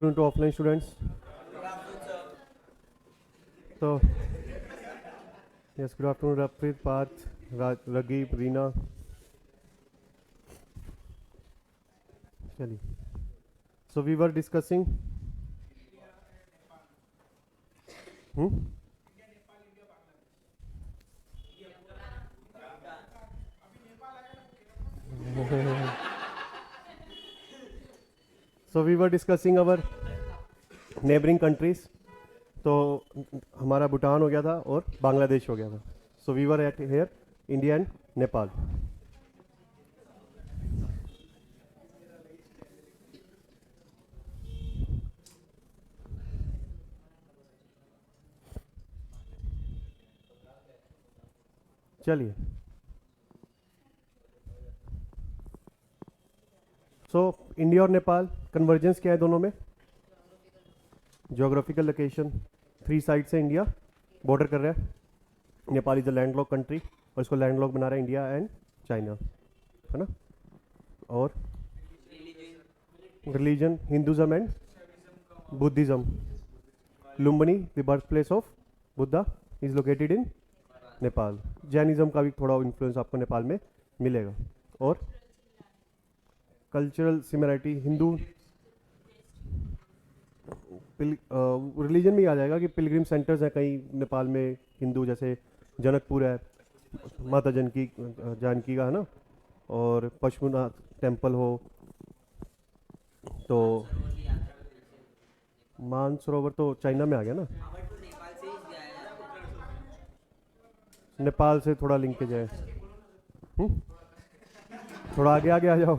To offline students. So, yes, good afternoon, Rapid, Parth, Ragib, Reena. Chali. So, we were discussing. Hmm? So, we were discussing our neighboring countries. तो हमारा भूटान हो गया था और बांग्लादेश हो गया था. So we were at here India and Nepal. चलिए. सो इंडिया और नेपाल कन्वर्जेंस क्या है दोनों में? Geographical location. 3 साइड से इंडिया बॉर्डर कर रहा है. Nepal is a landlocked country और इसको लैंडलॉक बना रहा है इंडिया एंड चाइना, है ना. और religion Hinduism and Buddhism. Lumbini the birth place of Buddha is located in Nepal. Jainism का भी थोड़ा इन्फ्लुएंस आपको नेपाल में मिलेगा. और कल्चरल सिमिलरिटी हिंदू रिलीजन में ही आ जाएगा कि पिलग्रिम सेंटर्स हैं कई नेपाल में हिंदू, जैसे जनकपुर है माता जानकी का, है ना. और पशुपतिनाथ टेम्पल हो तो मानसरोवर तो चाइना में आ गया ना. नेपाल से थोड़ा लिंकेज है. हम्म? थोड़ा आगे आगे आ जाओ.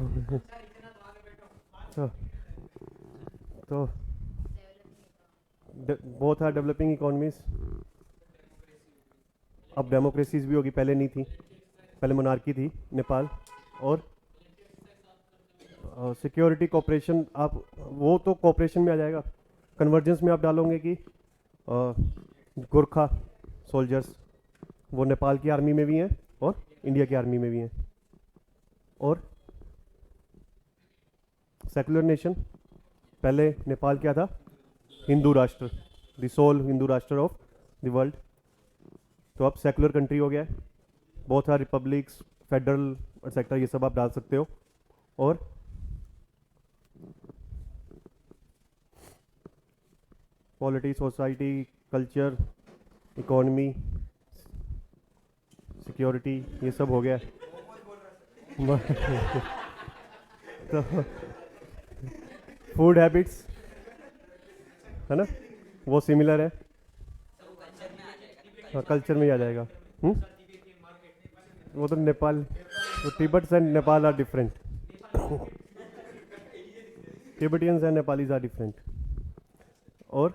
तो, तो बोथ आर डेवलपिंग इकोनॉमीज. अब डेमोक्रेसीज भी होगी, पहले नहीं थी. पहले मोनार्की थी नेपाल. और सिक्योरिटी कोऑपरेशन, आप वो तो कोऑपरेशन में आ जाएगा. कन्वर्जेंस में आप डालोगे कि गोरखा सोल्जर्स वो नेपाल की आर्मी में भी हैं और इंडिया की आर्मी में भी हैं. और सेकुलर नेशन, पहले नेपाल क्या था? हिंदू राष्ट्र, द सोल हिंदू राष्ट्र ऑफ द वर्ल्ड. तो अब सेकुलर कंट्री हो गया है. बहुत आर रिपब्लिक्स, फेडरल एक्सेट्रा, ये सब आप डाल सकते हो. और polity, society, culture, economy, security, ये सब हो गया. तो फूड हैबिट्स, है ना, वो सिमिलर है. हाँ, कल्चर में ही आ जाएगा. वो तो नेपाल, तो Tibet and Nepal are different. Tibetans and Nepalese are different. और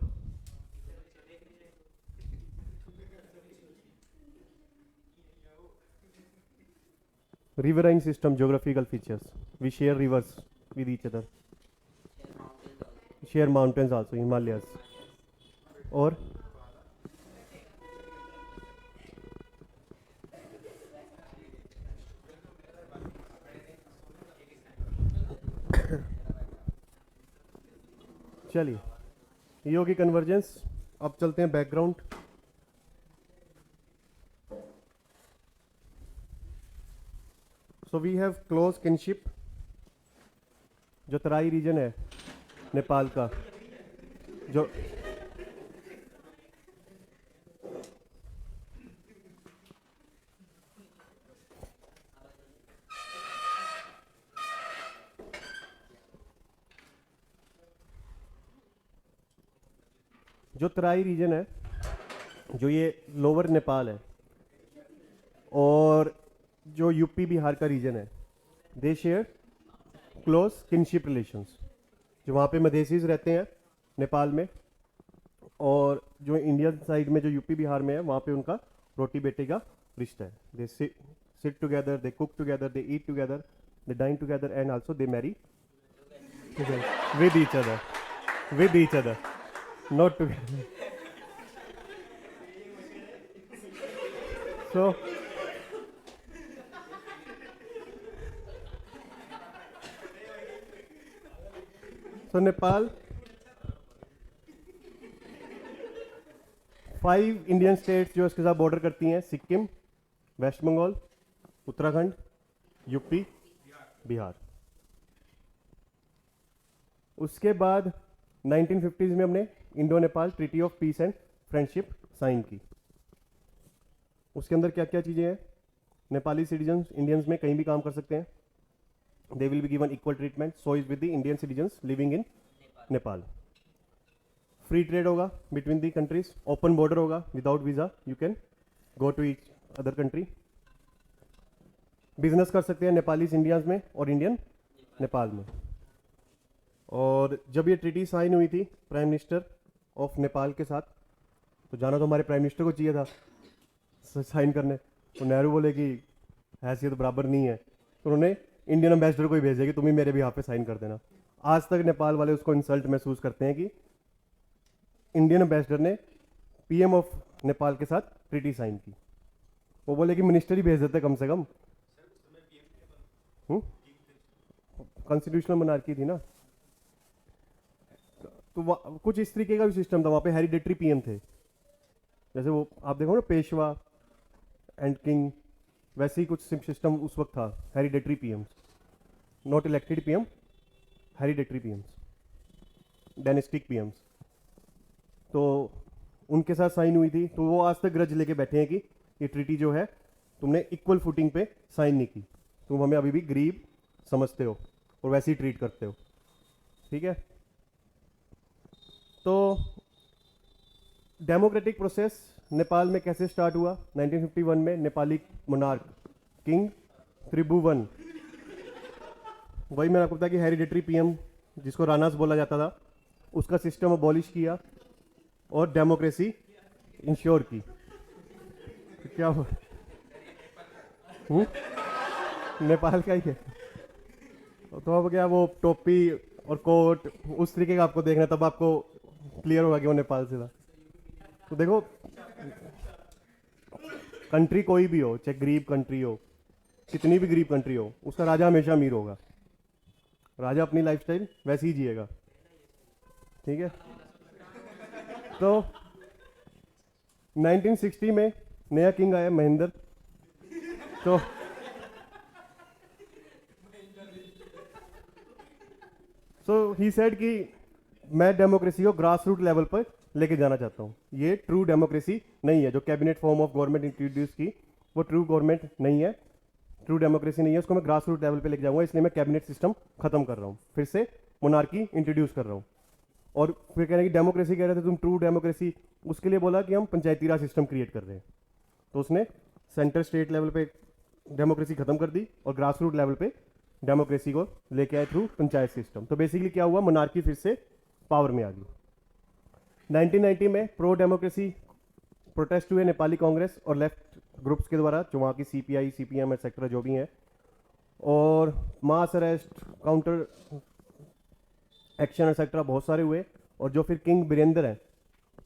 riverine system, geographical features. We share rivers with each other. Share mountains also, Himalayas. और चलिए, ये होगी कन्वर्जेंस. अब चलते हैं background. So we have close kinship. जो तराई रीजन है नेपाल का, जो जो तराई रीजन है, जो ये लोअर नेपाल है और जो यूपी बिहार का रीजन है, दे शेयर क्लोज किनशिप रिलेशंस. जो वहाँ पे मधेसीज रहते हैं नेपाल में, और जो इंडियन साइड में जो यूपी बिहार में है, वहाँ पे उनका रोटी बेटे का रिश्ता है. They sit together, they cook together, they eat together, they dine together and also they marry with each other, not together. So, Nepal 5 Indian states जो इसके साथ बॉर्डर करती हैं, सिक्किम, वेस्ट बंगाल, उत्तराखंड, यूपी, बिहार। उसके बाद 1950s में हमने Indo Nepal treaty of peace and friendship sign की। उसके अंदर क्या क्या चीज़ें हैं? नेपाली सिटीजन्स इंडियंस में कहीं भी काम कर सकते हैं, they will be given equal treatment, so is with the Indian citizens living in Nepal. Free trade होगा between the countries, open border होगा, without visa you can go to each other country. Business कर सकते हैं Nepalese Indians में और Indian Nepal में। और जब ये ट्रीटी साइन हुई थी प्राइम मिनिस्टर ऑफ नेपाल के साथ, तो जाना तो हमारे प्राइम मिनिस्टर को चाहिए था साइन करने, तो नेहरू बोले कि हैसियत बराबर नहीं है, तो उन्होंने इंडियन एम्बेसडर को ही भेजा कि तुम ही मेरे भी यहाँ पे साइन कर देना। आज तक नेपाल वाले उसको इंसल्ट महसूस करते हैं कि इंडियन एम्बेसडर ने पीएम ऑफ नेपाल के साथ ट्रीटी साइन की। वो बोले कि मिनिस्टर ही भेज देते कम से कम। कॉन्स्टिट्यूशनल मोनार्की थी ना, तो कुछ इस तरीके का भी सिस्टम था वहाँ पे। हेरिडेटरी पीएम थे, जैसे वो आप देखो ना पेशवा एंड किंग, वैसे ही कुछ सिस्टम उस वक्त था। Hereditary PM's, not elected PM, hereditary PM's, dynastic PM's. तो उनके साथ साइन हुई थी, तो वो आज तक ग्रज लेके बैठे हैं कि ये ट्रीटी जो है तुमने इक्वल फुटिंग पे साइन नहीं की, तुम हमें अभी भी गरीब समझते हो और वैसे ही ट्रीट करते हो। ठीक है, तो डेमोक्रेटिक प्रोसेस नेपाल में कैसे स्टार्ट हुआ? 1951 में नेपाली मोनार्क किंग त्रिभुवन, वही मैंने आपको बताया कि हेरिडेटरी पीएम जिसको रानास बोला जाता था, उसका सिस्टम अबॉलिश किया और डेमोक्रेसी इंश्योर की। क्या हुआ? नेपाल का ही है तो अब क्या वो टोपी और कोट उस तरीके का आपको देखना, तब आपको क्लियर होगा कि वो नेपाल से था। तो देखो, कंट्री कोई भी हो, चाहे गरीब कंट्री हो, कितनी भी गरीब कंट्री हो, उसका राजा हमेशा अमीर होगा। राजा अपनी लाइफस्टाइल वैसे ही जिएगा। ठीक है, तो 1960 में नया किंग आया महेंद्र, तो ही सेड कि मैं डेमोक्रेसी को ग्रास रूट लेवल पर लेके जाना चाहता हूँ। ये ट्रू डेमोक्रेसी नहीं है, जो cabinet form of government introduce की वो ट्रू गवर्नमेंट नहीं है, ट्रू डेमोक्रेसी नहीं है, उसको मैं ग्रास रूट लेवल पे लेके जाऊंगा, इसलिए मैं कैबिनेट सिस्टम खत्म कर रहा हूँ, फिर से मोनार्की इंट्रोड्यूस कर रहा हूँ। और फिर कह रहे हैं कि डेमोक्रेसी कह रहे थे तुम, ट्रू डेमोक्रेसी, उसके लिए बोला कि हम पंचायती राज सिस्टम क्रिएट कर रहे हैं। तो उसने सेंटर स्टेट लेवल पे डेमोक्रेसी खत्म कर दी और ग्रास रूट लेवल पे डेमोक्रेसी को लेके आए थ्रू पंचायत सिस्टम। तो बेसिकली क्या हुआ, मोनार्की फिर से पावर में आ गई। 1990 में प्रो डेमोक्रेसी प्रोटेस्ट हुए नेपाली कांग्रेस और लेफ्ट ग्रुप्स के द्वारा, जो वहाँ की सीपीआई, सीपीएम एक्सेट्रा जो भी हैं, और मास अरेस्ट, काउंटर एक्शन एक्सेट्रा बहुत सारे हुए। और जो फिर किंग बीरेंद्र हैं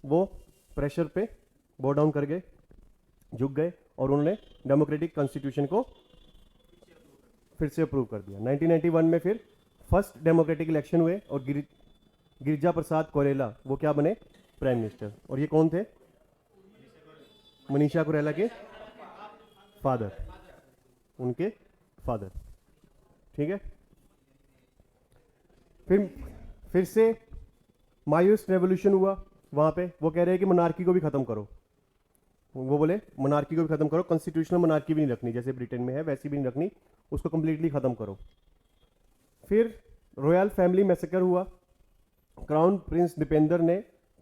वो प्रेशर पे बो डाउन कर गए, झुक गए, और उन्होंने डेमोक्रेटिक कॉन्स्टिट्यूशन को फिर से अप्रूव कर दिया। 1991 में फिर फर्स्ट डेमोक्रेटिक इलेक्शन हुए और गिरिजा प्रसाद कोइराला वो क्या बने, प्राइम मिनिस्टर। और ये कौन थे? मनीषा कोइराला के फादर, उनके फादर। ठीक है, फिर से मायूस रेवोल्यूशन हुआ वहां पे। वो कह रहे हैं कि मोनार्की को भी खत्म करो, वो बोले मोनार्की को भी खत्म करो, कॉन्स्टिट्यूशनल मोनार्की भी नहीं रखनी, जैसे ब्रिटेन में है वैसी भी नहीं रखनी, उसको कंप्लीटली खत्म करो। फिर रॉयल फैमिली मैसेकर हुआ, क्राउन प्रिंस दीपेंद्र ने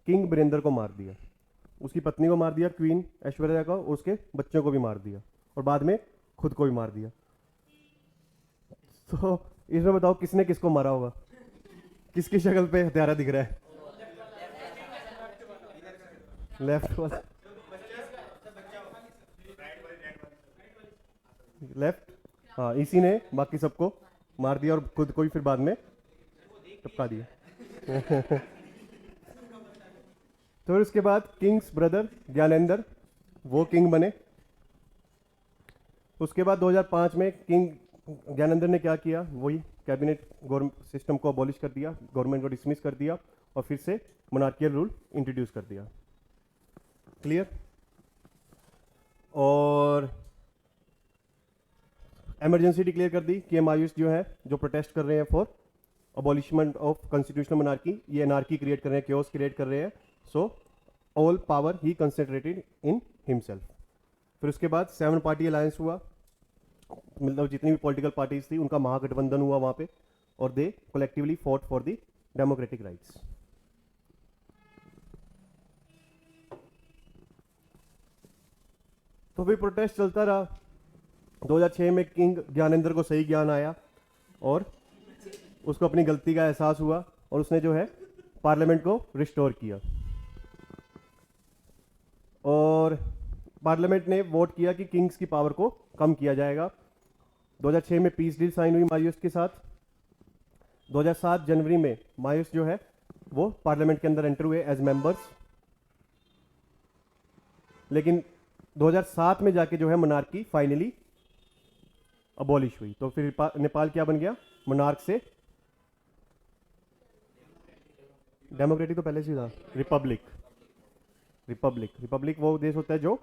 किंग बीरेंद्र को मार दिया, उसकी पत्नी को मार दिया क्वीन ऐश्वर्या को, और उसके बच्चों को भी मार दिया, और बाद में खुद को भी मार दिया। तो इसमें बताओ किसने किसको मारा होगा? किसकी शक्ल पे हत्यारा दिख रहा है? लेफ्ट वाला, लेफ्ट, हाँ, इसी ने बाकी सबको मार दिया और खुद को भी फिर बाद में टपका दिया। तो उसके बाद किंग्स ब्रदर ज्ञानेंद्र वो किंग बने। उसके बाद 2005 में किंग ज्ञानेंद्र ने क्या किया, वही कैबिनेट गवर्नमेंट सिस्टम को अबॉलिश कर दिया, गवर्नमेंट को डिसमिस कर दिया और फिर से मोनार्कियल रूल इंट्रोड्यूस कर दिया। क्लियर। और इमरजेंसी डिक्लेयर कर दी कि मायूस जो है जो प्रोटेस्ट कर रहे हैं for abolishment of constitutional monarchy, ये एनार्की क्रिएट कर रहे हैं, क्योस क्रिएट कर रहे हैं। So all power he concentrated in himself. फिर उसके बाद 7 पार्टी अलायंस हुआ, मतलब जितनी भी पॉलिटिकल पार्टीज थी उनका महागठबंधन हुआ वहां पे, और they collectively fought for the democratic rights. तो फिर प्रोटेस्ट चलता रहा। 2006 में किंग ज्ञानेंद्र को सही ज्ञान आया और उसको अपनी गलती का एहसास हुआ और उसने जो है पार्लियामेंट को रिस्टोर किया, और पार्लियामेंट ने वोट किया कि किंग्स की पावर को कम किया जाएगा। 2006 में पीस डील साइन हुई मायूस के साथ। 2007 जनवरी में मायूस जो है वो पार्लियामेंट के अंदर एंटर हुए एज मेंबर्स, लेकिन 2007 में जाके जो है मोनार्की फाइनली अबॉलिश हुई। तो फिर नेपाल क्या बन गया, मोनार्क से डेमोक्रेटिक तो पहले से था, रिपब्लिक। रिपब्लिक रिपब्लिक वो देश होता है जो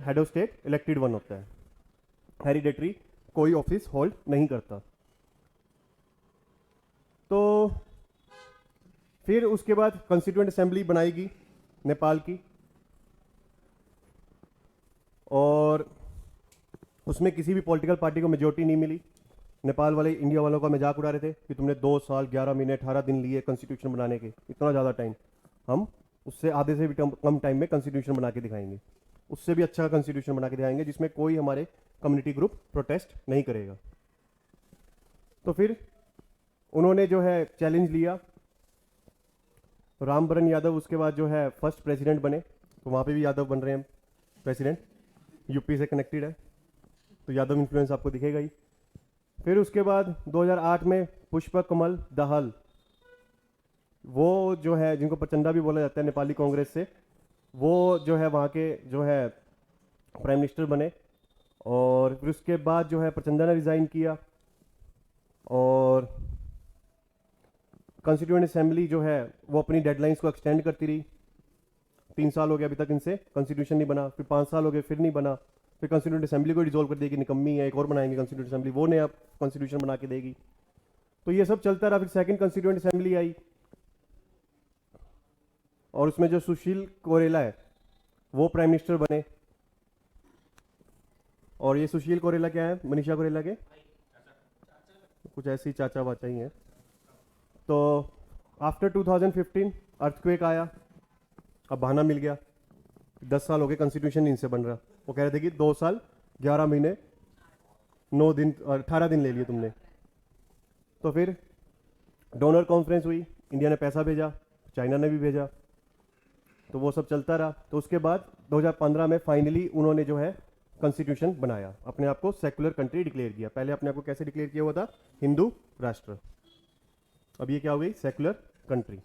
head of state elected one होता है, हेरिडेटरी कोई ऑफिस होल्ड नहीं करता। तो फिर उसके बाद कॉन्स्टिट्यूएंट असेंबली बनाएगी नेपाल की, और उसमें किसी भी पॉलिटिकल पार्टी को मेजोरिटी नहीं मिली। नेपाल वाले इंडिया वालों का मजाक उड़ा रहे थे कि तुमने 2 साल 11 महीने 18 दिन लिए कॉन्स्टिट्यूशन बनाने के, इतना ज़्यादा टाइम, हम उससे आधे से भी कम टाइम में कॉन्स्टिट्यूशन बना के दिखाएंगे, उससे भी अच्छा कॉन्स्टिट्यूशन बना के दिखाएंगे जिसमें कोई हमारे कम्युनिटी ग्रुप प्रोटेस्ट नहीं करेगा। तो फिर उन्होंने जो है चैलेंज लिया। रामबरन यादव उसके बाद जो है फर्स्ट प्रेसिडेंट बने, तो वहाँ पे भी यादव बन रहे हैं प्रेसिडेंट, यूपी से कनेक्टेड है तो यादव इन्फ्लुएंस आपको दिखेगा ही। फिर उसके बाद 2008 में पुष्पक कमल दहाल, वो जो है जिनको प्रचंडा भी बोला जाता है नेपाली कांग्रेस से, वो जो है वहाँ के जो है प्राइम मिनिस्टर बने। और फिर उसके बाद जो है प्रचंडा ने रिजाइन किया, और कॉन्स्टिट्यूएंट असेंबली जो है वो अपनी डेडलाइंस को एक्सटेंड करती रही। 3 साल हो गए अभी तक इनसे कॉन्स्टिट्यूशन नहीं बना, फिर 5 साल हो गए फिर नहीं बना, फिर कॉन्स्टिट्यूएंट असेंबली को डिसॉल्व कर दिया कि निकम्मी है, एक और बनाएंगे कॉन्स्टिट्यूएंट असेंबली, वो नया कॉन्स्टिट्यूशन बना के देगी। तो ये सब चलता रहा। फिर सेकंड कॉन्स्टिट्यूएंट असेंबली आई, और उसमें जो सुशील कोइराला है वो प्राइम मिनिस्टर बने। और ये सुशील कोइराला क्या है, मनीषा कोइराला के कुछ ऐसे ही चाचा वाचा ही है। तो आफ्टर 2015 अर्थक्वेक आया, अब बहाना मिल गया, 10 साल हो गए कॉन्स्टिट्यूशन इनसे बन रहा। वो कह रहे थे कि 2 साल 11 महीने 9 दिन और 18 दिन ले लिए तुमने। तो फिर डोनर कॉन्फ्रेंस हुई, इंडिया ने पैसा भेजा, चाइना ने भी भेजा, तो वो सब चलता रहा। तो उसके बाद 2015 में फाइनली उन्होंने जो है कॉन्स्टिट्यूशन बनाया, अपने आप को सेकुलर कंट्री डिक्लेयर किया। पहले अपने आप को कैसे डिक्लेयर किया हुआ था, हिंदू राष्ट्र, अब ये क्या हो गई, सेकुलर कंट्री।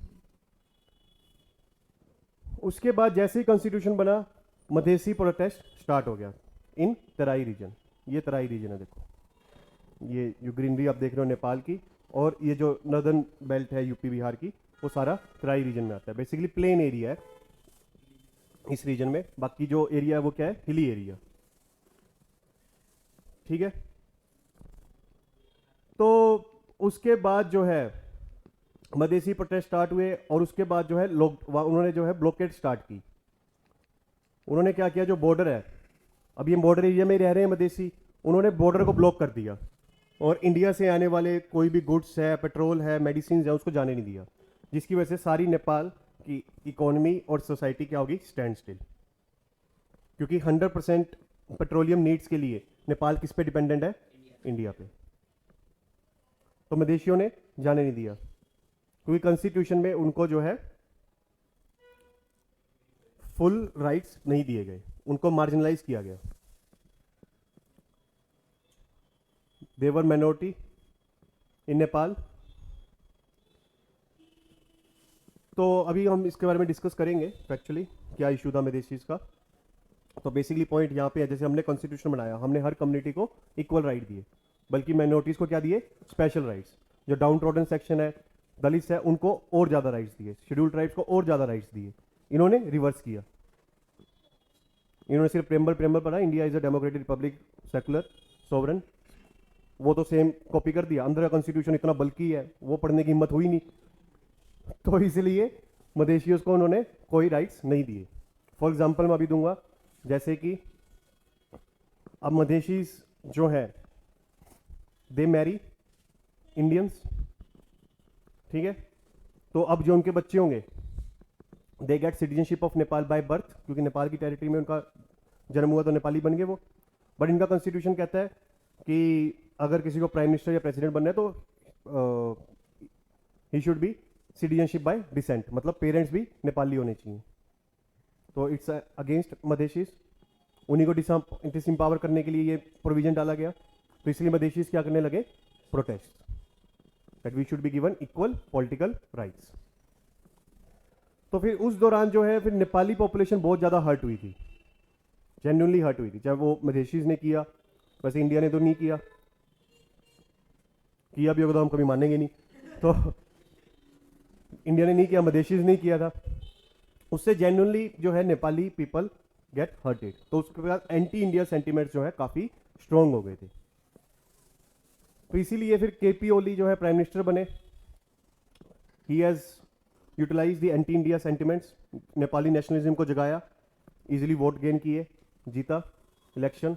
उसके बाद जैसे ही कॉन्स्टिट्यूशन बना, मधेसी प्रोटेस्ट स्टार्ट हो गया इन तराई रीजन। ये तराई रीजन है, देखो ये जो ग्रीनरी आप देख रहे हो नेपाल की, और ये जो नॉर्दर्न बेल्ट है यूपी बिहार की, वो सारा तराई रीजन में आता है। बेसिकली प्लेन एरिया है इस रीजन में, बाकी जो एरिया है वो क्या है, हिली एरिया। ठीक है, तो उसके बाद जो है मधेसी प्रोटेस्ट स्टार्ट हुए, और उसके बाद जो है लोग उन्होंने जो है ब्लॉकेट स्टार्ट की। उन्होंने क्या किया, जो बॉर्डर है, अब ये बॉर्डर एरिया में रह रहे हैं मधेसी, उन्होंने बॉर्डर को ब्लॉक कर दिया, और इंडिया से आने वाले कोई भी गुड्स है, पेट्रोल है, मेडिसिन है, उसको जाने नहीं दिया, जिसकी वजह से सारी नेपाल की इकोनॉमी और सोसाइटी क्या होगी, स्टैंड स्टिल। क्योंकि 100% पेट्रोलियम नीड्स के लिए नेपाल किस पे डिपेंडेंट है, इंडिया पे। तो मधेशियों ने जाने नहीं दिया, क्योंकि कॉन्स्टिट्यूशन में उनको जो है फुल राइट्स नहीं दिए गए, उनको मार्जिनलाइज किया गया। दे वर माइनॉरिटी इन नेपाल। तो अभी हम इसके बारे में डिस्कस करेंगे एक्चुअली क्या इशू था मधेसीज का। तो बेसिकली पॉइंट यहाँ पे है, जैसे हमने कॉन्स्टिट्यूशन बनाया, हमने हर कम्युनिटी को इक्वल राइट दिए, बल्कि माइनॉरिटीज को क्या दिए, स्पेशल राइट्स। जो डाउन ट्रोडन सेक्शन है, दलित है, उनको और ज्यादा राइट्स दिए, शेड्यूल्ड ट्राइब्स को और ज्यादा राइट्स दिए। इन्होंने रिवर्स किया। इन्होंने सिर्फ प्रेम्बल पढ़ा, India is a democratic Republic secular sovereign, वो तो सेम कॉपी कर दिया। अंदर का कॉन्स्टिट्यूशन इतना बल्कि है, वो पढ़ने की हिम्मत हुई नहीं, तो इसलिए मदेशियों को उन्होंने कोई राइट्स नहीं दिए। फॉर एग्जाम्पल मैं अभी दूंगा, जैसे कि अब मदेशी जो है दे मैरी इंडियंस, ठीक है, तो अब जो उनके बच्चे होंगे they get citizenship of Nepal by birth, क्योंकि नेपाल की टेरिटरी में उनका जन्म हुआ तो नेपाली बन गए वो। बट इनका कॉन्स्टिट्यूशन कहता है कि अगर किसी को प्राइम मिनिस्टर या प्रेसिडेंट बनना है तो he should be citizenship by decent, मतलब पेरेंट्स भी नेपाली होने चाहिए। तो इट्स अगेंस्ट मदेशीज, उन्हीं को डिसएम्पावर करने के लिए ये प्रोविजन डाला गया। तो इसलिए मदेशीज क्या करने लगे, protest that we should be given equal political rights. तो फिर उस दौरान जो है फिर नेपाली पॉपुलेशन बहुत ज़्यादा हर्ट हुई थी, जेन्युइनली हर्ट हुई थी। चाहे वो मदेशीज ने किया, वैसे इंडिया ने तो नहीं किया, किया भी होगा तो हम कभी मानेंगे नहीं। तो इंडिया ने नहीं किया, मदेशीज नहीं किया था, उससे जेन्युइनली जो है नेपाली पीपल गेट हर्टेड। तो उसके बाद एंटी इंडिया सेंटिमेंट्स जो है काफ़ी स्ट्रॉन्ग हो गए थे। तो इसीलिए फिर केपी ओली जो है प्राइम मिनिस्टर बने। He has utilize the anti India sentiments, Nepali nationalism को जगाया, इजीली वोट गेन किए, जीता इलेक्शन।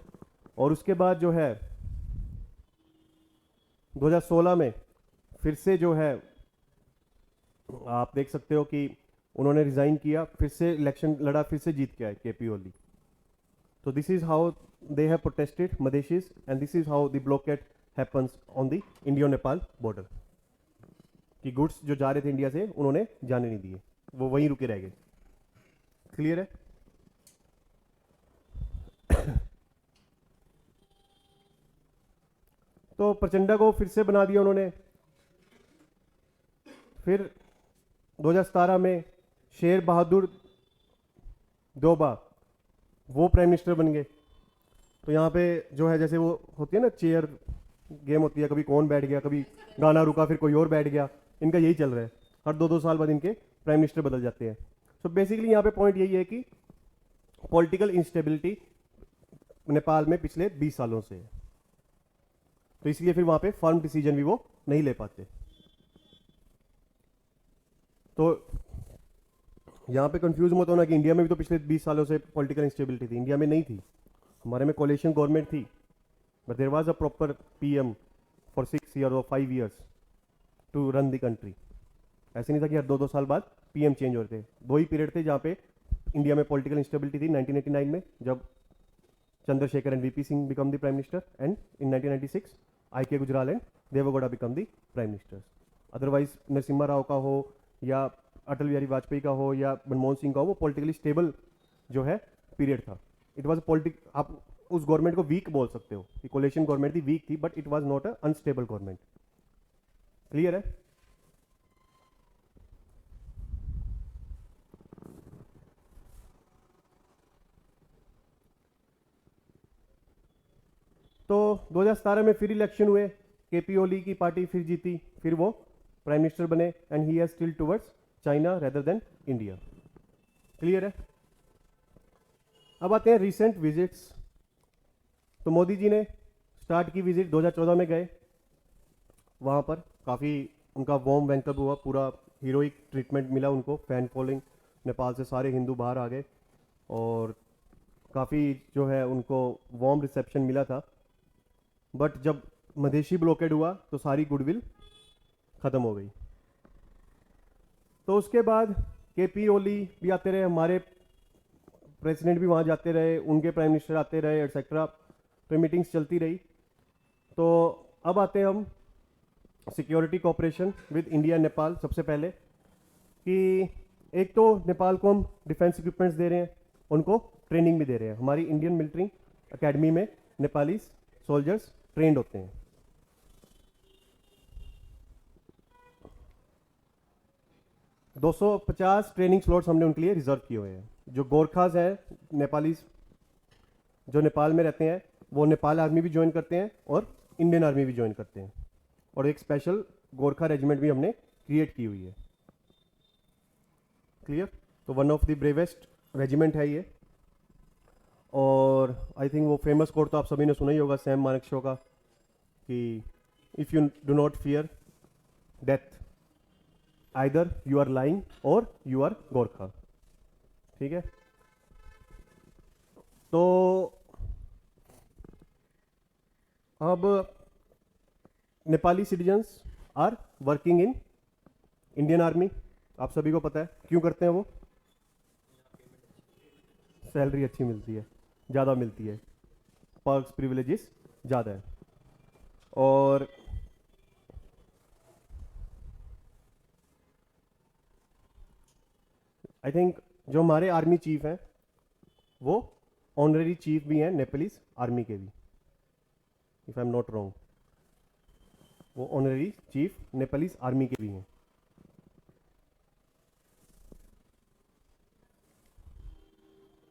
और उसके बाद जो है 2016 में फिर से जो है आप देख सकते हो कि उन्होंने रिजाइन किया, फिर से इलेक्शन लड़ा, फिर से जीत के आए केपी ओली। तो this is how they have protested Madheshis and this is how the blockade happens on the Indo Nepal border, कि गुड्स जो जा रहे थे इंडिया से उन्होंने जाने नहीं दिए, वो वहीं रुके रह गए। क्लियर है? तो प्रचंडा को फिर से बना दिया उन्होंने। फिर 2017 में शेर बहादुर देउबा वो प्राइम मिनिस्टर बन गए। तो यहाँ पे जो है जैसे वो होती है ना चेयर गेम होती है, कभी कौन बैठ गया, कभी गाना रुका, फिर कोई और बैठ गया, इनका यही चल रहा है। हर 2-2 साल बाद इनके प्राइम मिनिस्टर बदल जाते हैं। सो बेसिकली यहाँ पे पॉइंट यही है कि पॉलिटिकल इंस्टेबिलिटी नेपाल में पिछले 20 सालों से है, तो इसलिए फिर वहां पे फर्म डिसीजन भी वो नहीं ले पाते। तो यहाँ पे कंफ्यूज मत होना कि इंडिया में भी तो पिछले 20 सालों से पॉलिटिकल इंस्टेबिलिटी थी, इंडिया में नहीं थी। हमारे में कोलिशन गवर्नमेंट थी, but there was a proper PM for 6 year और 5 years to run the country. ऐसे नहीं था कि हर 2-2 साल बाद पीएम चेंज हो रहे थे। 2 ही पीरियड थे जहाँ पे इंडिया में पॉलिटिकल इंस्टेबिलिटी थी, 1989 में जब Chandrashekhar and VP Singh become the prime minister, and in 1996 IK. Gujral and Deve Gowda become the prime ministers. Otherwise Narasimha Rao का हो या अटल बिहारी वाजपेयी का हो या मनमोहन सिंह का हो, वो पॉलिटिकली स्टेबल जो है पीरियड था। इट वाज पॉलिटिक, आप उस गवर्नमेंट को वीक बोल सकते हो, कोलिशन गवर्नमेंट थी, वीक थी, but it was not a unstable government. Clear है? तो 2017 में फिर इलेक्शन हुए, केपी ओली की पार्टी फिर जीती, फिर वो प्राइम मिनिस्टर बने, and he has tilt towards China rather than India. Clear है? अब आते हैं रिसेंट विजिट्स। तो मोदी जी ने स्टार्ट की विजिट 2014 में गए, वहाँ पर काफ़ी उनका वार्म वेलकम हुआ, पूरा हीरोइक ट्रीटमेंट मिला उनको, फैन फॉलोइंग, नेपाल से सारे हिंदू बाहर आ गए और काफ़ी जो है उनको वार्म रिसेप्शन मिला था। बट जब मधेशी ब्लॉकेड हुआ तो सारी गुडविल ख़त्म हो गई। तो उसके बाद केपी ओली भी आते रहे, हमारे प्रेसिडेंट भी वहाँ जाते रहे, उनके प्राइम मिनिस्टर आते रहे, एटसेट्रा, तो मीटिंग्स चलती रही। तो अब आते हैं हम security cooperation with India Nepal. सबसे पहले कि एक तो नेपाल को हम डिफेंस इक्विपमेंट्स दे रहे हैं, उनको ट्रेनिंग भी दे रहे हैं। हमारी इंडियन मिलिट्री एकेडमी में नेपाली सोल्जर्स ट्रेंड होते हैं। $250 ट्रेनिंग स्लॉट्स हमने उनके लिए रिजर्व किए हुए हैं। जो गोरखाज हैं नेपाली जो नेपाल में रहते हैं, वो नेपाल आर्मी भी ज्वाइन करते हैं और इंडियन आर्मी भी ज्वाइन करते हैं, और एक स्पेशल गोरखा रेजिमेंट भी हमने क्रिएट की हुई है। क्लियर? तो one of the bravest regiment है ये। और आई थिंक वो फेमस कोट तो आप सभी ने सुना ही होगा सैम मानेकशॉ का कि if you do not fear death either you are lying or you are Gorkha. ठीक है, तो अब Nepali citizens are working in Indian army. आप सभी को पता है क्यों करते हैं वो? सैलरी अच्छी मिलती है, ज़्यादा मिलती है, पर्क्स प्रिविलेजेस ज़्यादा है। और आई थिंक जो हमारे आर्मी चीफ हैं वो ऑनररी चीफ भी हैं नेपालीज आर्मी के भी, if I am not wrong, वो ऑनररी चीफ नेपालीज आर्मी के भी हैं।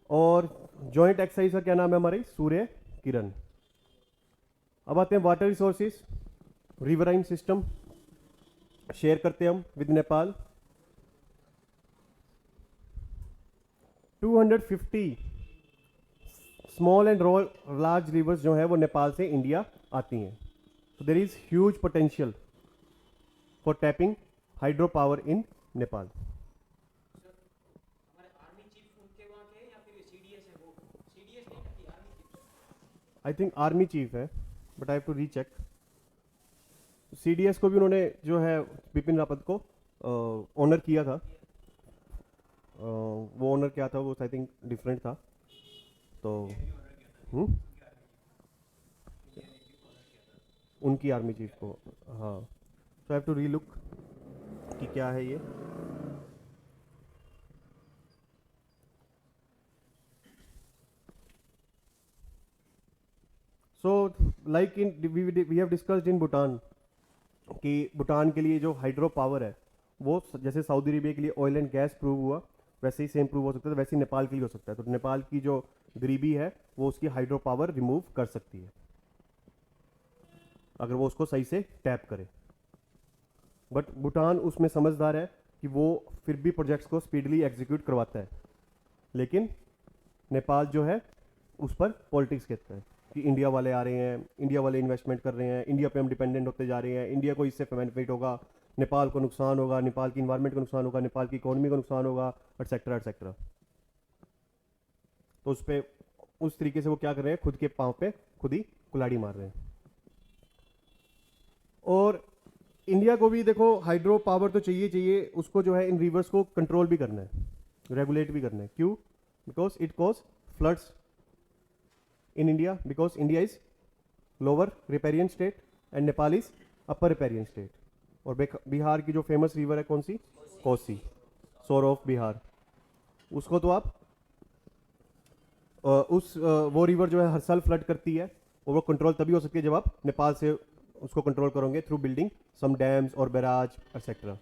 और जॉइंट एक्सरसाइज का क्या नाम है हमारे? सूर्य किरण। अब आते हैं water resources, riverine system share करते हैं हम with Nepal. 250 small and large reverse जो है वो नेपाल से इंडिया आती हैं। So there is huge potential for tapping hydro power in Nepal. I think army chief है, but I have to recheck. CDS को भी उन्होंने जो है बिपिन रावत को ऑनर किया था। वो ऑनर क्या था वो आई थिंक डिफरेंट था। तो उनकी आर्मी चीफ को, हाँ, सो हैव टू रीलुक कि क्या है ये। So like in we have discussed in Bhutan कि भूटान के लिए जो हाइड्रो पावर है वो जैसे सऊदी अरेबिया के लिए ऑयल एंड गैस प्रूव हुआ वैसे ही सेम प्रूव हो सकता है, वैसे ही नेपाल के लिए हो सकता है। तो नेपाल की जो गरीबी है वो उसकी हाइड्रो पावर रिमूव कर सकती है अगर वो उसको सही से टैप करे। बट भूटान उसमें समझदार है कि वो फिर भी प्रोजेक्ट्स को स्पीडली एग्जीक्यूट करवाता है, लेकिन नेपाल जो है उस पर पॉलिटिक्स कहता है कि इंडिया वाले आ रहे हैं, इंडिया वाले इन्वेस्टमेंट कर रहे हैं, इंडिया पे हम डिपेंडेंट होते जा रहे हैं, इंडिया को इससे बेनिफिट होगा, नेपाल को नुकसान होगा, नेपाल की इन्वायरमेंट को नुकसान होगा, नेपाल की इकोनॉमी को नुकसान होगा, एटसेट्रा एटसेट्रा। तो उस पर उस तरीके से वो क्या कर रहे हैं, खुद के पाँव पे खुद ही कुल्हाड़ी मार रहे हैं। और इंडिया को भी देखो हाइड्रो पावर तो चाहिए चाहिए, उसको जो है इन रिवर्स को कंट्रोल भी करना है, रेगुलेट भी करना है। क्यों? Because it cause floods in India, because India is lower riparian state and Nepal is upper riparian state। और बिहार की जो फेमस रिवर है कौन सी? कोसी, सोर ऑफ बिहार। उसको तो आप वो रिवर जो है हर साल फ्लड करती है और वो कंट्रोल तभी हो सकती है जब आप नेपाल से उसको कंट्रोल करोगे थ्रू बिल्डिंग सम डैम्स और बैराज एक्सेट्रा।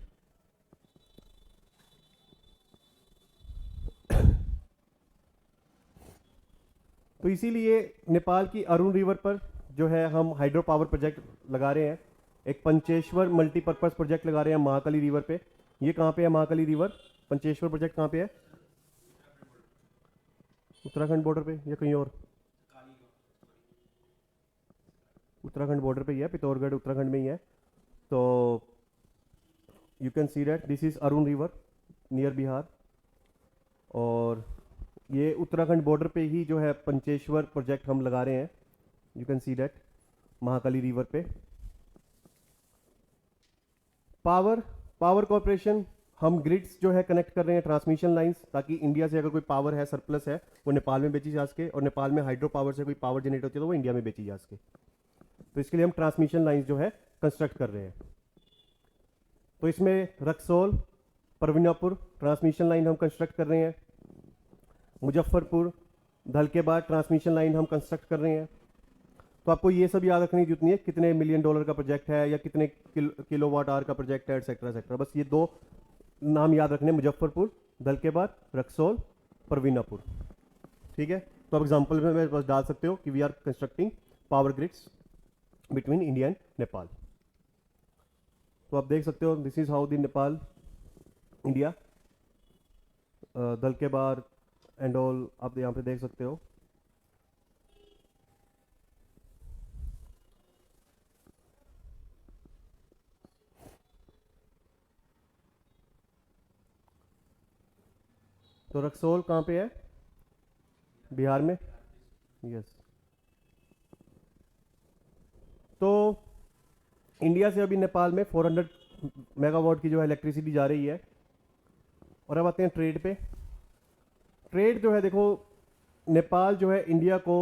तो इसीलिए नेपाल की अरुण रिवर पर जो है हम हाइड्रो पावर प्रोजेक्ट लगा रहे हैं, एक पंचेश्वर मल्टीपर्पज प्रोजेक्ट लगा रहे हैं महाकाली रिवर पे। ये कहाँ पे है महाकाली रिवर? पंचेश्वर प्रोजेक्ट कहाँ पे है? उत्तराखंड बॉर्डर पे या कहीं और? उत्तराखंड बॉर्डर पे ही है, पिथौरगढ़ उत्तराखंड में ही है। तो you can see that this is Arun river near Bihar, और ये उत्तराखंड बॉर्डर पे ही जो है पंचेश्वर प्रोजेक्ट हम लगा रहे हैं। You can see that Mahakali river पे। पावर कॉर्पोरेशन, हम ग्रिड्स जो है कनेक्ट कर रहे हैं, ट्रांसमिशन लाइंस, ताकि इंडिया से अगर कोई पावर है सरप्लस है वो नेपाल में बेची जा सके, और नेपाल में हाइड्रो पावर से कोई पावर जनरेट होती है तो वो इंडिया में बेची जा सके। तो इसके लिए हम ट्रांसमिशन लाइंस जो है कंस्ट्रक्ट कर रहे हैं। तो इसमें रक्सौल परवीनापुर ट्रांसमिशन लाइन हम कंस्ट्रक्ट कर रहे हैं, मुजफ्फरपुर धलकेबाद ट्रांसमिशन लाइन हम कंस्ट्रक्ट कर रहे हैं। तो आपको ये सब याद रखने की जरूरत नहीं है कितने $1 मिलियन का प्रोजेक्ट है या कितने किलोवाट आवर का प्रोजेक्ट है एक्सेट्रा एक्सेट्रा। बस ये दो नाम याद रखने, मुजफ्फरपुर, धलकेबाद, रक्सौल, परवीनापुर। ठीक है, तो अब एग्जाम्पल में मैं बस डाल सकते हो कि we are constructing power grids between India and Nepal. तो आप देख सकते हो this is how the Nepal India Dhalkebar and all, आप यहाँ पे देख सकते हो तो रक्सौल कहाँ पे है? बिहार में। यस। तो इंडिया से अभी नेपाल में 400 मेगावाट की जो है इलेक्ट्रिसिटी जा रही है। और अब आते हैं ट्रेड पे। ट्रेड जो है देखो, नेपाल जो है इंडिया को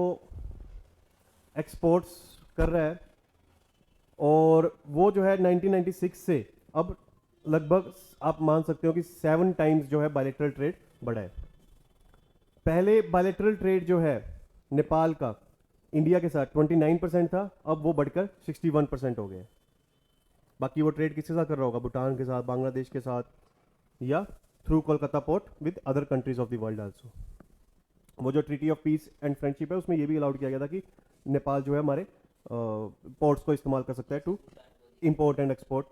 एक्सपोर्ट्स कर रहा है, और वो जो है 1996 से अब लगभग आप मान सकते हो कि 7 टाइम्स जो है बायलेटरल ट्रेड बढ़ा है। पहले बायलेटरल ट्रेड जो है नेपाल का इंडिया के साथ 29% था, अब वो बढ़कर 61% हो गया। बाकी वो ट्रेड किसके साथ कर रहा होगा? भूटान के साथ, बांग्लादेश के साथ, या through Kolkata port with other countries of the world also. वो जो treaty of peace and friendship है उसमें ये भी अलाउड किया गया था कि नेपाल जो है हमारे पोर्ट्स को इस्तेमाल कर सकता है to import and export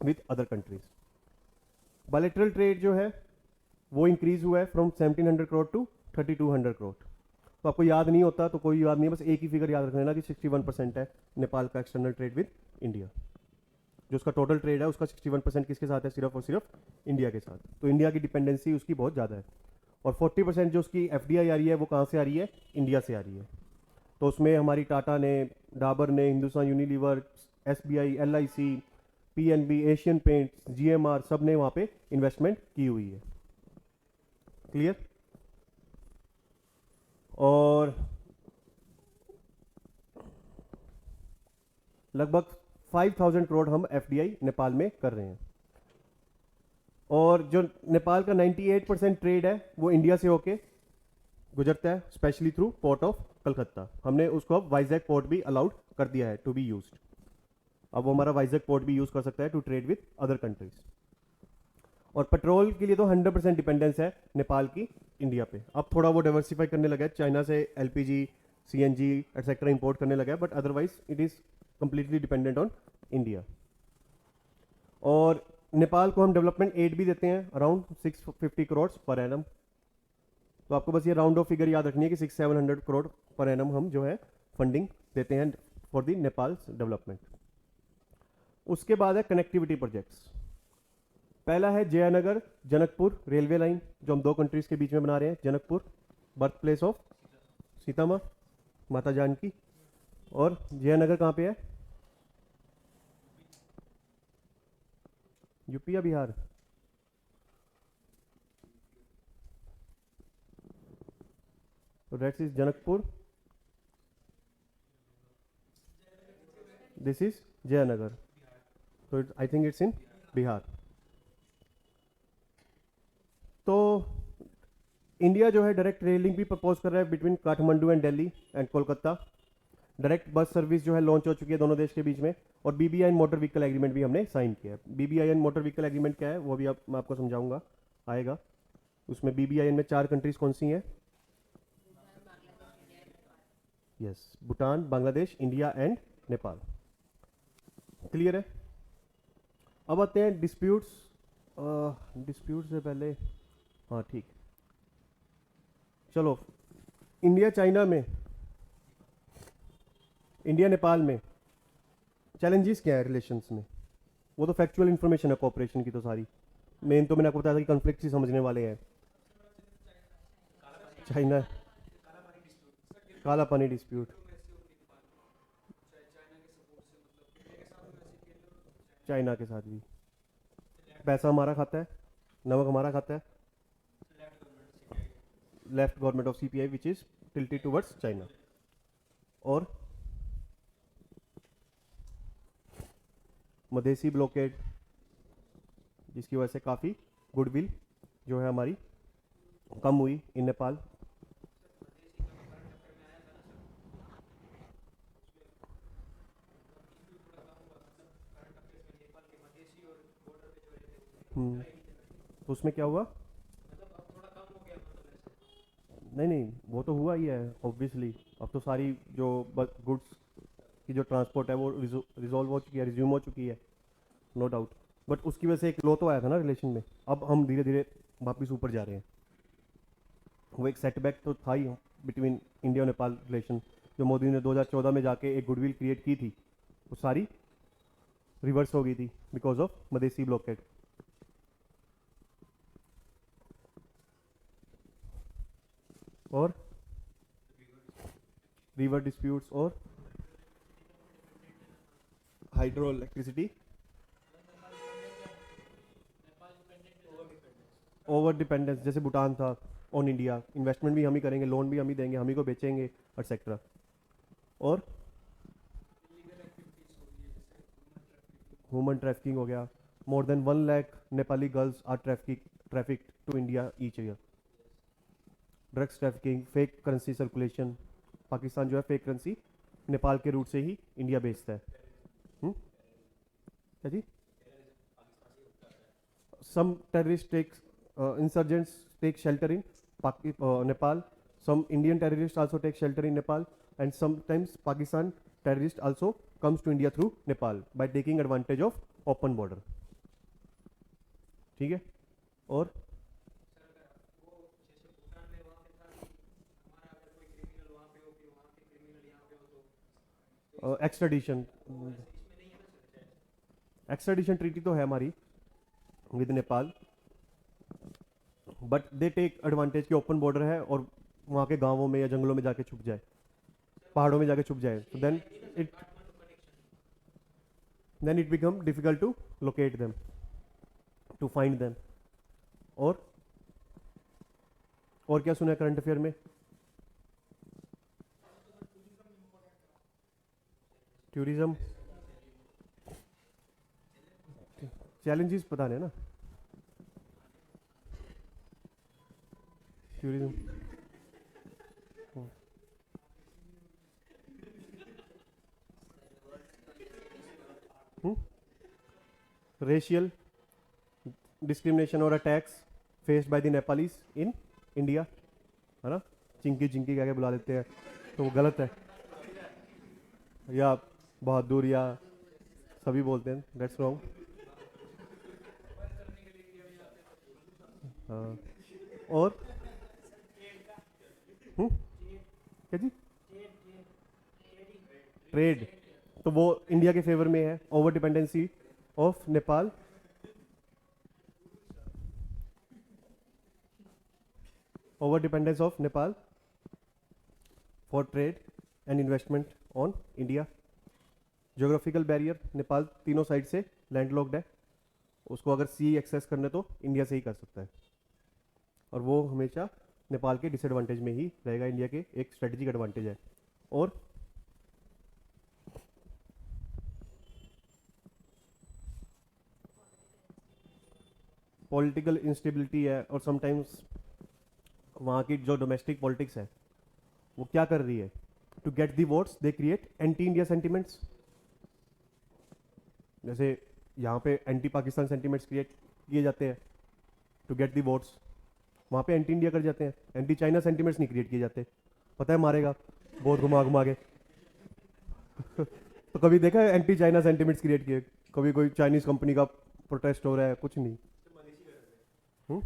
with other countries. Bilateral trade जो है वो इंक्रीज हुआ है फ्रॉम 1700 करोड़ टू 3200 करोड़। तो आपको याद नहीं होता तो कोई याद नहीं है, बस एक ही फिगर याद रख लेना कि 61% है नेपाल का एक्सटर्नल ट्रेड विद इंडिया। जो उसका टोटल ट्रेड है उसका 61% किसके साथ है? सिर्फ और सिर्फ इंडिया के साथ। तो इंडिया की डिपेंडेंसी उसकी बहुत ज़्यादा है। और 40% जो उसकी एफडीआई आ रही है वो कहाँ से आ रही है? इंडिया से आ रही है। तो उसमें हमारी टाटा ने, डाबर ने, Hindustan Unilever, SBI, LIC, PNB, Asian paints, GMR, सब ने वहाँ पे इन्वेस्टमेंट की हुई है। क्लियर? और लगभग 5000 करोड़ हम एफडीआई नेपाल में कर रहे हैं। और जो नेपाल का 98% ट्रेड है वो इंडिया से होके गुजरता है, specially through port of Calcutta. हमने उसको अब वाइजैक पोर्ट भी अलाउड कर दिया है टू बी यूज्ड। अब वो हमारा वाइजैक पोर्ट भी यूज कर सकता है to trade with other countries. और पेट्रोल के लिए तो 100% डिपेंडेंस है नेपाल की इंडिया पे। अब थोड़ा वो डाइवर्सिफाई करने लगा है, चाइना से एलपीजी, सीएनजी एक्सेट्रा इंपोर्ट करने लगा है, but otherwise it is completely dependent on India. और नेपाल को हम डेवलपमेंट एड भी देते हैं अराउंड 650 करोड़ पर एनम। तो आपको बस ये राउंड ऑफ फिगर याद रखनी है कि 600-700 करोड़ पर एनम हम जो है फंडिंग देते हैं फॉर द नेपाल डेवलपमेंट। उसके बाद है कनेक्टिविटी प्रोजेक्ट्स। पहला है जयनगर जनकपुर रेलवे लाइन, जो हम दो कंट्रीज के बीच में बना रहे हैं। Janakpur birth place of Sita माँ, माता जानकी। और जयनगर कहाँ पे है? यूपी या Bihar? That is Janakpur, this is Jaynagar. तो I think it's in Bihar. तो इंडिया जो है डायरेक्ट रेल लिंक भी प्रपोज कर रहा है between Kathmandu and Delhi and Kolkata. Direct bus service जो है लॉन्च हो चुकी है दोनों देश के बीच में। और बीबीआईएन मोटर व्हीकल एग्रीमेंट भी हमने साइन किया है। बीबीआईएन मोटर व्हीकल एग्रीमेंट क्या है वो भी मैं आपको समझाऊंगा, आएगा। उसमें बीबीआईएन में 4 कंट्रीज कौन सी हैं? Yes, Bhutan, Bangladesh, India and Nepal. Clear है? अब आते हैं डिस्प्यूट्स। डिस्प्यूट से पहले, हाँ ठीक, चलो। इंडिया चाइना में, इंडिया नेपाल में चैलेंजेस क्या है रिलेशंस में? वो तो फैक्चुअल इंफॉर्मेशन है कोऑपरेशन की तो सारी। मेन तो मैंने आपको बताया था कि कॉन्फ्लिक्ट ही समझने वाले हैं। चाइना, काला पानी डिस्प्यूट, चाइना के साथ भी। पैसा हमारा खाता है, नमक हमारा खाता है, left government of CPI which is tilted towards China. और मधेसी ब्लॉकेड, जिसकी वजह से काफ़ी गुडविल जो है हमारी कम हुई इन नेपाल। तो उसमें क्या हुआ? नहीं नहीं, वो तो हुआ ही है ऑब्वियसली। अब तो सारी जो गुड्स की जो ट्रांसपोर्ट है वो रिजॉल्व हो चुकी है, रिज्यूम हो चुकी है, नो डाउट। बट उसकी वजह से एक लो तो आया था ना रिलेशन में। अब हम धीरे धीरे वापस ऊपर जा रहे हैं। वो एक सेटबैक तो था ही बिटवीन इंडिया और नेपाल रिलेशन, जो मोदी ने 2014 में जाके एक गुडविल क्रिएट की थी, वो सारी रिवर्स हो गई थी बिकॉज ऑफ मधेसी ब्लॉकेड। और रिवर डिस्प्यूट्स और हाइड्रो इलेक्ट्रिसिटी, ओवर डिपेंडेंस जैसे भूटान था ऑन इंडिया, इन्वेस्टमेंट भी हम ही करेंगे, लोन भी हम ही देंगे, हम ही को बेचेंगे एक्सेट्रा। और ह्यूमन ट्रैफिकिंग हो गया, more than 1 lakh Nepali girls are traffic to India each year. Drugs trafficking, fake currency circulation, Pakistan जो है फेक करेंसी नेपाल के रूट से ही इंडिया बेचता है। क्या जी? Some terrorist takes insurgents take shelter in Nepal. Some Indian terrorists also take shelter in Nepal, and sometimes Pakistan terrorist also comes to India through Nepal by taking advantage of open border. ठीक है। और extradition, extradition treaty तो है हमारी with Nepal, but they take advantage कि open border है और वहाँ के गांवों में या जंगलों में जाके छुप जाए, पहाड़ों में जाके छुप जाए, तो then it become difficult to locate them, to find them. और क्या सुना है करंट अफेयर में? टूरिज्म चैलेंजेस पता नहीं ना, टूरिज्म रेशियल डिस्क्रिमिनेशन और attacks faced by the Nepalese in India, है ना? चिंकी चिंकी कह के बुला देते हैं, तो वो गलत है, या बहादुर या सभी बोलते हैं, दैट्स रॉन्ग। हाँ। और क्या जी? ट्रेड, तो वो इंडिया के फेवर में है, over dependency of Nepal, over dependence of Nepal for trade and investment on India. Geographical barrier, Nepal तीनों साइड से लैंडलॉक्ड है, उसको अगर सी एक्सेस करने तो इंडिया से ही कर सकता है, और वो हमेशा नेपाल के डिसएडवांटेज में ही रहेगा, इंडिया के एक स्ट्रेटेजिक एडवांटेज है। और पॉलिटिकल इंस्टेबिलिटी है, और समटाइम्स वहाँ की जो डोमेस्टिक पॉलिटिक्स है वो क्या कर रही है, to get the votes they create anti India sentiments. जैसे यहाँ पे एंटी पाकिस्तान सेंटिमेंट्स क्रिएट किए जाते हैं टू गेट दी वोट्स, वहाँ पे एंटी इंडिया कर जाते हैं, एंटी चाइना सेंटिमेंट्स नहीं क्रिएट किए जाते, पता है मारेगा बहुत घुमा घुमा के। तो कभी देखा है एंटी चाइना सेंटिमेंट्स क्रिएट किए? कभी कोई चाइनीज कंपनी का प्रोटेस्ट हो रहा है, कुछ नहीं। हुँ?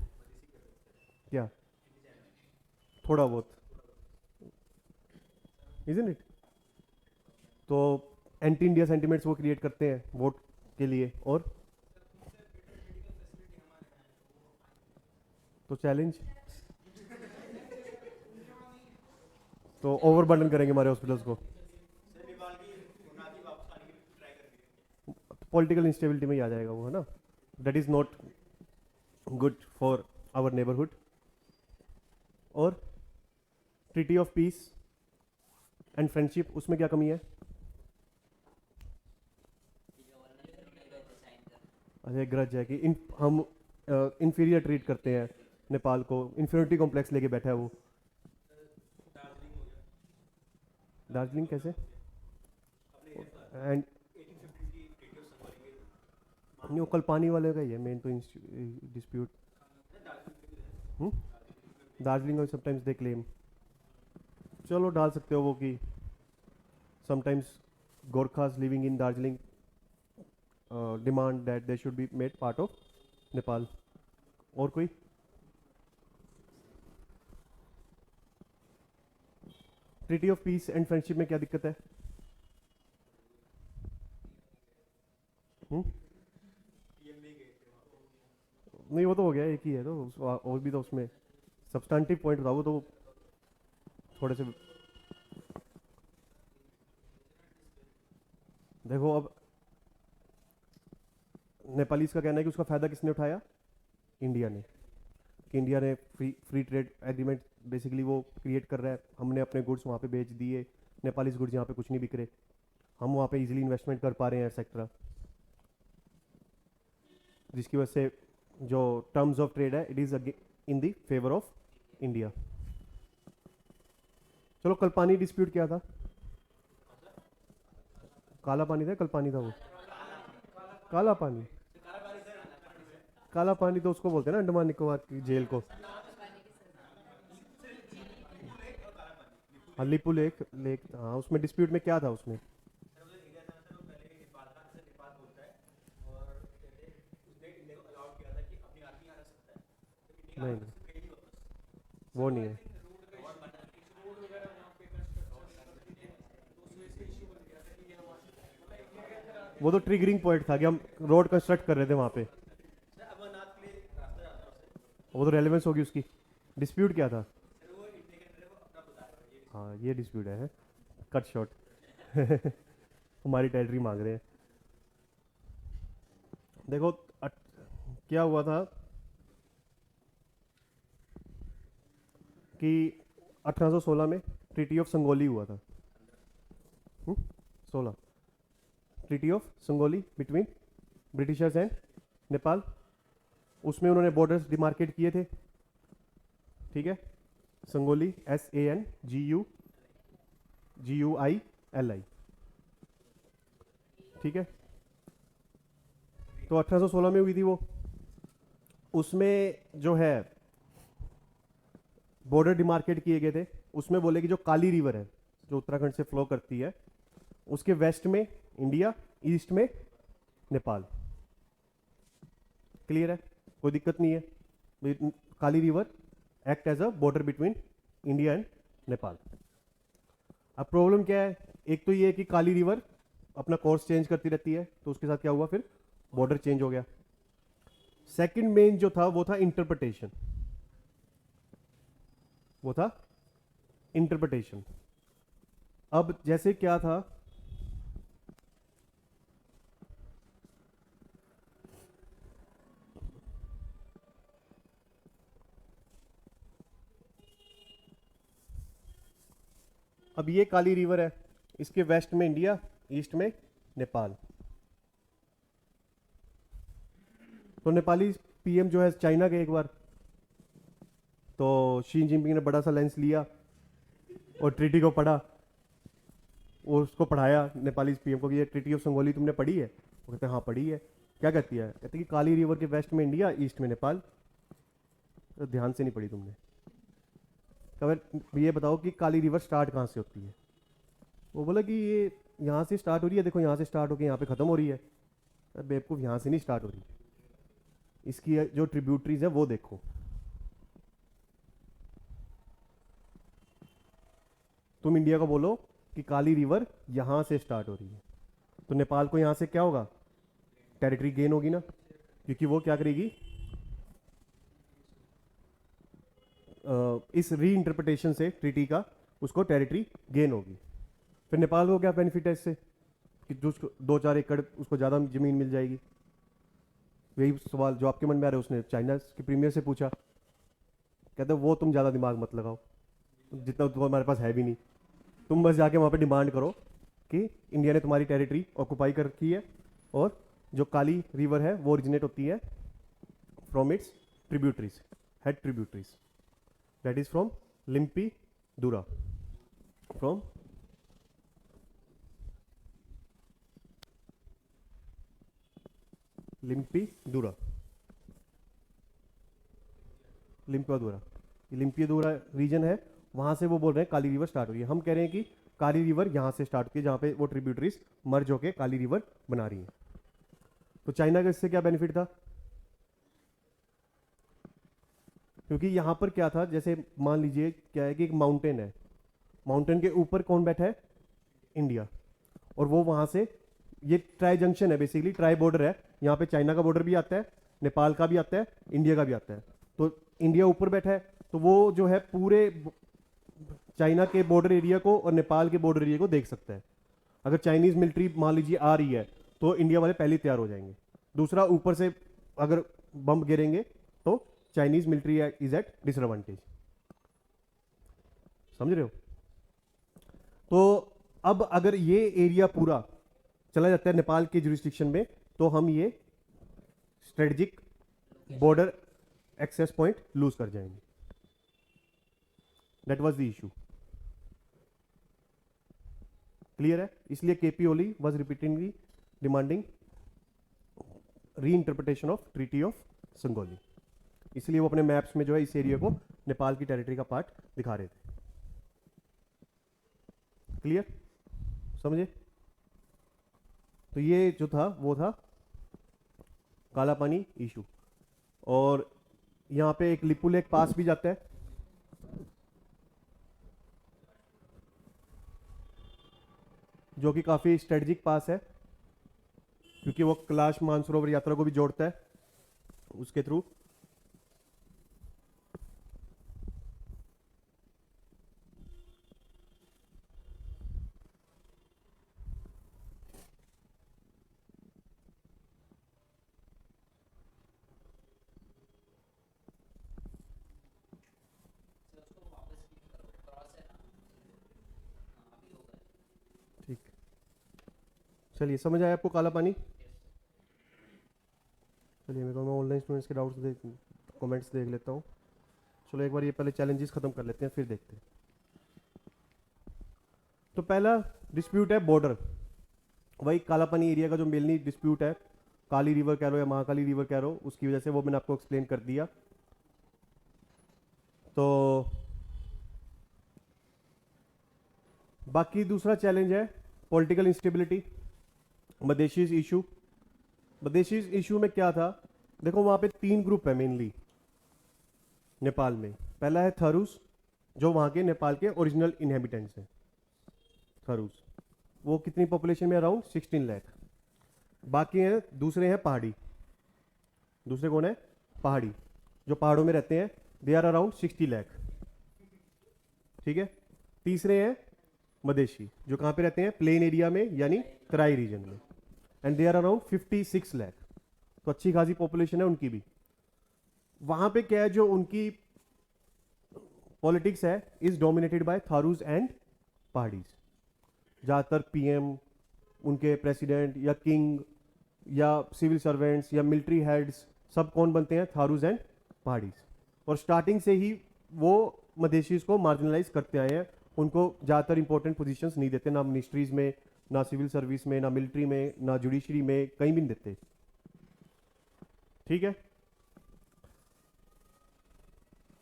क्या? थोड़ा बहुत, इजंट इट? तो एंटी इंडिया सेंटिमेंट्स वो क्रिएट करते हैं वोट के लिए। और तो चैलेंज, तो ओवरबर्डन करेंगे हमारे हॉस्पिटल्स को, पॉलिटिकल इंस्टेबिलिटी में ही आ जाएगा वो, है ना? That is not good for our neighbourhood. और treaty of peace and friendship, उसमें क्या कमी है? अच्छा, ग्रज है कि हम इंफीरियर ट्रीट करते हैं नेपाल को, इंफीरियरिटी कॉम्प्लेक्स लेके बैठा है वो। दार्जिलिंग कैसे? एंड नहीं, वो कल पानी वाले का ही है मेन तो डिस्प्यूट। दार्जिलिंग और समटाइम्स दे क्लेम, चलो डाल सकते हो वो कि sometimes Gorkhas living in Darjeeling demand that they should be made part of Nepal. और कोई? Treaty of peace and friendship में क्या दिक्कत है? नहीं, वो तो हो गया, एक ही है, तो और भी तो उसमें सब्सटैंटिव पॉइंट था वो तो, थोड़े से देखो अब नेपालीज का कहना है कि उसका फ़ायदा किसने उठाया, इंडिया ने, कि इंडिया ने फ्री ट्रेड एग्रीमेंट बेसिकली वो क्रिएट कर रहा है, हमने अपने गुड्स वहाँ पे बेच दिए, नेपालीज गुड्स यहाँ पे कुछ नहीं बिक रहे, हम वहाँ पे इजीली इन्वेस्टमेंट कर पा रहे हैं एक्सेट्रा, जिसकी वजह से जो टर्म्स ऑफ ट्रेड है it is in the favour of India. चलो कल पानी डिस्प्यूट क्या था, काला पानी था, कल पानी था वो, काला पानी, काला पानी तो उसको बोलते हैं ना अंडमान निकोबार की जेल को, अलीपू लेक लेक, हाँ उसमें डिस्प्यूट में क्या था उसमें, नहीं नहीं वो नहीं है, वो तो ट्रिगरिंग पॉइंट था कि हम रोड कंस्ट्रक्ट कर रहे थे वहाँ पे, वो तो रेलेवेंस होगी उसकी, डिस्प्यूट क्या था, हाँ ये डिस्प्यूट है, कट शॉट हमारी टेरिटरी मांग रहे हैं। देखो क्या हुआ था कि 1816 में ट्रीटी ऑफ संगोली हुआ था, 16 treaty of Sangolli between Britishers and Nepal, उसमें उन्होंने बॉर्डर्स डिमार्केट किए थे, ठीक है, संगोली SANGUI ठीक है, तो 1816 में हुई थी वो, उसमें जो है बॉर्डर डिमार्केट किए गए थे, उसमें बोले कि जो काली रिवर है जो उत्तराखंड से फ्लो करती है, उसके वेस्ट में इंडिया, ईस्ट में नेपाल, क्लियर है, कोई दिक्कत नहीं है, Kali river act as a border between India and Nepal. अब प्रॉब्लम क्या है, एक तो ये है कि काली रिवर अपना कोर्स चेंज करती रहती है, तो उसके साथ क्या हुआ, फिर बॉर्डर चेंज हो गया। सेकंड मेन जो था वो था इंटरप्रिटेशन, वो था इंटरप्रिटेशन। अब जैसे क्या था, अब ये काली रिवर है, इसके वेस्ट में इंडिया, ईस्ट में नेपाल, तो नेपाली पीएम जो है चाइना के एक बार, तो शी जिनपिंग ने बड़ा सा लेंस लिया और ट्रीटी को पढ़ा, वो उसको पढ़ाया नेपाली पीएम को कि ये ट्रीटी ऑफ संगोली तुमने पढ़ी है, वो कहते हैं हाँ पढ़ी है, क्या कहती है, कहते कि काली रिवर के वेस्ट में इंडिया, ईस्ट में नेपाल, तो ध्यान से नहीं पढ़ी तुमने, कब ये बताओ कि काली रिवर स्टार्ट कहाँ से होती है, वो बोला कि ये यहाँ से स्टार्ट हो रही है, देखो यहाँ से स्टार्ट होकर यहाँ पे ख़त्म हो रही है, बेवकूफ़ यहाँ से नहीं स्टार्ट हो रही, इसकी जो ट्रिब्यूटरीज है वो देखो, तुम इंडिया को बोलो कि काली रिवर यहाँ से स्टार्ट हो रही है, तो नेपाल को यहाँ से क्या होगा, टेरिटरी गेन होगी ना, क्योंकि वो क्या करेगी, इस री इंटरप्रिटेशन से ट्रीटी का उसको टेरिटरी गेन होगी। फिर नेपाल को क्या बेनिफिट है इससे, कि जो 2-4 एकड़ उसको ज़्यादा ज़मीन मिल जाएगी। यही सवाल जो आपके मन में आ रहा है, उसने चाइना के प्रीमियर से पूछा, कहते वो तुम ज़्यादा दिमाग मत लगाओ, जितना तुम्हारे पास है भी नहीं, तुम बस जाके वहाँ पे डिमांड करो कि इंडिया ने तुम्हारी टेरिटरी ऑक्यूपाई कर रखी है, और जो काली रिवर है वो ओरिजिनेट होती है from its tributaries, head tributaries, that is from lumpy दूरा, फ्रॉम लिम्पीदूरा, लिम्पियादूरा, लिम्पियादूरा रीजन है, वहां से वो बोल रहे हैं काली रिवर स्टार्ट हो रही है। हम कह रहे हैं कि काली रिवर यहां से स्टार्ट होती है, जहां पे वो ट्रिब्यूटरीज मर्ज होके काली रिवर बना रही है। तो चाइना का इससे क्या बेनिफिट था, क्योंकि यहां पर क्या था, जैसे मान लीजिए क्या है कि एक माउंटेन है, माउंटेन के ऊपर कौन बैठा है, इंडिया, और वो वहां से, ये ट्राई जंक्शन है बेसिकली, ट्राई बॉर्डर है, यहाँ पे चाइना का बॉर्डर भी आता है, नेपाल का भी आता है, इंडिया का भी आता है, तो इंडिया ऊपर बैठा है, तो वो जो है पूरे चाइना के बॉर्डर एरिया को और नेपाल के बॉर्डर एरिया को देख सकता है। अगर चाइनीज मिलिट्री मान लीजिए आ रही है तो इंडिया वाले पहले ही तैयार हो जाएंगे। दूसरा, ऊपर से अगर बम गिरेंगे तो Chinese military is at disadvantage. समझ रहे हो? तो अब अगर ये एरिया पूरा चला जाता है नेपाल के जुरिस्डिक्शन में तो हम ये strategic border access point lose कर जाएंगे। That was the issue. Clear है? इसलिए KP Oli was repeatedly demanding reinterpretation of treaty of Sugauli. इसलिए वो अपने मैप्स में जो है इस एरिया को नेपाल की टेरिटरी का पार्ट दिखा रहे थे। क्लियर? समझे? तो ये जो था वो था काला पानी इशू। और यहां पे एक लिपुलेक पास भी जाता है, जो कि काफी स्ट्रेटेजिक पास है क्योंकि वो कैलाश मानसरोवर यात्रा को भी जोड़ता है उसके थ्रू। ठीक, चलिए समझ आया आपको काला पानी? चलिए मैं ऑनलाइन स्टूडेंट्स के डाउट्स देख कमेंट्स देख लेता हूँ। चलो एक बार ये पहले चैलेंजेस खत्म कर लेते हैं फिर देखते हैं। तो पहला डिस्प्यूट है बॉर्डर। वही काला पानी एरिया का जो मेनली डिस्प्यूट है, काली रिवर कह लो या महाकाली रिवर कह लो, उसकी वजह से वो मैंने आपको एक्सप्लेन कर दिया। तो बाकी दूसरा चैलेंज है पॉलिटिकल इंस्टेबिलिटी, मदेशीज इशू। मदेशीज इशू में क्या था? देखो वहां पे 3 ग्रुप है मेनली नेपाल में। पहला है थारूस, जो वहां के नेपाल के ओरिजिनल इनहेबिटेंट्स हैं। थारूस वो कितनी पॉपुलेशन में? अराउंड 16 लाख। बाकी हैं दूसरे हैं पहाड़ी। दूसरे कौन है? पहाड़ी, जो पहाड़ों में रहते हैं। They are around 60 lakh. ठीक है। तीसरे हैं मदेशी, जो कहां पे रहते हैं? प्लेन एरिया में, यानी तराई रीजन में। And they are around 56 lakh. तो अच्छी खासी पॉपुलेशन है उनकी भी। वहां पे क्या है, जो उनकी पॉलिटिक्स है is dominated by थारूज and pahadis. ज्यादातर पीएम, उनके प्रेसिडेंट या किंग या सिविल सर्वेंट्स या मिलिट्री हेड्स सब कौन बनते हैं? थारूज एंड पहाड़ीज। और स्टार्टिंग से ही वो मदेशीज को मार्जिनलाइज करते आए हैं। उनको ज़्यादातर इंपॉर्टेंट पोजीशंस नहीं देते, ना मिनिस्ट्रीज में, ना सिविल सर्विस में, ना मिलिट्री में, ना जुडिशरी में, कहीं भी नहीं देते। ठीक है।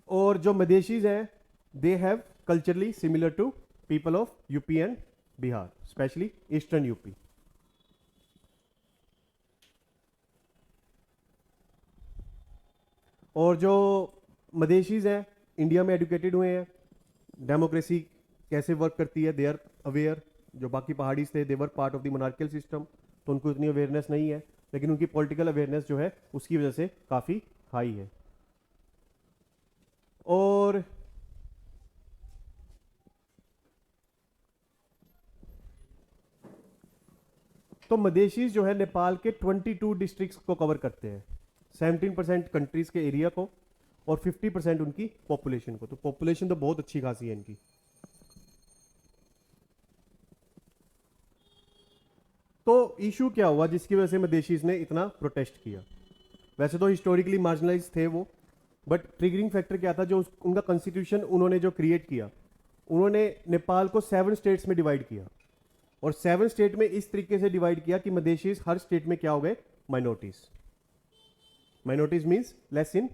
और जो मदेशीज हैं they have culturally similar to people of UP and Bihar, especially eastern UP. और जो मदेशीज हैं इंडिया में एडुकेटेड हुए हैं, डेमोक्रेसी कैसे वर्क करती है दे आर अवेयर। जो बाकी पहाड़ीज थे they were part of the monarchial system, तो उनको इतनी अवेयरनेस नहीं है, लेकिन उनकी पॉलिटिकल अवेयरनेस जो है उसकी वजह से काफ़ी हाई है। और तो मदेशीज जो है नेपाल के 22 डिस्ट्रिक्ट्स को कवर करते हैं, 17% कंट्रीज के एरिया को और 50% उनकी पॉपुलेशन को। तो पॉपुलेशन तो बहुत अच्छी खासी है इनकी। तो इशू क्या हुआ जिसकी वजह से मदेशीज ने इतना प्रोटेस्ट किया? वैसे तो हिस्टोरिकली मार्जिनलाइज थे वो, बट ट्रिगरिंग फैक्टर क्या था? जो उनका कॉन्स्टिट्यूशन उन्होंने जो क्रिएट किया, उन्होंने नेपाल को 7 स्टेट्स में डिवाइड किया। और 7 स्टेट में इस तरीके से डिवाइड किया कि मदेशीज हर स्टेट में क्या हो गए? Minorities. Minorities means less in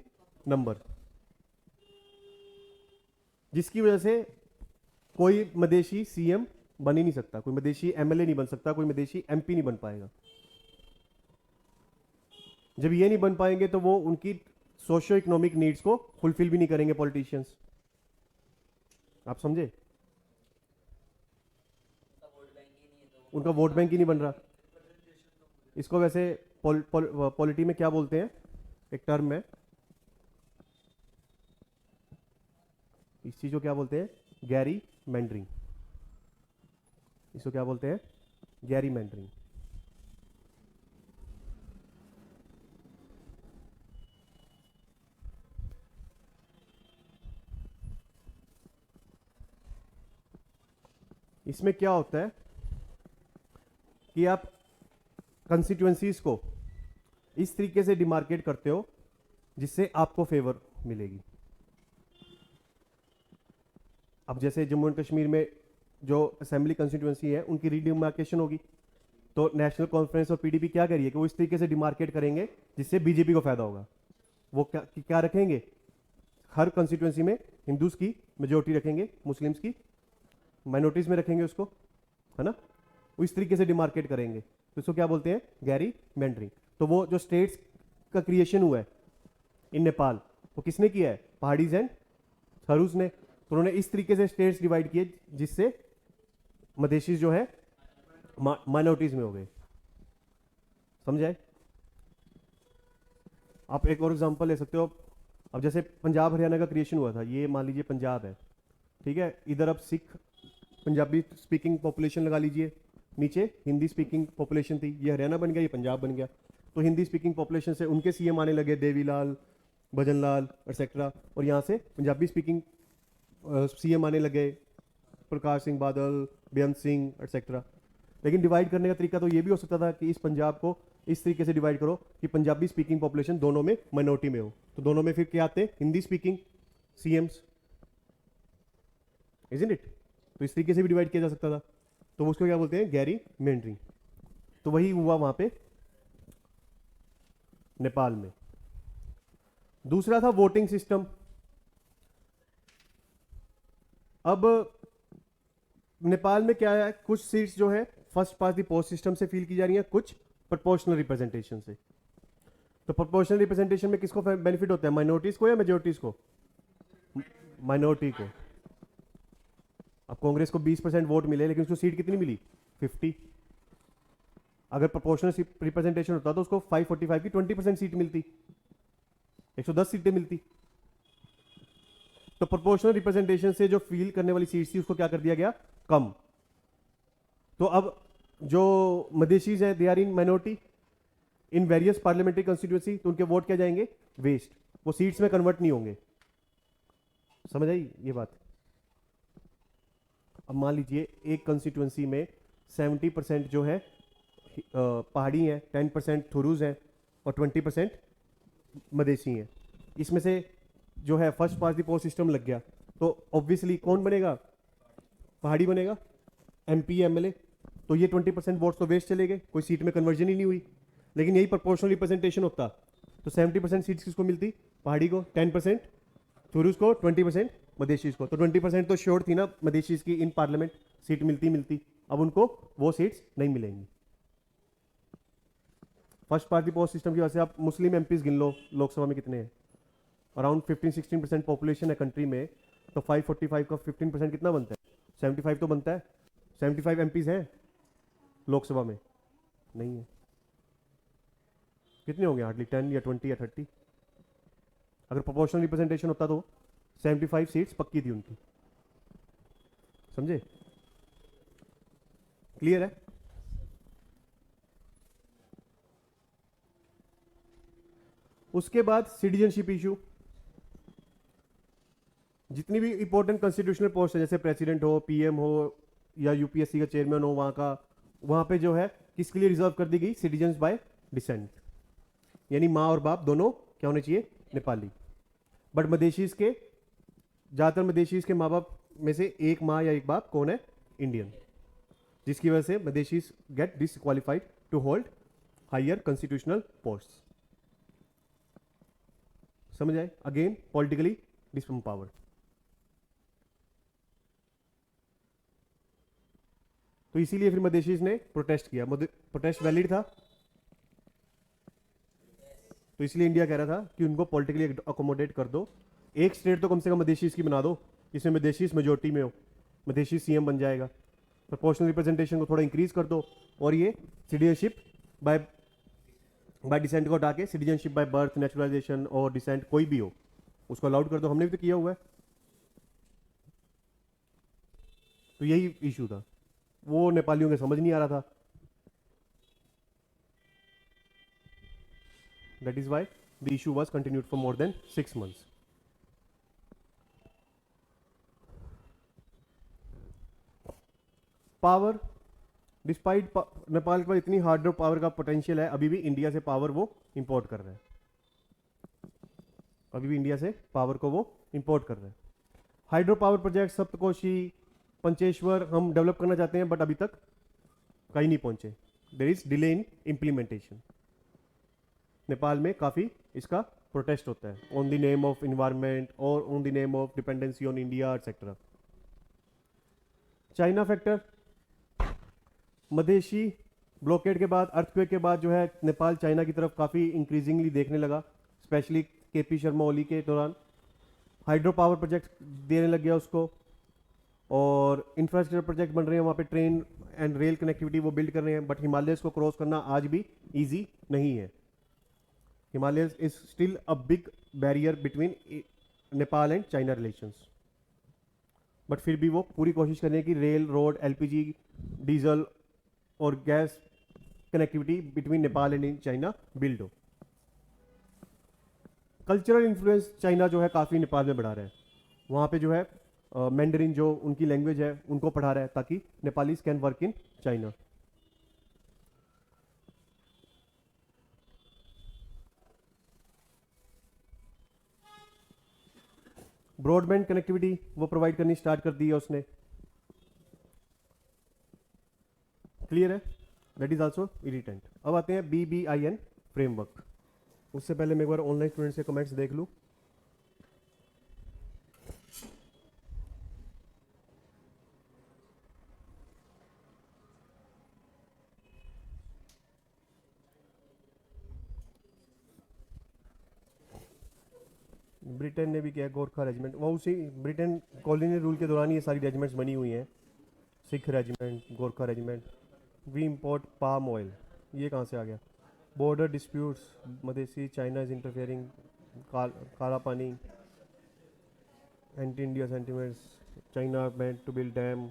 number, जिसकी वजह से कोई मदेशी सीएम बन ही नहीं सकता, कोई मदेशी एमएलए नहीं बन सकता, कोई मदेशी एमपी नहीं बन पाएगा। जब ये नहीं बन पाएंगे तो वो उनकी सोशियो इकोनॉमिक नीड्स को फुलफिल भी नहीं करेंगे पॉलिटिशियंस। आप समझे? उनका वोट बैंक ही नहीं बन रहा। इसको वैसे पॉलिटी में क्या बोलते हैं? एक टर्म है, इस चीज को क्या बोलते हैं? गैरी मैंड्रिंग, इसको क्या बोलते हैं? गैरी मैंड्रिंग। इसमें क्या होता है कि आप कंस्टिट्यूएंसीज को इस तरीके से डिमार्केट करते हो जिससे आपको फेवर मिलेगी। अब जैसे जम्मू एंड कश्मीर में जो असेंबली कंस्टिट्यूएंसी है उनकी रीडिमार्केशन होगी, तो नेशनल कॉन्फ्रेंस और पीडीपी क्या करिए कि वो इस तरीके से डिमार्केट करेंगे जिससे बीजेपी को फायदा होगा। वो क्या रखेंगे, हर कंस्टिट्यूएंसी में हिंदूज की मेजोरिटी रखेंगे, मुस्लिम्स की माइनॉरिटीज में रखेंगे उसको, है ना। वो इस तरीके से डिमार्केट करेंगे, तो इसको क्या बोलते हैं? गैरी मैंड्रिंग। तो वो जो स्टेट्स का क्रिएशन हुआ है इन नेपाल, वो किसने किया है? पहाड़ीज एंड थरूज ने। तो उन्होंने इस तरीके से स्टेट्स डिवाइड किए जिससे मधेशीज जो है माइनॉरिटीज में हो गए। समझाए? आप एक और एग्जांपल ले सकते हो। अब जैसे पंजाब हरियाणा का क्रिएशन हुआ था, ये मान लीजिए पंजाब है, ठीक है। इधर अब सिख पंजाबी स्पीकिंग पॉपुलेशन लगा लीजिए, नीचे हिंदी स्पीकिंग पॉपुलेशन थी, ये हरियाणा बन गया, ये पंजाब बन गया। तो हिंदी स्पीकिंग पॉपुलेशन से उनके सीएम आने लगे, देवीलाल, भजनलाल एक्सेट्रा, और यहाँ से पंजाबी स्पीकिंग सीएम आने लगे, प्रकाश सिंह बादल, बेअंत सिंह एक्सेट्रा। लेकिन डिवाइड करने का तरीका तो ये भी हो सकता था कि इस पंजाब को इस तरीके से डिवाइड करो कि पंजाबी स्पीकिंग पॉपुलेशन दोनों में माइनॉरिटी में हो, तो दोनों में फिर क्या आते हैं? Hindi speaking CM's, isn't it? तो इस तरीके से भी डिवाइड किया जा सकता था। तो उसको क्या बोलते हैं? गैरी मैंड्रिंग। तो वही हुआ वहां पे नेपाल में। दूसरा था वोटिंग सिस्टम। अब नेपाल में क्या है, कुछ सीट्स जो है first pass the post system से फिल की जा रही हैं, कुछ प्रोपोर्शनल रिप्रेजेंटेशन से। तो प्रोपोर्शनल रिप्रेजेंटेशन में किसको बेनिफिट होता है? माइनॉरिटीज को या मेजोरिटीज को? माइनॉरिटी को। अब कांग्रेस को 20% वोट मिले, लेकिन उसको सीट कितनी मिली? 50। अगर प्रोपोर्शनल रिप्रेजेंटेशन होता तो उसको 545 की 20% सीट मिलती, 110 सीटें मिलती। तो प्रोपोर्शनल रिप्रेजेंटेशन से जो फील करने वाली सीट थी उसको क्या कर दिया गया? कम। तो अब जो मधेशीज हैं, they are in minority in various parliamentary constituency, तो उनके वोट क्या जाएंगे? वेस्ट, वो सीट्स में कन्वर्ट नहीं होंगे। समझ आई ये बात? अब मान लीजिए एक कंस्टिट्यूएंसी में 70% जो है पहाड़ी हैं, 10% थुरूज हैं और 20% मधेसी हैं। इसमें से जो है first pass the post system लग गया, तो ऑब्वियसली कौन बनेगा? पहाड़ी बनेगा, एमपी एमएलए। तो ये 20% वोट्स तो वेस्ट चले गए, कोई सीट में कन्वर्जन ही नहीं हुई। लेकिन यही प्रोपोर्शनल रिप्रेजेंटेशन होता तो 70% सीट्स किसको मिलती? पहाड़ी को, 10% थुरूज को, 20% मधेशीज को। तो 20% तो श्योर थी ना मधेशीज की इन पार्लियामेंट सीट मिलती। अब उनको वो सीट्स नहीं मिलेंगी। फर्स्ट पार्टी पोस्ट सिस्टम की वजह से आप मुस्लिम एमपीज गिन लो, लोकसभा में कितने हैं? अराउंड 15-16% पॉपुलेशन है कंट्री में, तो 545 का 15% कितना बनता है? 75 तो बनता है। 75 एमपीज हैं लोकसभा में? नहीं है। कितने होंगे? हार्डली 10 या 20 या 30। अगर प्रोपोर्शनल रिप्रेजेंटेशन होता तो 75 सीट्स पक्की थी उनकी। समझे? क्लियर है? उसके बाद सिटीजनशिप इशू। जितनी भी इंपॉर्टेंट कॉन्स्टिट्यूशनल पोस्ट है, जैसे प्रेसिडेंट हो, पीएम हो या यूपीएससी का चेयरमैन हो, वहां पे जो है किसके लिए रिजर्व कर दी गई? सिटीजन्स बाय डिसेंट, यानी माँ और बाप दोनों क्या होने चाहिए? नेपाली। बट मधेशीज के, ज्यादातर मधेशीज के माँ बाप में से एक माँ या एक बाप कौन है? इंडियन। जिसकी वजह से Madheshis get disqualified to hold higher constitutional post. समझ आए? Again politically disempowered. तो इसीलिए फिर मधेशीज ने प्रोटेस्ट किया। प्रोटेस्ट वैलिड था, तो इसलिए इंडिया कह रहा था कि उनको पॉलिटिकली अकोमोडेट कर दो, एक स्टेट तो कम से कम मधेशीज की बना दो जिसमें मधेशीज मेजोरिटी में हो, मधेशी सीएम बन जाएगा। प्रोपोर्शनल रिप्रेजेंटेशन को थोड़ा इंक्रीज कर दो, और ये सिटीजनशिप बाय डिसेंट को हटा के सिटीजनशिप बाय बर्थ, नेचुरलाइजेशन और डिसेंट कोई भी हो उसको अलाउड कर दो। हमने भी तो किया हुआ है। तो यही इशू था, वो नेपालियों के समझ नहीं आ रहा था। That is why the issue was continued for more than 6 months। Power, despite Nepal के पास इतनी हार्ड पावर का पोटेंशियल है, अभी भी इंडिया से पावर वो इंपोर्ट कर रहे हैं, अभी भी इंडिया से पावर को वो इंपोर्ट कर रहे हैं। Hydro power project Saptakoshi, Pancheshwar हम डेवलप करना चाहते हैं, बट अभी तक कहीं नहीं पहुंचे। There is delay in implementation. Nepal में काफ़ी इसका प्रोटेस्ट होता है on the name of environment और on the name of dependency on India etcetera. China factor, Madheshi blockade के बाद, अर्थक्वेक के बाद जो है नेपाल चाइना की तरफ काफ़ी इंक्रीजिंगली देखने लगा, स्पेशली केपी शर्मा ओली के दौरान। हाइड्रो पावर प्रोजेक्ट देने लग गया उसको, और इंफ्रास्ट्रक्चर प्रोजेक्ट बन रहे हैं वहाँ पे, ट्रेन एंड रेल कनेक्टिविटी वो बिल्ड कर रहे हैं, बट हिमालयस को क्रॉस करना आज भी ईजी नहीं है। Himalayas is still a big barrier between Nepal and China relations, but फिर भी वो पूरी कोशिश कर रहे हैं कि रेल, रोड, एलपीजी, डीजल और gas connectivity between Nepal and China build हो। कल्चरल इन्फ्लुएंस चाइना जो है काफ़ी नेपाल में बढ़ा रहा है, वहाँ पे जो है मैंडरिन जो उनकी लैंग्वेज है उनको पढ़ा रहा है ताकि Nepalese can work in China. Broadband connectivity वो प्रोवाइड करनी स्टार्ट कर दी है उसने। क्लियर है? That is also irritant. अब आते हैं BBIN फ्रेमवर्क। उससे पहले मैं एक बार ऑनलाइन स्टूडेंट से कमेंट्स देख लूँ। ब्रिटेन ने भी किया गोरखा रेजिमेंट, वो उसी ब्रिटेन कॉलोनियल रूल के दौरान ये सारी रेजिमेंट्स बनी हुई हैं। Sikh regiment, Gorkha regiment. We import palm oil, ये कहाँ से आ गया? Border disputes, Madhesi, China is interfering, Kalapani, anti India sentiments, China meant to build dam,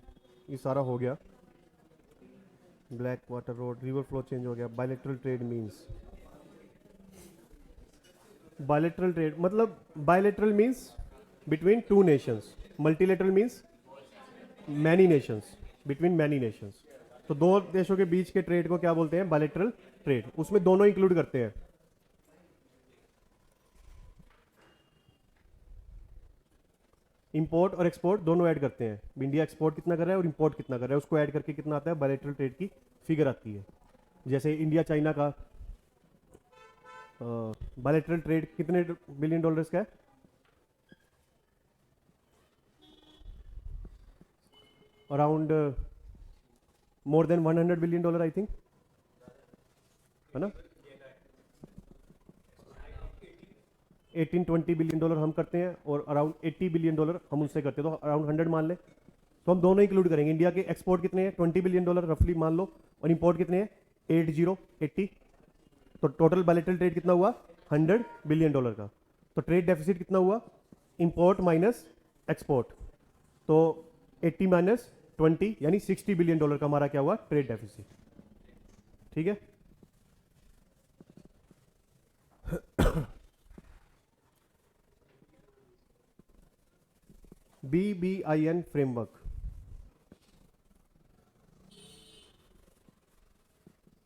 ये सारा हो गया। Black water road, river flow change हो गया। Bilateral trade means, bilateral trade मतलब bilateral means between two nations, multilateral means many nations, between many nations. तो दो देशों के बीच के ट्रेड को क्या बोलते हैं? Bilateral trade. उसमें दोनों इंक्लूड करते हैं, इंपोर्ट और एक्सपोर्ट दोनों ऐड करते हैं। इंडिया एक्सपोर्ट कितना कर रहा है और इंपोर्ट कितना कर रहा है, उसको ऐड करके कितना आता है, बायलैटरल ट्रेड की फिगर आती है। जैसे इंडिया चाइना का बायलैटरल ट्रेड कितने बिलियन डॉलर्स का है? Around more than 100 billion dollar I think, है ना? 18-20 बिलियन डॉलर हम करते हैं और अराउंड 80 बिलियन डॉलर हम उनसे करते हैं, तो अराउंड 100 मान ले। तो हम दोनों इंक्लूड करेंगे। इंडिया के एक्सपोर्ट कितने हैं? 20 बिलियन डॉलर रफली मान लो, और इंपोर्ट कितने हैं? 80। तो टोटल बायलैटरल ट्रेड कितना हुआ? 100 बिलियन डॉलर का। तो ट्रेड डेफिसिट कितना हुआ? इंपोर्ट माइनस एक्सपोर्ट, तो 80 माइनस 20 यानी 60 बिलियन डॉलर का हमारा क्या हुआ? Trade deficit. ठीक है? BBIN framework.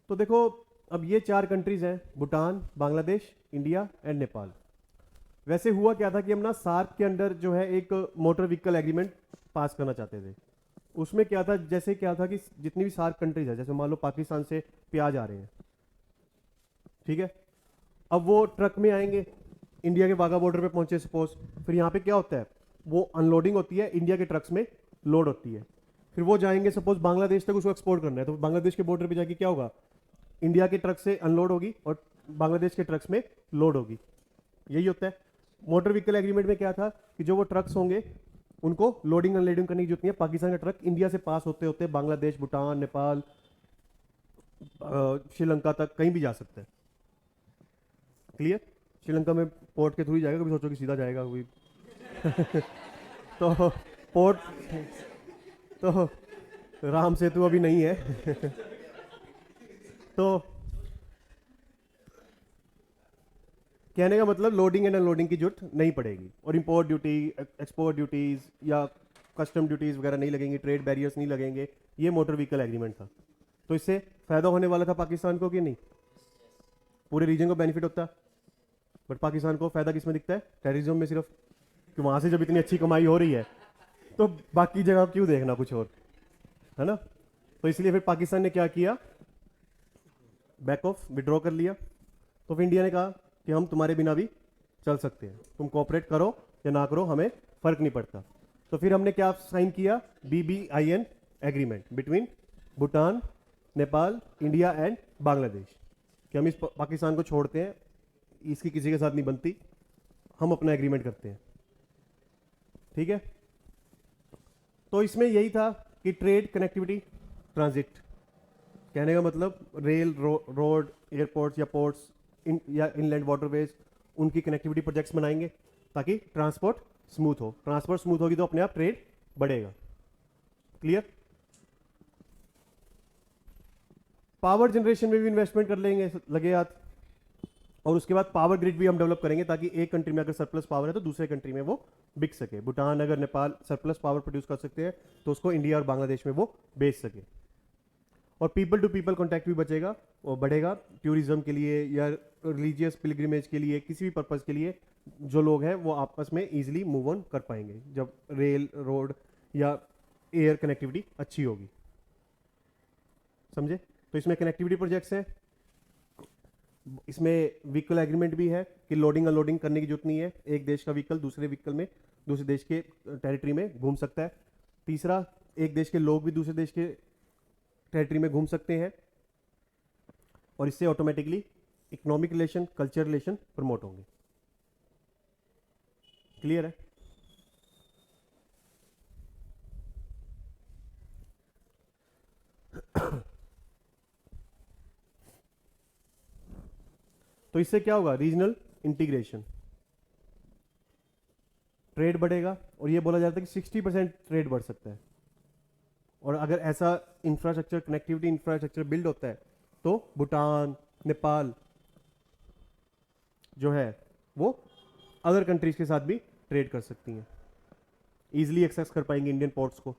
तो देखो, अब ये 4 कंट्रीज हैं, भूटान, बांग्लादेश, इंडिया एंड नेपाल। वैसे हुआ क्या था कि हम ना सार्क के अंडर जो है एक मोटर व्हीकल एग्रीमेंट पास करना चाहते थे। उसमें क्या था, जैसे क्या था कि जितनी भी सार्क कंट्रीज है, जैसे मान लो पाकिस्तान से प्याज आ रहे हैं, ठीक है, अब वो ट्रक में आएंगे, इंडिया के वाघा बॉर्डर पे पहुंचे सपोज, फिर यहाँ पे क्या होता है, वो अनलोडिंग होती है, इंडिया के ट्रक्स में लोड होती है, फिर वो जाएंगे सपोज बांग्लादेश तक, उसको एक्सपोर्ट करना है, तो बांग्लादेश के बॉर्डर पे जाके क्या होगा, इंडिया के ट्रक से अनलोड होगी और बांग्लादेश के ट्रक्स में लोड होगी। यही होता है। मोटर व्हीकल एग्रीमेंट में क्या था कि जो वो ट्रक्स होंगे उनको लोडिंग अनलोडिंग करने की जरूरत नहीं है। पाकिस्तान का ट्रक इंडिया से पास होते होते बांग्लादेश, भूटान, नेपाल, श्रीलंका तक कहीं भी जा सकता है। क्लियर? श्रीलंका में पोर्ट के थ्रू ही जाएगा, कभी सोचो कि सीधा जाएगा कोई तो पोर्ट तो राम सेतु अभी नहीं है तो कहने का मतलब लोडिंग एंड अनलोडिंग की जरूरत नहीं पड़ेगी, और इंपोर्ट ड्यूटी, एक्सपोर्ट ड्यूटीज या कस्टम ड्यूटीज वगैरह नहीं लगेंगी, ट्रेड बैरियर्स नहीं लगेंगे। ये मोटर व्हीकल एग्रीमेंट था। तो इससे फायदा होने वाला था पाकिस्तान को कि नहीं? पूरे रीजन को बेनिफिट होता। बट पाकिस्तान को फायदा किस में दिखता है? टेररिज्म में सिर्फ, कि वहां से जब इतनी अच्छी कमाई हो रही है तो बाकी जगह क्यों देखना कुछ और, है ना? तो इसलिए फिर पाकिस्तान ने क्या किया, बैक ऑफ विड्रॉ कर लिया। तो फिर इंडिया ने कहा कि हम तुम्हारे बिना भी चल सकते हैं, तुम कोऑपरेट करो या ना करो, हमें फर्क नहीं पड़ता। तो फिर हमने क्या साइन किया, BBIN agreement between Bhutan, Nepal, India and Bangladesh, कि हम इस पाकिस्तान को छोड़ते हैं, इसकी किसी के साथ नहीं बनती, हम अपना एग्रीमेंट करते हैं। ठीक है? तो इसमें यही था कि ट्रेड, कनेक्टिविटी, ट्रांजिट, कहने का मतलब रेल, रोड, एयरपोर्ट्स या पोर्ट्स या इनलैंड वाटरवेज, उनकी कनेक्टिविटी प्रोजेक्ट्स बनाएंगे ताकि ट्रांसपोर्ट स्मूथ हो। ट्रांसपोर्ट स्मूथ होगी तो अपने आप ट्रेड बढ़ेगा। क्लियर? पावर जनरेशन में भी इन्वेस्टमेंट कर लेंगे लगे हाथ, और उसके बाद पावर ग्रिड भी हम डेवलप करेंगे ताकि एक कंट्री में अगर सरप्लस पावर है तो दूसरे कंट्री में वो बिक सके। भूटान अगर नेपाल सरप्लस पावर प्रोड्यूस कर सकते हैं तो उसको इंडिया और बांग्लादेश में वो बेच सके। और पीपल टू पीपल कॉन्टैक्ट भी बचेगा और बढ़ेगा, टूरिज्म के लिए या रिलीजियस पिलग्रिमेज के लिए, किसी भी पर्पज़ के लिए जो लोग हैं वो आपस में ईजिली मूव ऑन कर पाएंगे जब रेल, रोड या एयर कनेक्टिविटी अच्छी होगी। समझे? तो इसमें कनेक्टिविटी प्रोजेक्ट्स हैं, इसमें व्हीकल एग्रीमेंट भी है कि लोडिंग अनलोडिंग करने की जरूरत नहीं है, एक देश का व्हीकल दूसरे व्हीकल में, दूसरे देश के टेरिटरी में घूम सकता है। तीसरा, एक देश के लोग भी दूसरे देश के टेरिटरी में घूम सकते हैं, और इससे automatically economic relation, culture relation promote होंगे। क्लियर है? तो इससे क्या होगा, रीजनल इंटीग्रेशन, ट्रेड बढ़ेगा, और ये बोला जाता है कि 60% ट्रेड बढ़ सकता है। और अगर ऐसा इंफ्रास्ट्रक्चर, कनेक्टिविटी इंफ्रास्ट्रक्चर बिल्ड होता है तो भूटान, नेपाल जो है वो अदर कंट्रीज के साथ भी ट्रेड कर सकती हैं, इजीली एक्सेस कर पाएंगे इंडियन पोर्ट्स को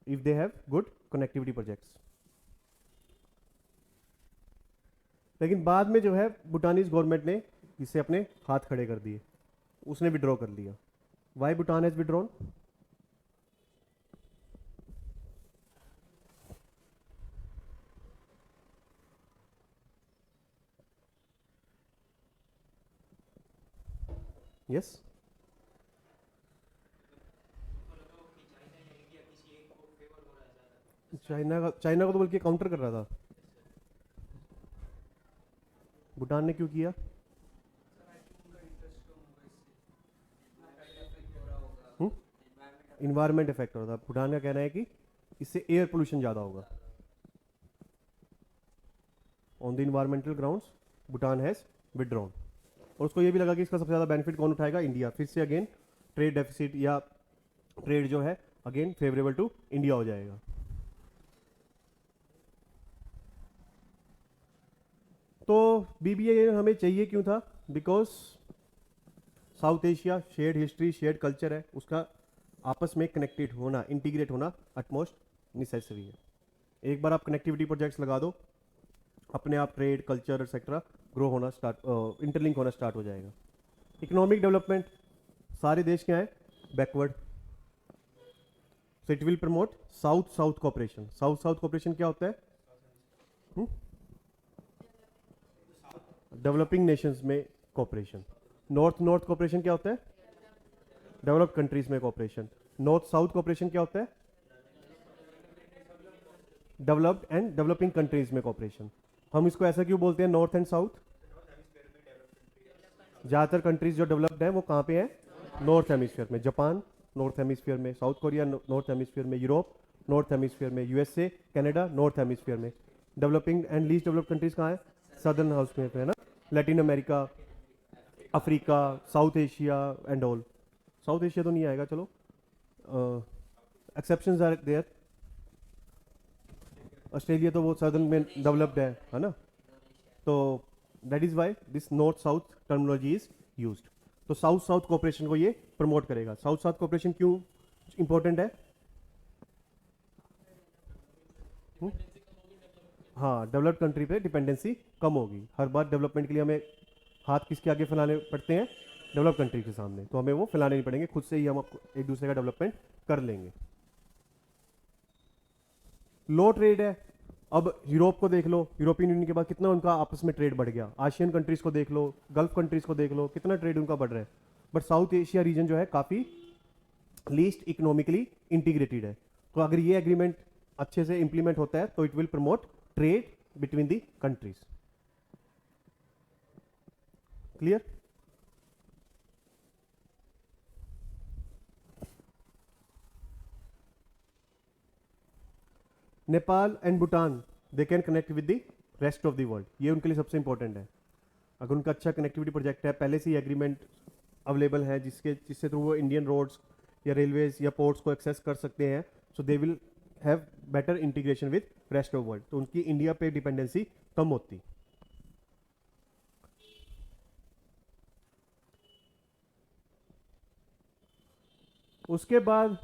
if they have good connectivity projects. लेकिन बाद में जो है भूटानीज गवर्नमेंट ने इससे अपने हाथ खड़े कर दिए, उसने विड्रॉ कर लिया। Why Bhutan has withdrawn? Yes, China को तो बल्कि काउंटर कर रहा था। भूटान ने क्यों किया? इन्वायरमेंट इफेक्ट हो रहा था। भूटान का कहना है कि इससे एयर पोल्यूशन ज़्यादा होगा। On the environmental grounds Bhutan has withdrawn. और उसको ये भी लगा कि इसका सबसे ज़्यादा बेनिफिट कौन उठाएगा? इंडिया। फिर से अगेन ट्रेड डेफिसिट या ट्रेड जो है अगेन फेवरेबल टू इंडिया हो जाएगा। तो BBI हमें चाहिए क्यों था? Because south Asia shared history, shared culture है, उसका आपस में कनेक्टेड होना, इंटीग्रेट होना अटमोस्ट नेसेसरी है। एक बार आप कनेक्टिविटी प्रोजेक्ट्स लगा दो, अपने आप ट्रेड, कल्चर एक्सेट्रा ग्रो होना स्टार्ट, इंटरलिंक होना स्टार्ट हो जाएगा। इकोनॉमिक डेवलपमेंट, सारे देश क्या है? Backward, so it will promote south south cooperation. South south cooperation क्या होता है? डेवलपिंग नेशंस में कोऑपरेशन। नॉर्थ नॉर्थ कोऑपरेशन क्या होता है? डेवलप्ड कंट्रीज में कोऑपरेशन। नॉर्थ साउथ कोऑपरेशन क्या होता है? डेवलप्ड एंड डेवलपिंग कंट्रीज में कोऑपरेशन। हम इसको ऐसा क्यों बोलते हैं नॉर्थ एंड साउथ? ज़्यादातर कंट्रीज जो डेवलप्ड हैं वो कहाँ पे हैं? नॉर्थ हेमिस्फीयर में। जापान नॉर्थ हेमिस्फीयर में, साउथ कोरिया नॉर्थ हेमिस्फीयर में, यूरोप नॉर्थ हेमिस्फीयर में, USA, कनाडा नॉर्थ हेमिस्फीयर में। Developing and least developed countries कहाँ है? सदर्न हाउस में है ना, Latin America, Africa, south Asia and all. South Asia तो नहीं आएगा, चलो एक्सेप्शंस आर देयर. ऑस्ट्रेलिया तो वो सदर्न में डेवलप्ड है ना. तो that is why this north south terminology is used. तो साउथ साउथ कोऑपरेशन को ये प्रमोट करेगा. साउथ साउथ कोऑपरेशन क्यों इंपॉर्टेंट है? हुँ? हाँ, डेवलप्ड कंट्री पे डिपेंडेंसी कम होगी. हर बार डेवलपमेंट के लिए हमें हाथ किसके आगे फैलाने पड़ते हैं? डेवलप कंट्री के सामने. तो हमें वो फैलाने नहीं पड़ेंगे, खुद से ही हम एक दूसरे का डेवलपमेंट कर लेंगे. लो ट्रेड है. अब यूरोप को देख लो, यूरोपियन यूनियन के बाद कितना उनका आपस में ट्रेड बढ़ गया. आशियन कंट्रीज को देख लो, गल्फ कंट्रीज को देख लो, कितना ट्रेड उनका बढ़ रहा है. बट साउथ एशिया रीजन जो है काफ़ी लीस्ट इकोनॉमिकली इंटीग्रेटेड है. तो अगर ये एग्रीमेंट अच्छे से इंप्लीमेंट होता है तो it will promote trade between the countries. Clear? Nepal and Bhutan they can connect with the rest of the world. ये उनके लिए सबसे इंपॉर्टेंट है. अगर उनका अच्छा कनेक्टिविटी प्रोजेक्ट है, पहले से ही एग्रीमेंट अवेलेबल है जिससे थ्रू वो इंडियन रोड्स या रेलवेज या पोर्ट्स को एक्सेस कर सकते हैं, so they will have better integration with rest of world. तो उनकी इंडिया पे डिपेंडेंसी कम होती. उसके बाद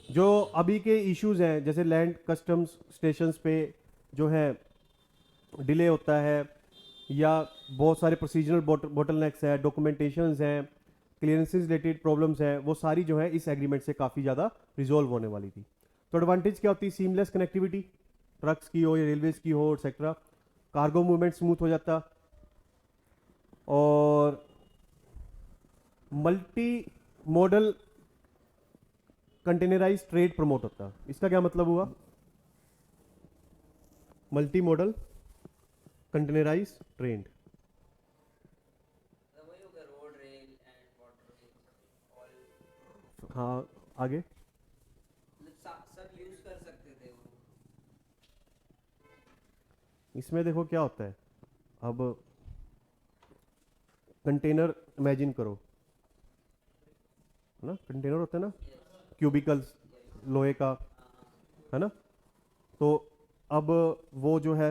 जो अभी के इश्यूज हैं, जैसे लैंड कस्टम्स स्टेशंस पे जो है डिले होता है, या बहुत सारे प्रोसीजरल बोटलनेक्स है, डॉक्यूमेंटेशंस हैं, क्लियरेंसेस रिलेटेड प्रॉब्लम्स हैं, वो सारी जो है इस एग्रीमेंट से काफ़ी ज़्यादा रिजोल्व होने वाली थी. तो एडवांटेज क्या होती है? सीमलेस कनेक्टिविटी, ट्रक्स की हो या रेलवेज की हो एक्सेट्रा. कार्गो मूवमेंट स्मूथ हो जाता. और multi modal containerise trade promote होता. इसका क्या मतलब हुआ? Multi modal containerise trade. हाँ, आगे सब यूज कर सकते थे वो. इसमें देखो क्या होता है. अब कंटेनर इमेजिन करो, है ना? कंटेनर होता है ना, क्यूबिकल्स लोहे का, है ना? तो अब वो जो है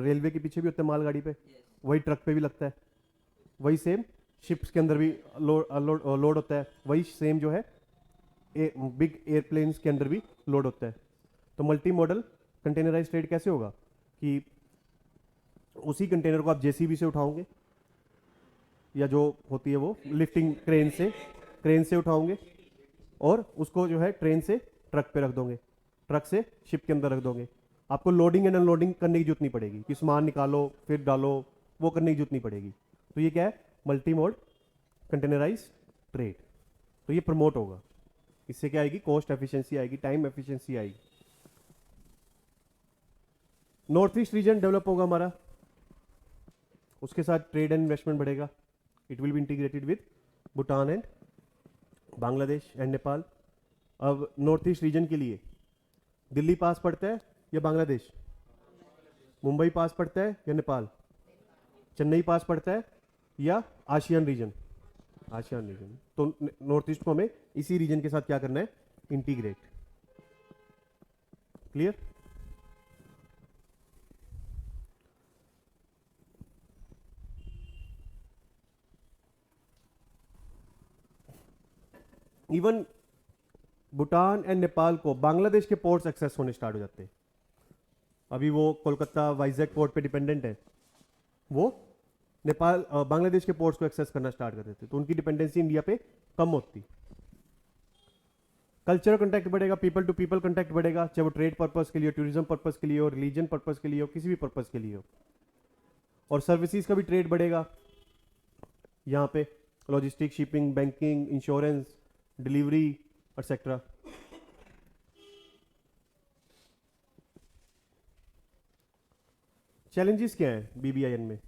रेलवे के पीछे भी होता है मालगाड़ी पे, वही ट्रक पे भी लगता है. वही सेम शिप्स के अंदर भी लोड होता है. वही सेम जो है बिग एयरप्लेन्स के अंदर भी लोड होता है. तो मल्टी मॉडल कंटेनराइज ट्रेड कैसे होगा कि उसी कंटेनर को आप जेसीबी से उठाओगे, या जो होती है वो लिफ्टिंग क्रेन से उठाओगे, और उसको जो है ट्रेन से ट्रक पे रख दोगे, ट्रक से शिप के अंदर रख दोगे. आपको लोडिंग एंड अनलोडिंग करने की जरूरत नहीं पड़ेगी कि सामान निकालो फिर डालो, वो करने की जरूरत नहीं पड़ेगी. तो ये क्या है? Multi mode containerise trade. तो ये प्रमोट होगा. इससे क्या आएगी? कॉस्ट एफिशिएंसी आएगी, टाइम एफिशिएंसी आएगी. नॉर्थ ईस्ट रीजन डेवलप होगा हमारा, उसके साथ ट्रेड एंड इन्वेस्टमेंट बढ़ेगा. It will be integrated with Bhutan and Bangladesh and Nepal. अब नॉर्थ ईस्ट रीजन के लिए दिल्ली पास पड़ता है या बांग्लादेश? मुंबई पास पड़ता है या नेपाल? चेन्नई पास पड़ता है या आशियान रीजन? ASEAN region. तो नॉर्थ ईस्ट को हमें इसी रीजन के साथ क्या करना है? Integrate. Clear? Even Bhutan and Nepal को बांग्लादेश के पोर्ट्स एक्सेस होने स्टार्ट हो जाते हैं. अभी वो कोलकाता वाइजैक पोर्ट पे डिपेंडेंट है, वो नेपाल बांग्लादेश के पोर्ट्स को एक्सेस करना स्टार्ट कर देते. तो उनकी डिपेंडेंसी इंडिया पे कम होती. कल्चरल कंटेक्ट बढ़ेगा, पीपल टू पीपल कंटेक्ट बढ़ेगा, चाहे वो ट्रेड पर्पस के लिए हो, टूरिज्म पर्पस के लिए हो, रिलीजन पर्पस के लिए हो, किसी भी पर्पस के लिए हो. और सर्विसेज का भी ट्रेड बढ़ेगा यहाँ पे, logistic, shipping, banking, insurance, delivery etcetera. Challenges क्या है बीबीआईएन में?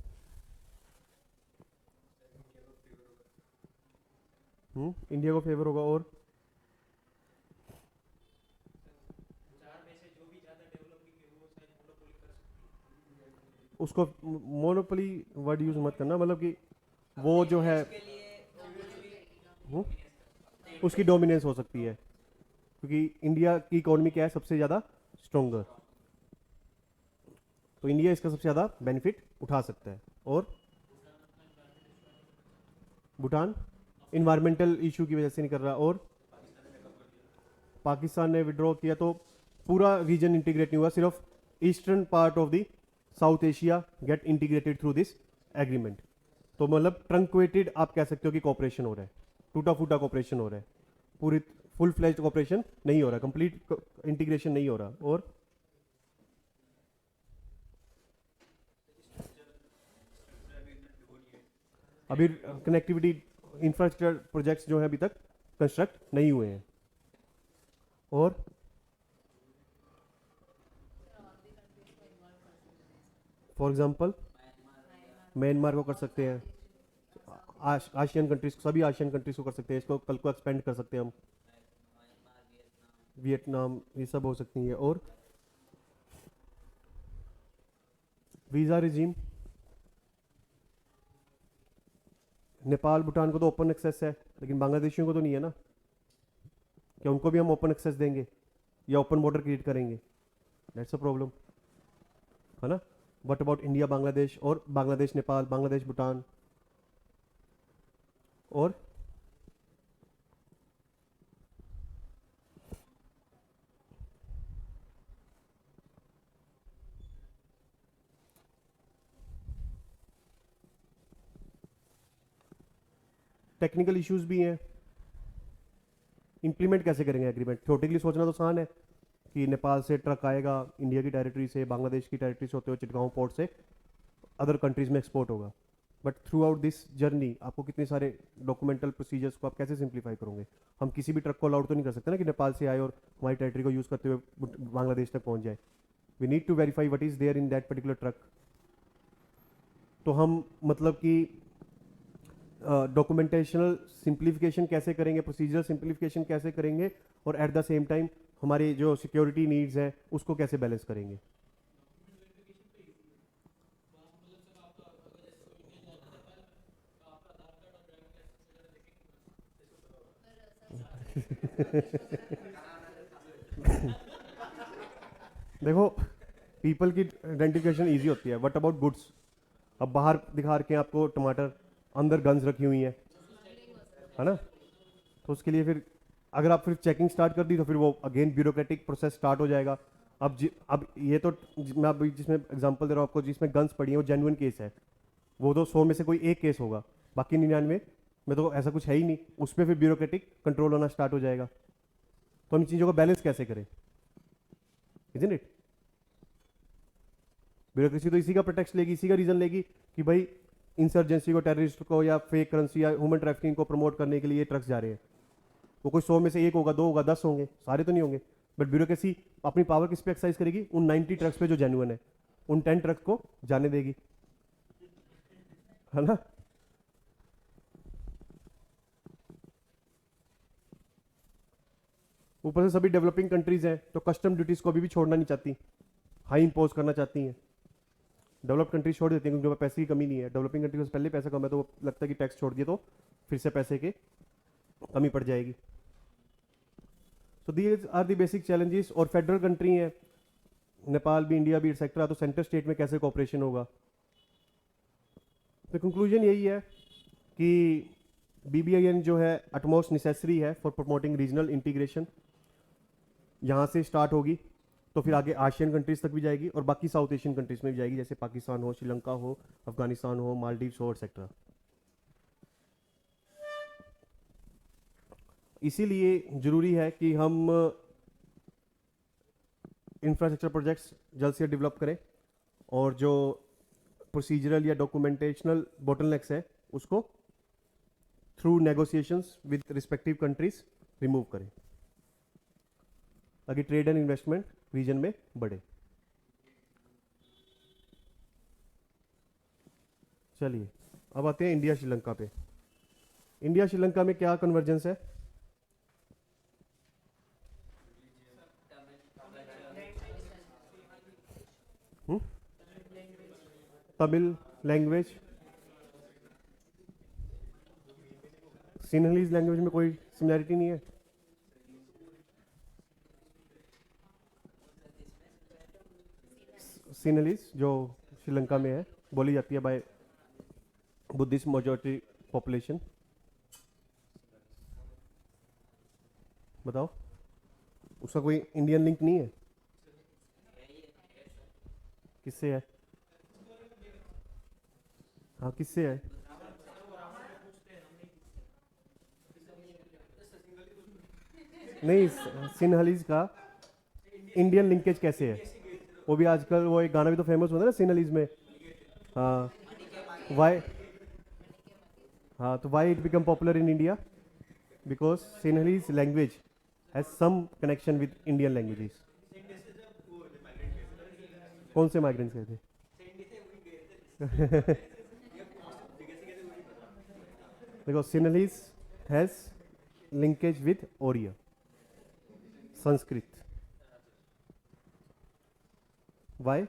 इंडिया को फेवर होगा. और उसको मोनोपोली वर्ड यूज मत करना, मतलब कि वो जो है उसके लिए वो कुछ भी उसकी डोमिनेंस हो सकती है. क्योंकि इंडिया की इकोनॉमी क्या है, सबसे ज़्यादा स्ट्रोंगर, तो इंडिया इसका सबसे ज़्यादा बेनिफिट उठा सकता है। और भूटान इन्वायरमेंटल इशू की वजह से नहीं कर रहा, और पाकिस्तान ने विड्रॉ किया तो पूरा रीजन इंटीग्रेट नहीं हुआ, सिर्फ eastern part of the South Asia get integrated through this agreement. तो मतलब ट्रंक्वेटेड आप कह सकते हो कि कॉपरेशन हो रहा है, टूटा फूटा कॉपरेशन हो रहा है, पूरी फुल फ्लेज्ड कॉपरेशन नहीं हो रहा, कंप्लीट इंटीग्रेशन नहीं हो रहा। और अभी कनेक्टिविटी इंफ्रास्ट्रक्चर प्रोजेक्ट्स जो है अभी तक कंस्ट्रक्ट नहीं हुए हैं। और फॉर एग्जांपल म्यांमार को कर सकते हैं, आशियन कंट्रीज, सभी आशियन कंट्रीज को कर सकते हैं, इसको कल को एक्सपेंड कर सकते हैं हम, वियतनाम, ये सब हो सकती है। और वीज़ा रिजीम, नेपाल भूटान को तो ओपन एक्सेस है, लेकिन बांग्लादेशियों को तो नहीं है ना, क्या उनको भी हम ओपन एक्सेस देंगे या ओपन बॉर्डर क्रिएट करेंगे? दैट्स अ प्रॉब्लम, है ना। व्हाट अबाउट इंडिया बांग्लादेश, और बांग्लादेश नेपाल, बांग्लादेश भूटान। और टेक्निकल इश्यूज भी हैं, इंप्लीमेंट कैसे करेंगे एग्रीमेंट? थ्योरेटिकली सोचना तो आसान है कि नेपाल से ट्रक आएगा, इंडिया की टेरिटरी से, बांग्लादेश की टेरिटरी से होते हुए चिटगांव पोर्ट से अदर कंट्रीज में एक्सपोर्ट होगा, but through out this journey आपको कितने सारे डॉक्यूमेंटल प्रोसीजर्स को आप कैसे सिंप्लीफाई करोगे? हम किसी भी ट्रक को अलाउड तो नहीं कर सकते ना कि नेपाल से आए और हमारी टेरिटरी को यूज़ करते हुए बांग्लादेश तक पहुंच जाए। We need to verify what is there in that particular truck. तो हम मतलब कि डॉक्यूमेंटेशनल सिंप्लीफिकेशन कैसे करेंगे, प्रोसीजर सिंप्लीफिकेशन कैसे करेंगे, और एट द सेम टाइम हमारी जो सिक्योरिटी नीड्स हैं उसको कैसे बैलेंस करेंगे? देखो, पीपल की आइडेंटिफिकेशन ईजी होती है, बट अबाउट गुड्स, अब बाहर दिखा रखे हैं आपको टमाटर, अंदर गन्स रखी हुई हैं, है ना, तो उसके लिए फिर अगर आप फिर चेकिंग स्टार्ट कर दी तो फिर वो अगेन ब्यूरोक्रेटिक प्रोसेस स्टार्ट हो जाएगा। अब ये तो मैं अभी जिसमें एग्जांपल दे रहा हूँ आपको, जिसमें गन्स पड़ी हैं वो जेन्युइन केस है, वो तो 100 में से कोई एक केस होगा, बाकी 99 में तो ऐसा कुछ है ही नहीं, उसमें फिर ब्यूरोक्रेटिक कंट्रोल होना स्टार्ट हो जाएगा। तो हम इन चीज़ों को बैलेंस कैसे करें? Isn't it? ब्यूरोक्रेसी तो इसी का प्रोटेक्ट लेगी, इसी का रीजन लेगी कि भाई इंसर्जेंसी को, टेररिस्ट को, या फेक करेंसी या ह्यूमन ट्रैफिकिंग को प्रमोट करने के लिए ये ट्रक्स जा रहे हैं। वो कोई 100 में से एक होगा, 2 होगा, 10 होंगे, सारे तो नहीं होंगे, बट ब्यूरोक्रेसी अपनी पावर किस पे एक्सरसाइज करेगी? उन 90 ट्रक्स पे जो जेन्युइन है, उन 10 ट्रक्स को जाने देगी, है ना। ऊपर से सभी डेवलपिंग कंट्रीज हैं तो कस्टम ड्यूटीज को अभी भी छोड़ना नहीं चाहती, हाई इंपोज करना चाहती हैं। डेवलप कंट्रीज छोड़ देती हैं क्योंकि उनके पास पैसे की कमी नहीं है, डेवलपिंग कंट्रीज को पहले पैसा कम है तो वो लगता है कि टैक्स छोड़ दिए तो फिर से पैसे की कमी पड़ जाएगी। So these are the basic challenges. और फेडरल कंट्री है, नेपाल भी, इंडिया भी, एक्सेट्रा, तो सेंटर स्टेट में कैसे कोऑपरेशन होगा? तो कंक्लूजन यही है कि BBIN जो है अटमोस्ट नेसेसरी है फॉर प्रमोटिंग रीजनल इंटीग्रेशन। यहाँ से स्टार्ट होगी तो फिर आगे आशियन कंट्रीज तक भी जाएगी और बाकी साउथ एशियन कंट्रीज में भी जाएगी, जैसे पाकिस्तान हो, श्रीलंका हो, अफगानिस्तान हो, मालदीव्स हो, एक्सेट्रा। इसीलिए जरूरी है कि हम इंफ्रास्ट्रक्चर प्रोजेक्ट्स जल्द से डेवलप करें और जो प्रोसीजरल या डॉक्यूमेंटेशनल बोटलनेक्स है उसको through negotiations with respective countries remove करें ताकि ट्रेड एंड इन्वेस्टमेंट रीजन में बढ़े। चलिए अब आते हैं इंडिया श्रीलंका पे। इंडिया श्रीलंका में क्या कन्वर्जेंस है? तमिल लैंग्वेज, सिन्हलीज लैंग्वेज में कोई सिमिलैरिटी नहीं है। सिनहलीज जो श्रीलंका में है, बोली जाती है बाय बुद्धिस्ट मेजॉरिटी पॉपुलेशन। बताओ, उसका कोई इंडियन लिंक नहीं है? किससे है? हाँ, किससे है? नहीं, सिनहलीज का इंडियन लिंकेज कैसे है? वो भी आजकल वो एक गाना भी तो फेमस होता है ना सिनहलीज में। हाँ, वाई, हाँ, तो why it become popular in India? Because Sinhalese language has some connection with Indian languages. कौन से माइग्रेंट्स गए थे? Because Sinhalese has linkage with Oriya, Sanskrit. Why?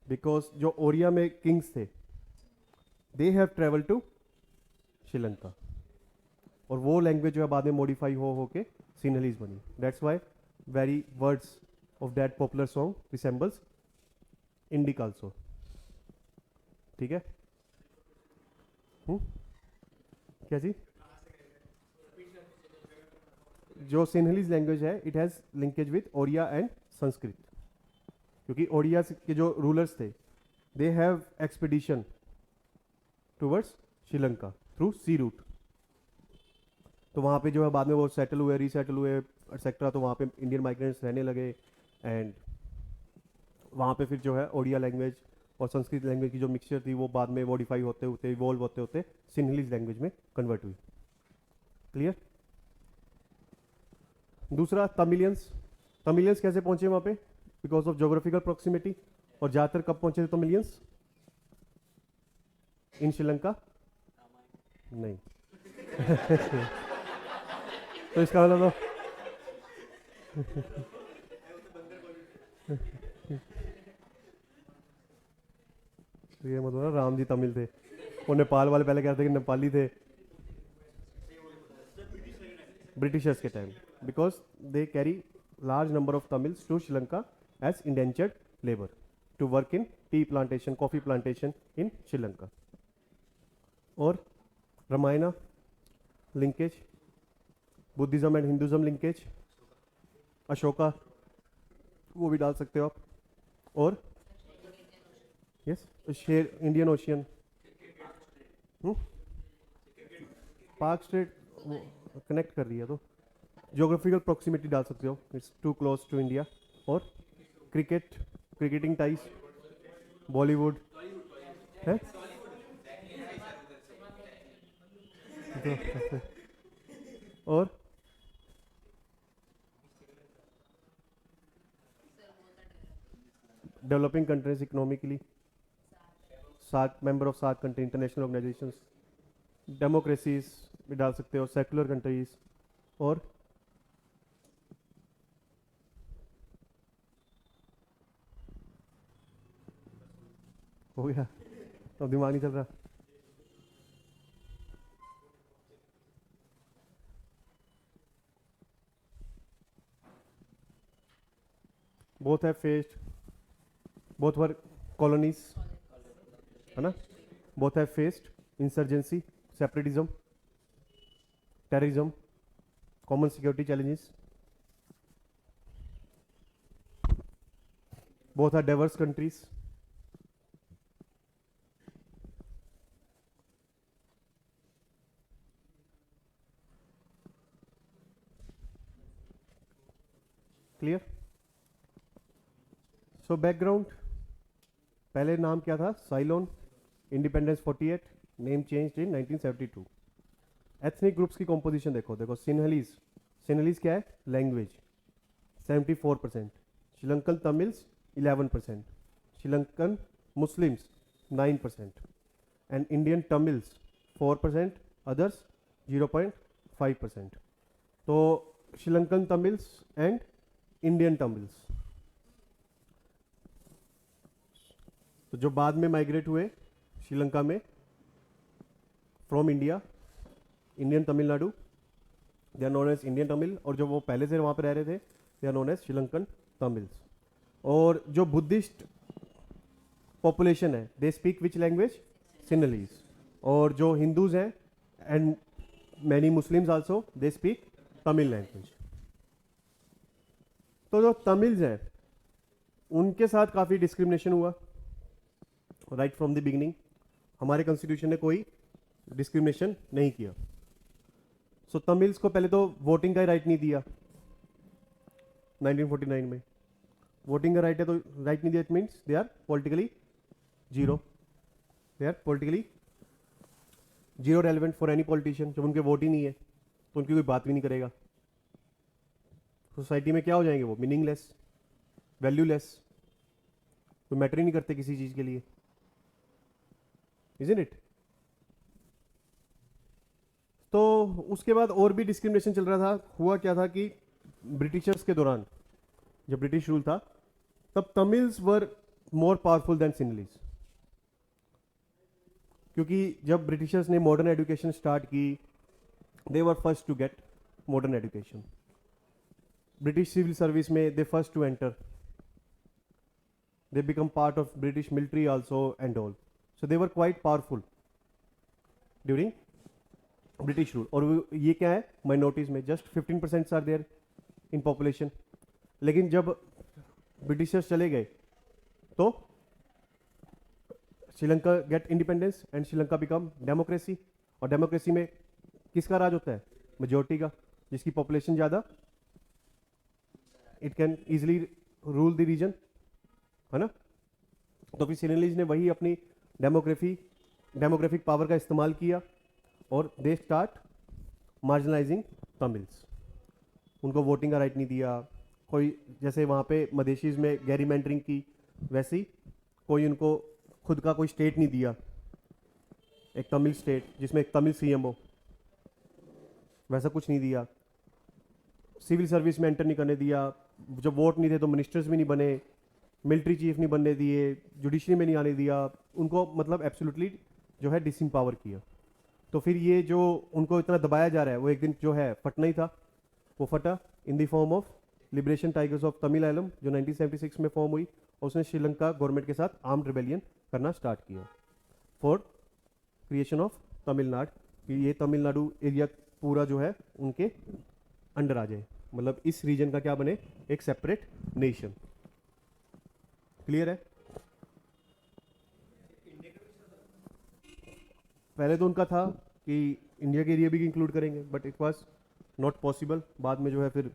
Because जो ओरिया में किंग्स थे, they have travel to Sri Lanka, और वो लैंग्वेज जो है बाद में मॉडिफाई हो के सिनहलीज बनी। That's why very words of that popular song resembles Indic also. ठीक है? क्या जी? जो सिनहलीज लैंग्वेज है, it has linkage with Oriya and Sanskrit, क्योंकि ओडिया के जो रूलर्स थे, they have expedition towards Sri Lanka through sea route. तो वहाँ पे जो है बाद में वो सेटल हुए, रीसेटल हुए एक्सेट्रा, तो वहाँ पे इंडियन माइग्रेंट्स रहने लगे, एंड वहाँ पे फिर जो है ओडिया लैंग्वेज और संस्कृत लैंग्वेज की जो मिक्सचर थी, वो बाद में मॉडिफाई होते होते, इवॉल्व होते होते सिनहलीज लैंग्वेज में कन्वर्ट हुई। क्लियर? दूसरा, तमिलियंस। तमिलियंस कैसे पहुंचे वहाँ पे? Because of geographical proximity. और ज़्यादातर कब पहुंचे थे तमिलियंस? इन श्रीलंका? नहीं। तो इसका मतलब तो ये मतलब ना राम जी तमिल थे, और नेपाल वाले पहले कहते थे कि नेपाली थे ब्रिटिशर्स के time, because they carry large number of Tamils to Sri Lanka as indentured labour to work in tea plantation, coffee plantation in Sri Lanka. और Ramayana linkage, Buddhism and Hinduism linkage, Ashoka वो भी डाल सकते हो आप। और yes, share, Indian Ocean, Palk strait connect कर रही है, तो ज्योग्राफिकल प्रॉक्सिमिटी डाल सकते हो, it's too close to India. और क्रिकेट, क्रिकेटिंग टाइज, बॉलीवुड है। और developing countries economically, SAARC, member of SAARC country, international organisations, democracies भी डाल सकते हो, सेकुलर कंट्रीज। और हो गया, अब दिमाग नहीं चल रहा। Both have faced, both were colonies, है ना? Both have faced insurgency, separatism, terrorism, common security challenges. Both are diverse countries. Clear? So background, पहले नाम क्या था? Ceylon, independence 48, name changed in 1972। Ethnic groups की कॉम्पोजिशन देखो, देखो सिनहलीज, सिनहलीज क्या है? Language 74%, Sri Lankan Tamils 11%, Sri Lankan Muslims 9%, and Indian Tamils 4%, others 0.5%। तो श्रीलंकन तमिल्स एंड इंडियन तमिल्स, तो जो बाद में माइग्रेट हुए श्रीलंका में from India, Indian Tamil Nadu, they are known as Indian Tamil, और जो वो पहले से वहाँ पे रह रहे थे, they are known as Sri Lankan Tamils. और जो बुद्धिस्ट पॉपुलेशन है दे स्पीक विच लैंग्वेज, सिन्नलीज. और जो हिंदूज हैं and many Muslims also they speak Tamil language. तो जो तमिल्स हैं उनके साथ काफ़ी डिस्क्रिमिनेशन हुआ राइट फ्रॉम द बिगिनिंग. हमारे कॉन्स्टिट्यूशन ने कोई डिस्क्रिमिनेशन नहीं किया. सो तमिल्स को पहले तो वोटिंग का ही राइट नहीं दिया 1949 में. वोटिंग का राइट है तो राइट नहीं दिया, it means they are politically zero. They are politically zero relevant for any politician. जब उनके वोट ही नहीं है तो उनकी कोई बात भी नहीं करेगा. सोसाइटी में क्या हो जाएंगे वो, मीनिंगलेस, वैल्यूलेस, तो मैटर ही नहीं करते किसी चीज के लिए. Isn't it? तो उसके बाद और भी डिस्क्रिमिनेशन चल रहा था. हुआ क्या था कि ब्रिटिशर्स के दौरान जब ब्रिटिश रूल था तब Tamils were more powerful than Sinhalese. क्योंकि जब ब्रिटिशर्स ने मॉडर्न एजुकेशन स्टार्ट की, they were first to get modern education. British civil service में they first to enter. They become part of British military also and all. So they were quite powerful during British rule. और ये क्या है, minorities में just 15% are there in population. लेकिन जब Britishers चले गए तो Sri Lanka get independence and Sri Lanka become democracy. और डेमोक्रेसी में किसका राज होता है, मेजोरिटी का. जिसकी पॉपुलेशन ज़्यादा, it can easily rule the region, है ना. तो फिर सिनेलीज ने वही अपनी डेमोग्राफिक पावर का इस्तेमाल किया और दे स्टार्ट मार्जिनलाइजिंग तमिल्स. उनको वोटिंग का राइट नहीं दिया. कोई जैसे वहाँ पे मदेशीज में गैरीमेंडरिंग की, वैसी कोई उनको खुद का कोई स्टेट नहीं दिया, एक तमिल स्टेट जिसमें एक तमिल सीएम हो, वैसा कुछ नहीं दिया. सिविल सर्विस में एंटर नहीं करने दिया. जब वोट नहीं थे तो मिनिस्टर्स भी नहीं बने, मिलिट्री चीफ नहीं बनने दिए, जुडिशरी में नहीं आने दिया. उनको मतलब एब्सोल्युटली जो है डिसएम्पावर किया. तो फिर ये जो उनको इतना दबाया जा रहा है वो एक दिन जो है फटना ही था. वो फटा in the form of Liberation Tigers of Tamil Eelam जो 1976 में फॉर्म हुई. और उसने श्रीलंका गवर्नमेंट के साथ आर्म्ड रिबेलियन करना स्टार्ट किया फॉर क्रिएशन ऑफ तमिलनाडु. कि ये तमिलनाडु एरिया पूरा जो है उनके अंडर आ जाए, मतलब इस रीजन का क्या बने, एक सेपरेट नेशन. क्लियर है? पहले तो उनका था कि इंडिया के एरिया भी इंक्लूड करेंगे, but it was not possible. बाद में जो है फिर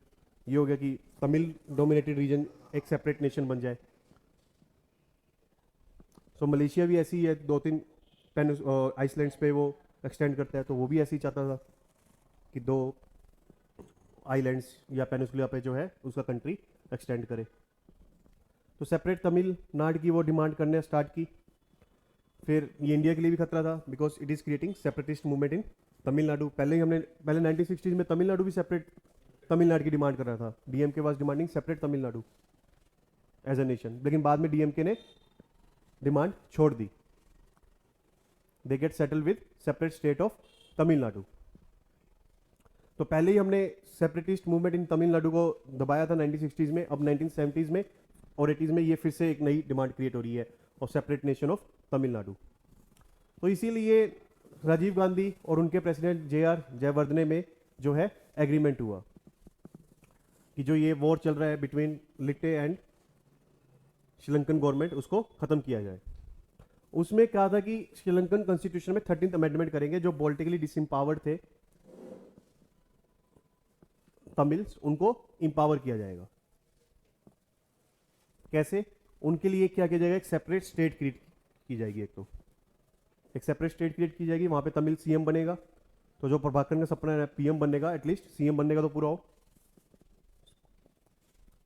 ये हो गया कि तमिल डोमिनेटेड रीजन एक सेपरेट नेशन बन जाए. सो मलेशिया भी ऐसी ही है, 2-3 आइसलैंड्स पे वो एक्सटेंड करता है. तो वो भी ऐसे ही चाहता था कि 2 आइलैंड्स या पेनिनसुला पे जो है उसका कंट्री एक्सटेंड करे. तो सेपरेट तमिलनाडु की वो डिमांड करने स्टार्ट की. फिर ये इंडिया के लिए भी खतरा था because it is creating separatist movement in Tamil Nadu. पहले 1960s में तमिलनाडु भी सेपरेट तमिलनाडु की डिमांड कर रहा था. DMK was demanding separate Tamil Nadu as a nation. लेकिन बाद में डीएमके ने डिमांड छोड़ दी. They get settle with separate state of Tamil Nadu. तो पहले ही हमने सेपरेटिस्ट मूवमेंट इन तमिलनाडु को दबाया था 1960s में. अब 1970s में और 80s में ये फिर से एक नई डिमांड क्रिएट हो रही है of separate nation of Tamil Nadu. तो इसीलिए राजीव गांधी और उनके प्रेसिडेंट जे.आर. जयवर्धने में जो है एग्रीमेंट हुआ कि जो ये वॉर चल रहा है between LTTE and Sri Lankan government उसको खत्म किया जाए. उसमें कहा था कि श्रीलंकन कॉन्स्टिट्यूशन में 13th अमेंडमेंट करेंगे. जो पॉलिटिकली डिसएम्पावर्ड थे तमिल्स, उनको इंपावर किया जाएगा. कैसे? उनके लिए क्या किया जाएगा, एक सेपरेट स्टेट क्रिएट की जाएगी. एक सेपरेट स्टेट क्रिएट की जाएगी. वहां पे तमिल सीएम बनेगा. तो जो प्रभाकरन का सपना है पीएम बनने का, एटलीस्ट सीएम बनने का तो पूरा हो.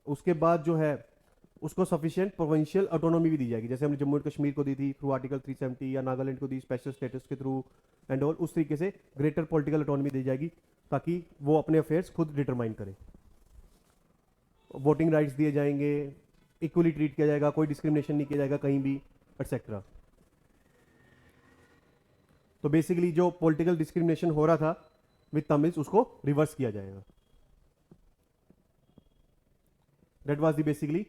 उसके बाद जो है उसको सफिशिएंट प्रोविंशियल ऑटोनॉमी भी दी जाएगी. जैसे हमने जम्मू एंड कश्मीर को दी थी थ्रू आर्टिकल 370, या नागालैंड को दी स्पेशल स्टेटस के थ्रू एंड ऑल. उस तरीके से ग्रेटर पॉलिटिकल ऑटोनॉमी दी जाएगी ताकि वो अपने अफेयर्स खुद डिटरमाइन करे. वोटिंग राइट्स दिए जाएंगे, इक्वली ट्रीट किया जाएगा, कोई डिस्क्रिमिनेशन नहीं किया जाएगा कहीं भी, एटसेट्रा. तो बेसिकली जो पॉलिटिकल डिस्क्रिमिनेशन हो रहा था विद तमिल्स उसको रिवर्स किया जाएगा. That was the basically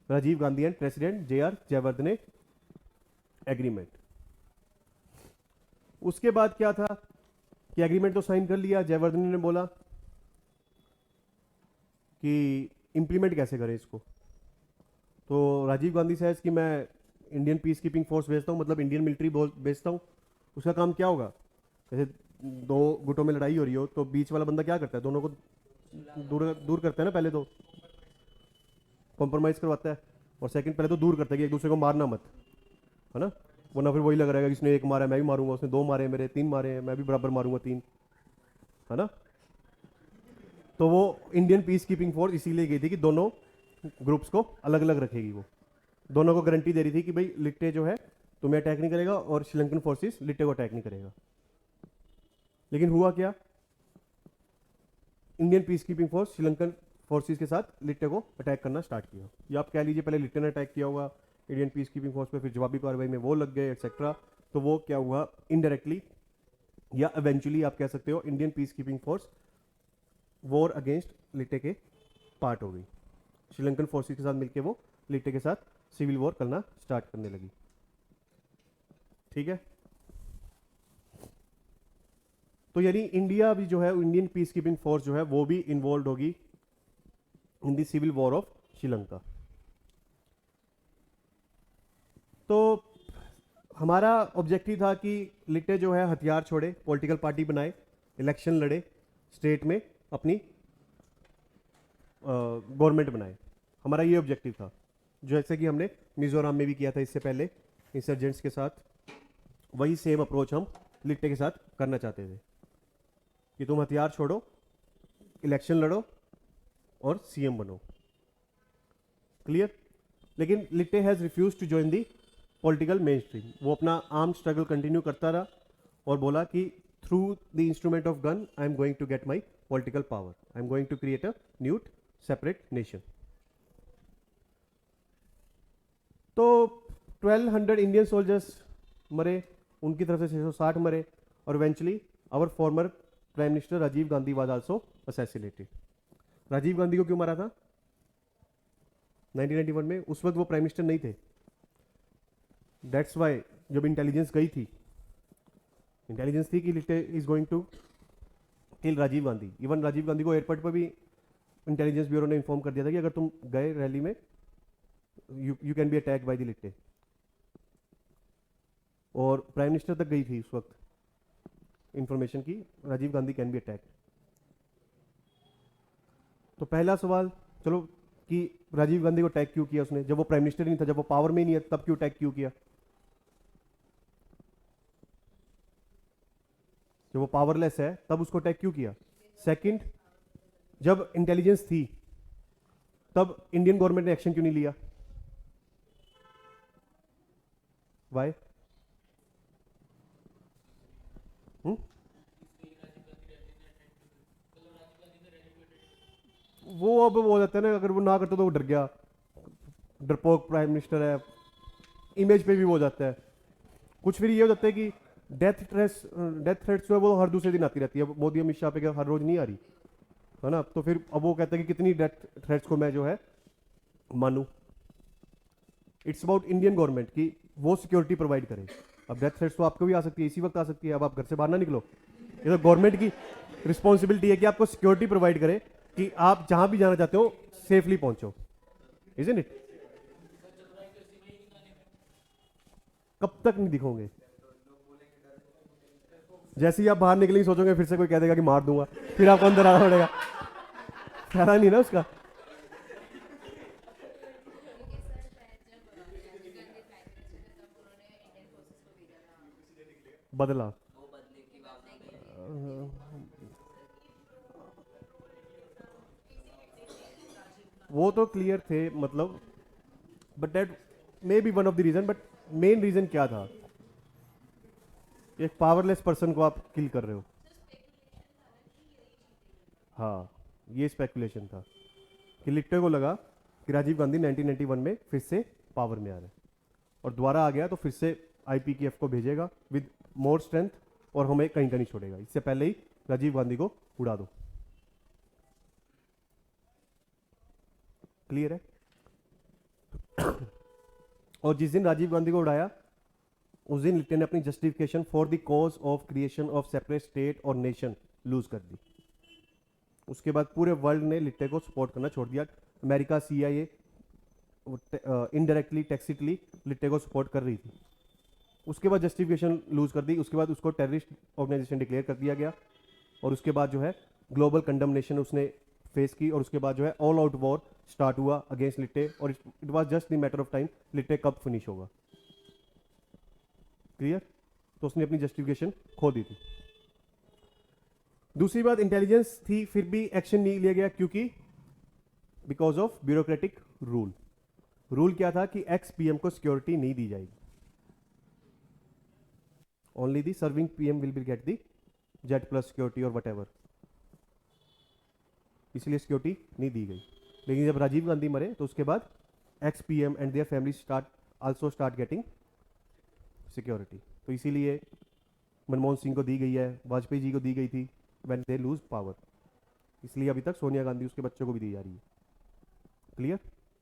Rajiv Gandhi and president JR. Jayewardene agreement. उसके बाद क्या था कि एग्रीमेंट तो साइन कर लिया, जयवर्धने ने बोला कि इंप्लीमेंट कैसे करें इसको। तो राजीव गांधी साहब कि मैं इंडियन पीस कीपिंग फोर्स भेजता हूँ, मतलब इंडियन मिलिट्री भेजता हूँ। उसका काम क्या होगा, जैसे दो गुटों में लड़ाई हो रही हो तो बीच वाला बंदा क्या करता है, दोनों को दूर दूर करता है ना, पहले तो कॉम्प्रोमाइज करवाता है, और सेकंड पहले तो दूर करता है कि एक दूसरे को मारना मत, है ना, वरना फिर वही लग रहेगा कि इसने एक मारा मैं भी मारूंगा, उसने दो मारे मेरे तीन मारे हैं मैं भी बराबर मारूंगा तीन, है ना। तो वो इंडियन पीस कीपिंग फोर्स इसीलिए गई थी कि दोनों ग्रुप्स को अलग अलग रखेगी, वो दोनों को गारंटी दे रही थी कि भाई लिट्टे जो है तुम्हें अटैक नहीं करेगा और श्रीलंकन फोर्सेस लिट्टे को अटैक नहीं करेगा। लेकिन हुआ क्या, Indian peace keeping force Sri Lankan forces के साथ लिट्टे को अटैक करना स्टार्ट किया। या आप कह लीजिए पहले लिट्टे ने अटैक किया होगा इंडियन पीस कीपिंग फोर्स पे, फिर जवाबी कार्रवाई में वो लग गए एक्सेट्रा। तो वो क्या हुआ, इनडायरेक्टली या इवेंचुअली आप कह सकते हो Indian peace keeping force war against LTTE के पार्ट हो गई। श्रीलंकन फोर्सेस के साथ मिलकर वो लिट्टे के साथ सिविल वॉर करना स्टार्ट करने लगी। ठीक है, तो यानी इंडिया भी जो है, इंडियन पीस कीपिंग फोर्स जो है वो भी इन्वॉल्व होगी in the civil war of Sri Lanka. तो हमारा ऑब्जेक्टिव था कि लिट्टे जो है हथियार छोड़े, पॉलिटिकल पार्टी बनाए, इलेक्शन लड़े, स्टेट में अपनी गवर्नमेंट बनाए। हमारा ये ऑब्जेक्टिव था, जैसे कि हमने मिजोरम में भी किया था इससे पहले इंसर्जेंट्स के साथ, वही सेम अप्रोच हम लिट्टे के साथ करना चाहते थे कि तुम हथियार छोड़ो, इलेक्शन लड़ो और सीएम बनो। क्लियर। लेकिन LTTE has refuse to join the political main stream. वो अपना आर्म स्ट्रगल कंटिन्यू करता रहा और बोला कि through the instrument of gun I am going to get my political power, I am going to create a new separate nation. तो 1200 Indian soldiers मरे, उनकी तरफ से 660 मरे, और eventually our former prime minister Rajiv Gandhi was also assassinated. Rajiv Gandhi को क्यों मारा था 1991 में? उस वक्त वो प्राइम मिनिस्टर नहीं थे। दैट्स वाई जब इंटेलिजेंस गई थी, इंटेलिजेंस थी कि LTTE is going to kill Rajiv Gandhi. Even Rajiv Gandhi को एयरपोर्ट पर भी इंटेलिजेंस ब्यूरो ने इन्फॉर्म कर दिया था कि अगर तुम गए रैली में you can be attack by the LTTE. और प्राइम मिनिस्टर तक गई थी उस वक्त इंफॉर्मेशन की Rajiv Gandhi can be attack. तो पहला सवाल, चलो कि राजीव गांधी को अटैक क्यों किया उसने, जब वो प्राइम मिनिस्टर ही नहीं था, जब वो पावर में ही नहीं है, तब क्यों अटैक क्यों किया? जब वो पावरलेस है तब उसको अटैक क्यों किया? सेकंड, जब इंटेलिजेंस थी तब इंडियन गवर्नमेंट ने एक्शन क्यों नहीं लिया? वाई? वो अब वो हो जाता है ना, अगर वो ना करता तो वो डर गया, डरपोक प्राइम मिनिस्टर है, इमेज पे भी वो हो जाता है कुछ। फिर ये हो जाता है कि डेथ थ्रेट्स जो है वो हर दूसरे दिन आती रहती है। मोदी अमित शाह पे क्या हर रोज नहीं आ रही है ना? तो फिर अब वो कहता है कि कितनी डेथ थ्रेट्स को मैं जो है मानूं। इट्स अबाउट इंडियन गवर्नमेंट कि वो सिक्योरिटी प्रोवाइड करे। अब डेथ थ्रेट्स तो आपको भी आ सकती है, इसी वक्त आ सकती है, अब आप घर से बाहर ना निकलो। ये तो गवर्नमेंट की रिस्पॉन्सिबिलिटी है कि आपको सिक्योरिटी प्रोवाइड करे कि आप जहां भी जाना चाहते हो सेफली पहुंचो, इजंट इट? कब तक नहीं दिखोगे? जैसे ही आप बाहर निकलेंगे सोचोगे फिर से कोई कह देगा कि मार दूंगा, फिर आपको अंदर आना पड़ेगा। फायदा नहीं ना उसका। बदला वो बदले की भावना नहीं वो तो क्लियर थे मतलब, but that may be one of the reason. But main reason क्या था? एक पावरलेस पर्सन को आप किल कर रहे हो। हाँ, ये स्पेकुलेशन था कि लिट्टे को लगा कि राजीव गांधी 1991 में फिर से पावर में आ रहे हैं और दोबारा आ गया तो फिर से आईपीकेएफ को भेजेगा विद मोर स्ट्रेंथ और हमें कहीं का नहीं छोड़ेगा। इससे पहले ही राजीव गांधी को उड़ा दो। क्लियर है? और जिस दिन राजीव गांधी को उड़ाया उस दिन लिट्टे ने अपनी justification for the cause of creation of separate state और नेशन लूज कर दी। उसके बाद पूरे वर्ल्ड ने लिट्टे को सपोर्ट करना छोड़ दिया। अमेरिका CIA इनडायरेक्टली टैक्सिटली लिट्टे को सपोर्ट कर रही थी। उसके बाद जस्टिफिकेशन लूज कर दी, उसके बाद उसको टेररिस्ट ऑर्गेनाइजेशन डिक्लेयर कर दिया गया और उसके बाद जो है ग्लोबल कंडमनेशन उसने फेस की और उसके बाद जो है ऑल आउट वॉर स्टार्ट हुआ अगेंस्ट लिट्टे और it was just the matter of time LTTE कब फिनिश होगा। क्लियर? तो उसने अपनी जस्टिफिकेशन खो दी थी। दूसरी बात इंटेलिजेंस थी, फिर भी एक्शन नहीं लिया गया क्योंकि because of bureaucratic rule. Rule क्या था कि एक्स PM को सिक्योरिटी नहीं दी जाएगी, only the serving PM will be get the jet plus security और वट एवर, इसलिए सिक्योरिटी नहीं दी गई। लेकिन जब राजीव गांधी मरे तो उसके बाद x PM and their family start getting security. तो इसीलिए मनमोहन सिंह को दी गई है, वाजपेयी जी को दी गई थी व्हेन दे लूज पावर, इसलिए अभी तक सोनिया गांधी उसके बच्चों को भी दी जा रही है। क्लियर?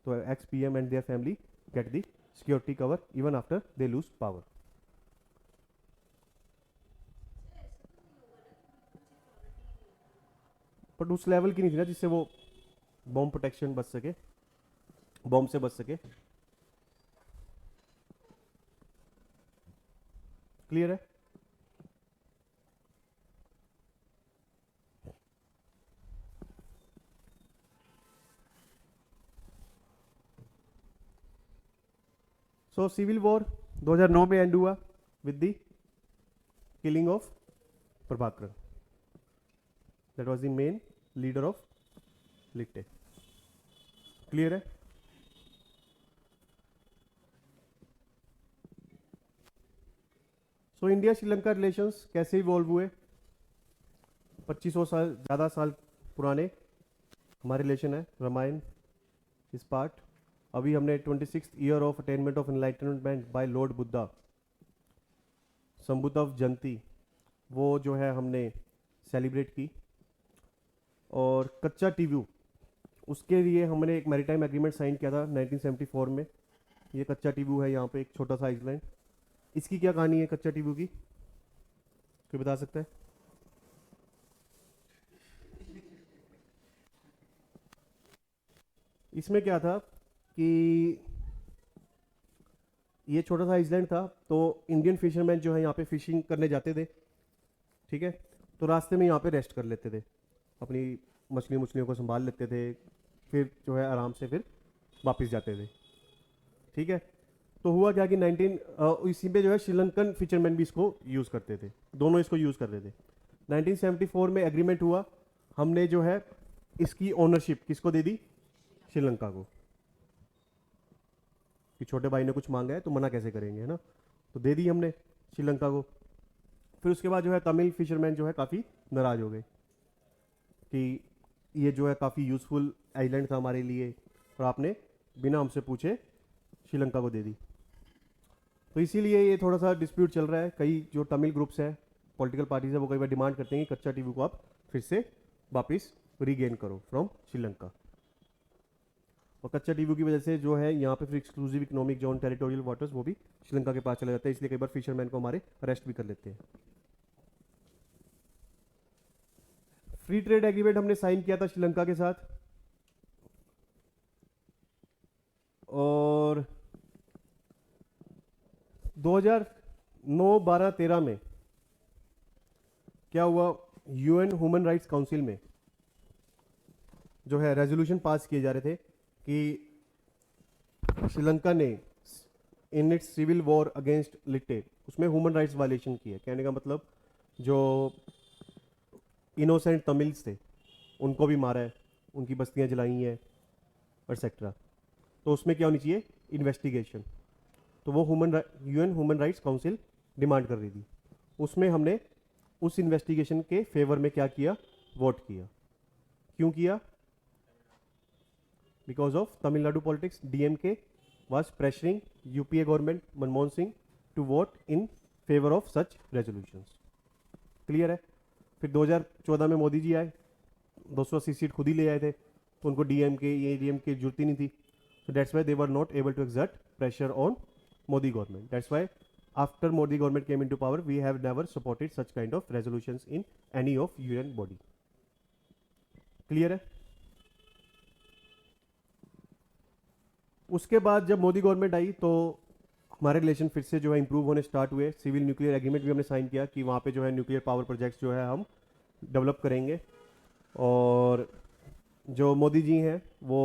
तो x PM and their family get the security cover even after they lose power. But उस लेवल की नहीं थी ना जिससे वो बॉम्ब प्रोटेक्शन बच सके, बॉम्ब से बच सके। क्लियर है? सो सिविल वॉर 2009 में एंड हुआ with the killing of Prabhakar, that was the main leader of LTTE. Clear है? सो इंडिया श्रीलंका रिलेशंस कैसे इवॉल्व हुए? 2500 साल ज़्यादा साल पुराने हमारे रिलेशन है। रामायण इस पार्ट। अभी हमने 26th year of attainment of enlightenment by lord Buddha, Sambuddhatva Jayanti, वो जो है हमने सेलिब्रेट की। और कच्चा टीवू, उसके लिए हमने एक मैरीटाइम एग्रीमेंट साइन किया था 1974 में। ये कच्चा टीवू है यहाँ पे, एक छोटा सा आइलैंड। इसकी क्या कहानी है कच्चा टीवू की, कोई बता सकता है? इसमें क्या था कि ये छोटा सा आइलैंड था, तो इंडियन फिशरमैन जो है यहाँ पे फिशिंग करने जाते थे, ठीक है? तो रास्ते में यहाँ पे रेस्ट कर लेते थे, अपनी मछलियों को संभाल लेते थे, फिर जो है आराम से फिर वापस जाते थे, ठीक है? तो हुआ क्या कि इसी पे जो है श्रीलंकन फिशरमैन भी इसको यूज़ करते थे, दोनों इसको यूज़ करते थे। 1974 में एग्रीमेंट हुआ, हमने जो है इसकी ओनरशिप किसको दे दी? श्रीलंका को। कि छोटे भाई ने कुछ मांगा है तो मना कैसे करेंगे, है ना? तो दे दी हमने श्रीलंका को। फिर उसके बाद जो है तमिल फिशरमैन जो है काफ़ी नाराज़ हो गए कि ये जो है काफ़ी यूज़फुल आइलैंड था हमारे लिए और आपने बिना हमसे पूछे श्रीलंका को दे दी। तो इसीलिए ये थोड़ा सा डिस्प्यूट चल रहा है। कई जो तमिल ग्रुप्स हैं, पॉलिटिकल पार्टीज है, वो कई बार डिमांड करते हैं कि कच्चा टीवू को आप फिर से वापस रीगेन करो फ्रॉम श्रीलंका। और कच्चा टीवू की वजह से जो है यहाँ पे फिर exclusive economic zone, territorial waters, वो भी श्रीलंका के पास चले जाते हैं, इसलिए कई बार फिशरमैन को हमारे अरेस्ट भी कर लेते हैं। फ्री ट्रेड एग्रीमेंट हमने साइन किया था श्रीलंका के साथ, और 2009, 12, 13 में क्या हुआ, UN ह्यूमन राइट्स काउंसिल में जो है रेजोल्यूशन पास किए जा रहे थे कि श्रीलंका ने in its civil war against LTTE, उसमें ह्यूमन राइट्स वायलेशन की है। कहने का मतलब जो इनोसेंट तमिल्स थे उनको भी मारा है, उनकी बस्तियां जलाई हैं एक्सेट्रा। तो उसमें क्या होनी चाहिए? इन्वेस्टिगेशन। तो वो UN human rights council demand कर रही थी। उसमें हमने उस इन्वेस्टिगेशन के फेवर में क्या किया? वोट किया। क्यों किया? Because of Tamil Nadu politics, DMK was pressuring UPA government, Manmohan Singh, to vote in favour of such resolutions. Clear है? फिर 2014 में मोदी जी आए, 280 सीट खुद ही ले आए थे, तो उनको DMK की जरूरत ही नहीं थी। So that's why they were not able to exert pressure on Modi government. That's why after Modi government came into power, we have never supported such kind of resolutions in any of UN body. Clear है? उसके बाद जब Modi government आई तो हमारे relation फिर से जो है इंप्रूव होने स्टार्ट हुए. सिविल न्यूक्लियर एग्रीमेंट भी हमने साइन किया कि वहाँ पे जो है न्यूक्लियर पावर प्रोजेक्ट्स जो है हम डेवलप करेंगे. और जो मोदी जी हैं वो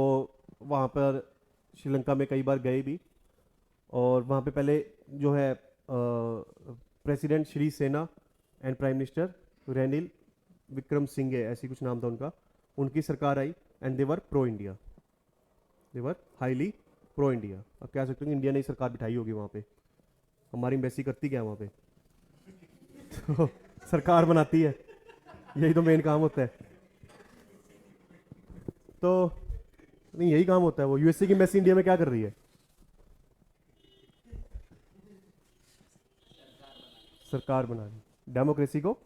वहाँ पर श्रीलंका में कई बार गए भी. और वहाँ पे पहले जो है president Sirisena and prime minister Ranil Wickremesinghe, ऐसी कुछ नाम था उनका, उनकी सरकार आई and they were pro India. They were highly pro India. अब कह सकते हो कि इंडिया ने ही सरकार बिठाई होगी वहाँ पे. हमारी एम्बेसी करती क्या है वहाँ पे? तो सरकार बनाती है, यही तो मेन काम होता है. तो नहीं, यही काम होता है. वो यूएसए की एम्बेसी इंडिया में क्या कर रही है? सरकार बना रही है, डेमोक्रेसी को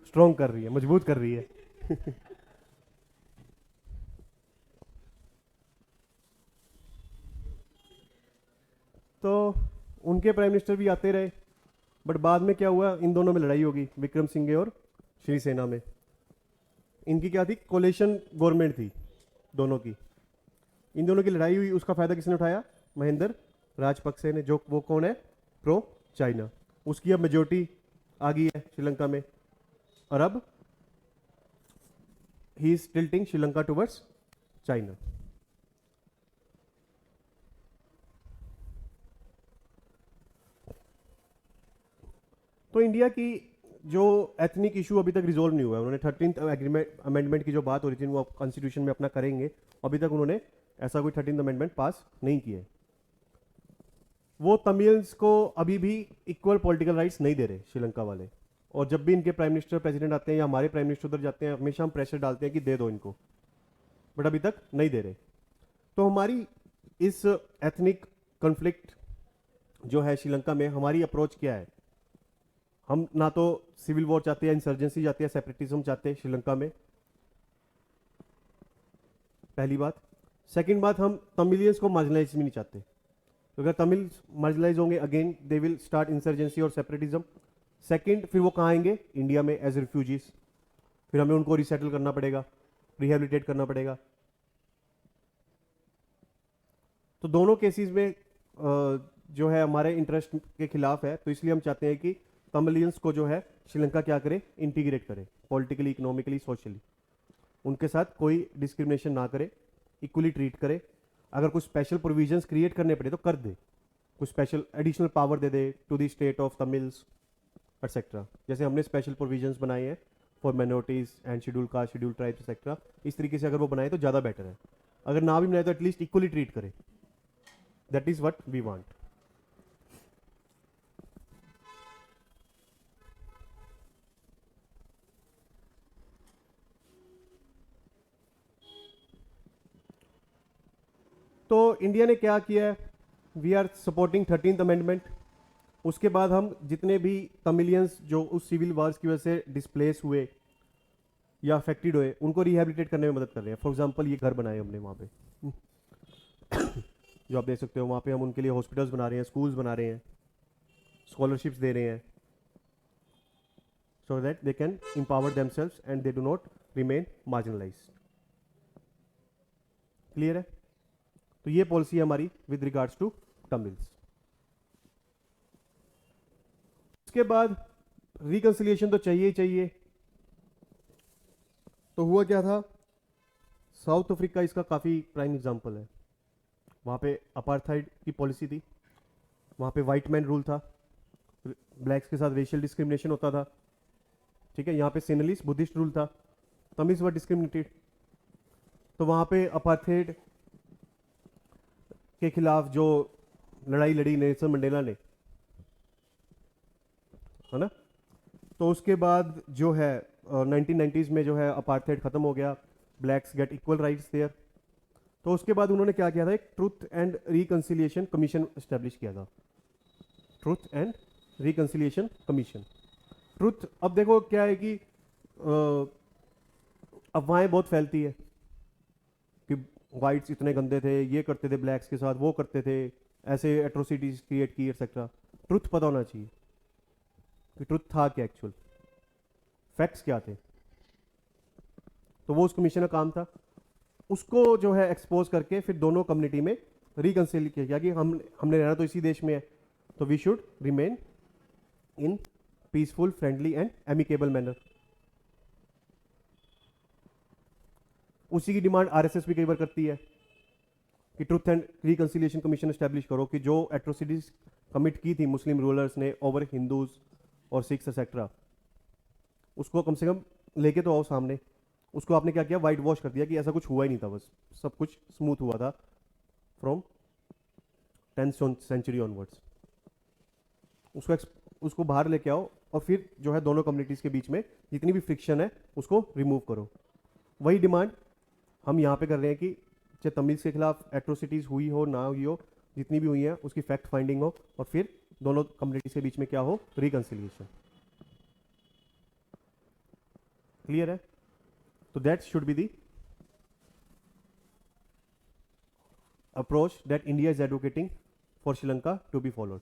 स्ट्रॉन्ग कर रही है, मजबूत कर रही है. तो उनके प्राइम मिनिस्टर भी आते रहे, बट बाद में क्या हुआ, इन दोनों में लड़ाई होगी, विक्रम सिंघे और श्री सेना में. इनकी क्या थी, कोलेशन गवर्नमेंट थी दोनों की. इन दोनों की लड़ाई हुई, उसका फायदा किसने उठाया? महेंद्र राजपक्षे ने, जो वो कौन है? Pro China. उसकी अब मेजोरिटी आ गई है श्रीलंका में. और अब he is tilting Sri Lanka towards China. तो इंडिया की जो एथनिक इशू अभी तक रिजोल्व नहीं हुआ है. उन्होंने 13th अमेंडमेंट की जो बात हो रही थी वो कॉन्स्टिट्यूशन में अपना करेंगे, अभी तक उन्होंने ऐसा कोई 13th अमेंडमेंट पास नहीं किया है. वो तमिल्स को अभी भी इक्वल पॉलिटिकल राइट्स नहीं दे रहे श्रीलंका वाले. और जब भी इनके प्राइम मिनिस्टर प्रेसिडेंट आते हैं या हमारे प्राइम मिनिस्टर उधर जाते हैं, हमेशा हम प्रेशर डालते हैं कि दे दो इनको, बट अभी तक नहीं दे रहे. तो हमारी इस एथनिक कॉन्फ्लिक्ट जो है श्रीलंका में, हमारी अप्रोच क्या है? हम ना तो सिविल वॉर चाहते हैं, इंसर्जेंसी चाहते हैं, सेपरेटिज्म चाहते हैं श्रीलंका में, पहली बात. सेकंड बात, हम तमिलियंस को मार्जिनलाइज भी नहीं चाहते. तो अगर तमिल मार्जिनलाइज होंगे, again they will start insurgency और सेपरेटिज्म. सेकंड, फिर वो कहाँ आएंगे? इंडिया में एज रिफ्यूजीज. फिर हमें उनको रिसेटल करना पड़ेगा, रिहेबिलिटेट करना पड़ेगा. तो दोनों केसेस में जो है हमारे इंटरेस्ट के खिलाफ है. तो इसलिए हम चाहते हैं कि तमिलियंस को जो है श्रीलंका क्या करे? इंटीग्रेट करे, पॉलिटिकली, इकोनॉमिकली, सोशली. उनके साथ कोई डिस्क्रिमिनेशन ना करे, इक्वली ट्रीट करे. अगर कुछ स्पेशल प्रोविजंस क्रिएट करने पड़े तो कर दे, कुछ स्पेशल एडिशनल पावर दे दे to the state of Tamils etcetera. जैसे हमने स्पेशल प्रोविजंस बनाए हैं for minorities and schedule caste, schedule tribes etcetera. इस तरीके से अगर वो बनाए तो ज़्यादा बेटर है. अगर ना भी बनाए तो एटलीस्ट इक्वली ट्रीट करे. That is what we want. तो इंडिया ने क्या किया है? We are supporting 13th amendment. उसके बाद हम जितने भी तमिलियंस जो उस सिविल वार्स की वजह से डिस्प्लेस हुए या अफेक्टेड हुए, उनको रिहेबिलिटेट करने में मदद कर रहे हैं. फॉर एग्जांपल, ये घर बनाए हमने वहाँ पे जो आप देख सकते हो. वहाँ पे हम उनके लिए हॉस्पिटल्स बना रहे हैं, स्कूल्स बना रहे हैं, स्कॉलरशिप्स दे रहे हैं, so that they can empower themselves and they do not remain marginalized. Clear है? तो ये पॉलिसी है हमारी विद रिगार्ड्स टू तमिल्स. उसके बाद रिकंसिलिएशन तो चाहिए ही चाहिए. तो हुआ क्या था? साउथ अफ्रीका इसका काफ़ी प्राइम एग्जांपल है. वहाँ पे अपार्थाइड की पॉलिसी थी, वहाँ पे वाइट मैन रूल था, ब्लैक्स के साथ रेशियल डिस्क्रिमिनेशन होता था. ठीक है, यहाँ पे सिनलिस बुद्धिस्ट रूल था, तमिल्स वर डिस्क्रिमिनेटेड. तो वहाँ पे अपार्थाइड के खिलाफ जो लड़ाई लड़ी नेल्सन मंडेला ने, है ना, तो उसके बाद जो है 1990s में जो है अपार्थाइड खत्म हो गया, blacks get equal rights there. तो उसके बाद उन्होंने क्या किया था? एक truth and reconciliation commission establish किया था. Truth and reconciliation commission. Truth, अब देखो क्या है कि अफवाहें बहुत फैलती है कि वाइट्स इतने गंदे थे, ये करते थे ब्लैक्स के साथ, वो करते थे, ऐसे एट्रोसिटीज क्रिएट की एक्सेट्रा. ट्रुथ पता होना चाहिए कि ट्रुथ था क्या, एक्चुअल फैक्ट्स क्या थे। तो वो उस कमीशन का काम था, उसको जो है एक्सपोज करके फिर दोनों कम्युनिटी में रिकंसिल किया कि हमने रहना तो इसी देश में है, तो we should remain in peaceful, friendly and amicable manner. उसी की डिमांड आरएसएस भी कई बार करती है कि truth and reconciliation commission establish करो कि जो एट्रोसिटीज कमिट की थी मुस्लिम रूलर्स ने ओवर हिंदूज और सिख्स एक्सेट्रा, उसको कम से कम लेके तो आओ सामने। उसको आपने क्या किया, वाइट वॉश कर दिया कि ऐसा कुछ हुआ ही नहीं था, बस सब कुछ स्मूथ हुआ था फ्रॉम 10th सेंचुरी ऑनवर्ड्स। उसको बाहर लेके आओ और फिर जो है दोनों कम्युनिटीज के बीच में जितनी भी फ्रिक्शन है उसको रिमूव करो। वही डिमांड हम यहाँ पे कर रहे हैं कि चाहे तमिल के खिलाफ एट्रोसिटीज हुई हो ना हुई हो, जितनी भी हुई है उसकी फैक्ट फाइंडिंग हो और फिर दोनों कम्युनिटीज के बीच में क्या हो, रिकंसिलिएशन। क्लियर है? तो that should be the approach that India is advocating for Sri Lanka to be followed.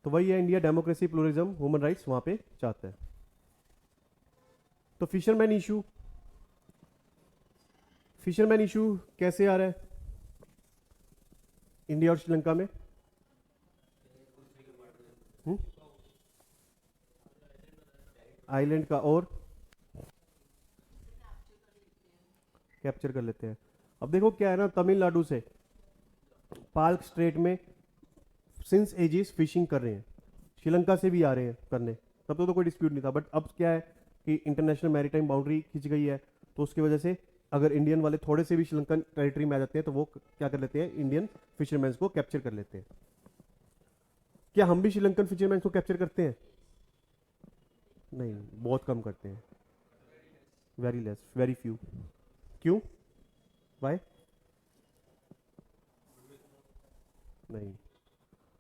तो वही है, India democracy, pluralism, human rights वहां पे चाहता है। तो फिशरमैन इशू कैसे आ रहा है इंडिया और श्रीलंका में? आइलैंड का और कैप्चर कर लेते हैं। अब देखो क्या है ना, तमिलनाडु से पाल्क स्ट्रेट में सिंस एजिस फिशिंग कर रहे हैं, श्रीलंका से भी आ रहे हैं करने, तब तो कोई डिस्प्यूट नहीं था। बट अब क्या है कि इंटरनेशनल मैरीटाइम बाउंड्री खिंच गई है, तो उसकी वजह से अगर इंडियन वाले थोड़े से भी श्रीलंकन टेरिटरी में आ जाते हैं तो वो क्या कर लेते हैं, इंडियन फिशरमैन को कैप्चर कर लेते हैं। क्या हम भी श्रीलंकन फिशरमैन को कैप्चर करते हैं? नहीं, बहुत कम करते हैं, वेरी लेस, वेरी फ्यू। क्यों? वाई? नहीं,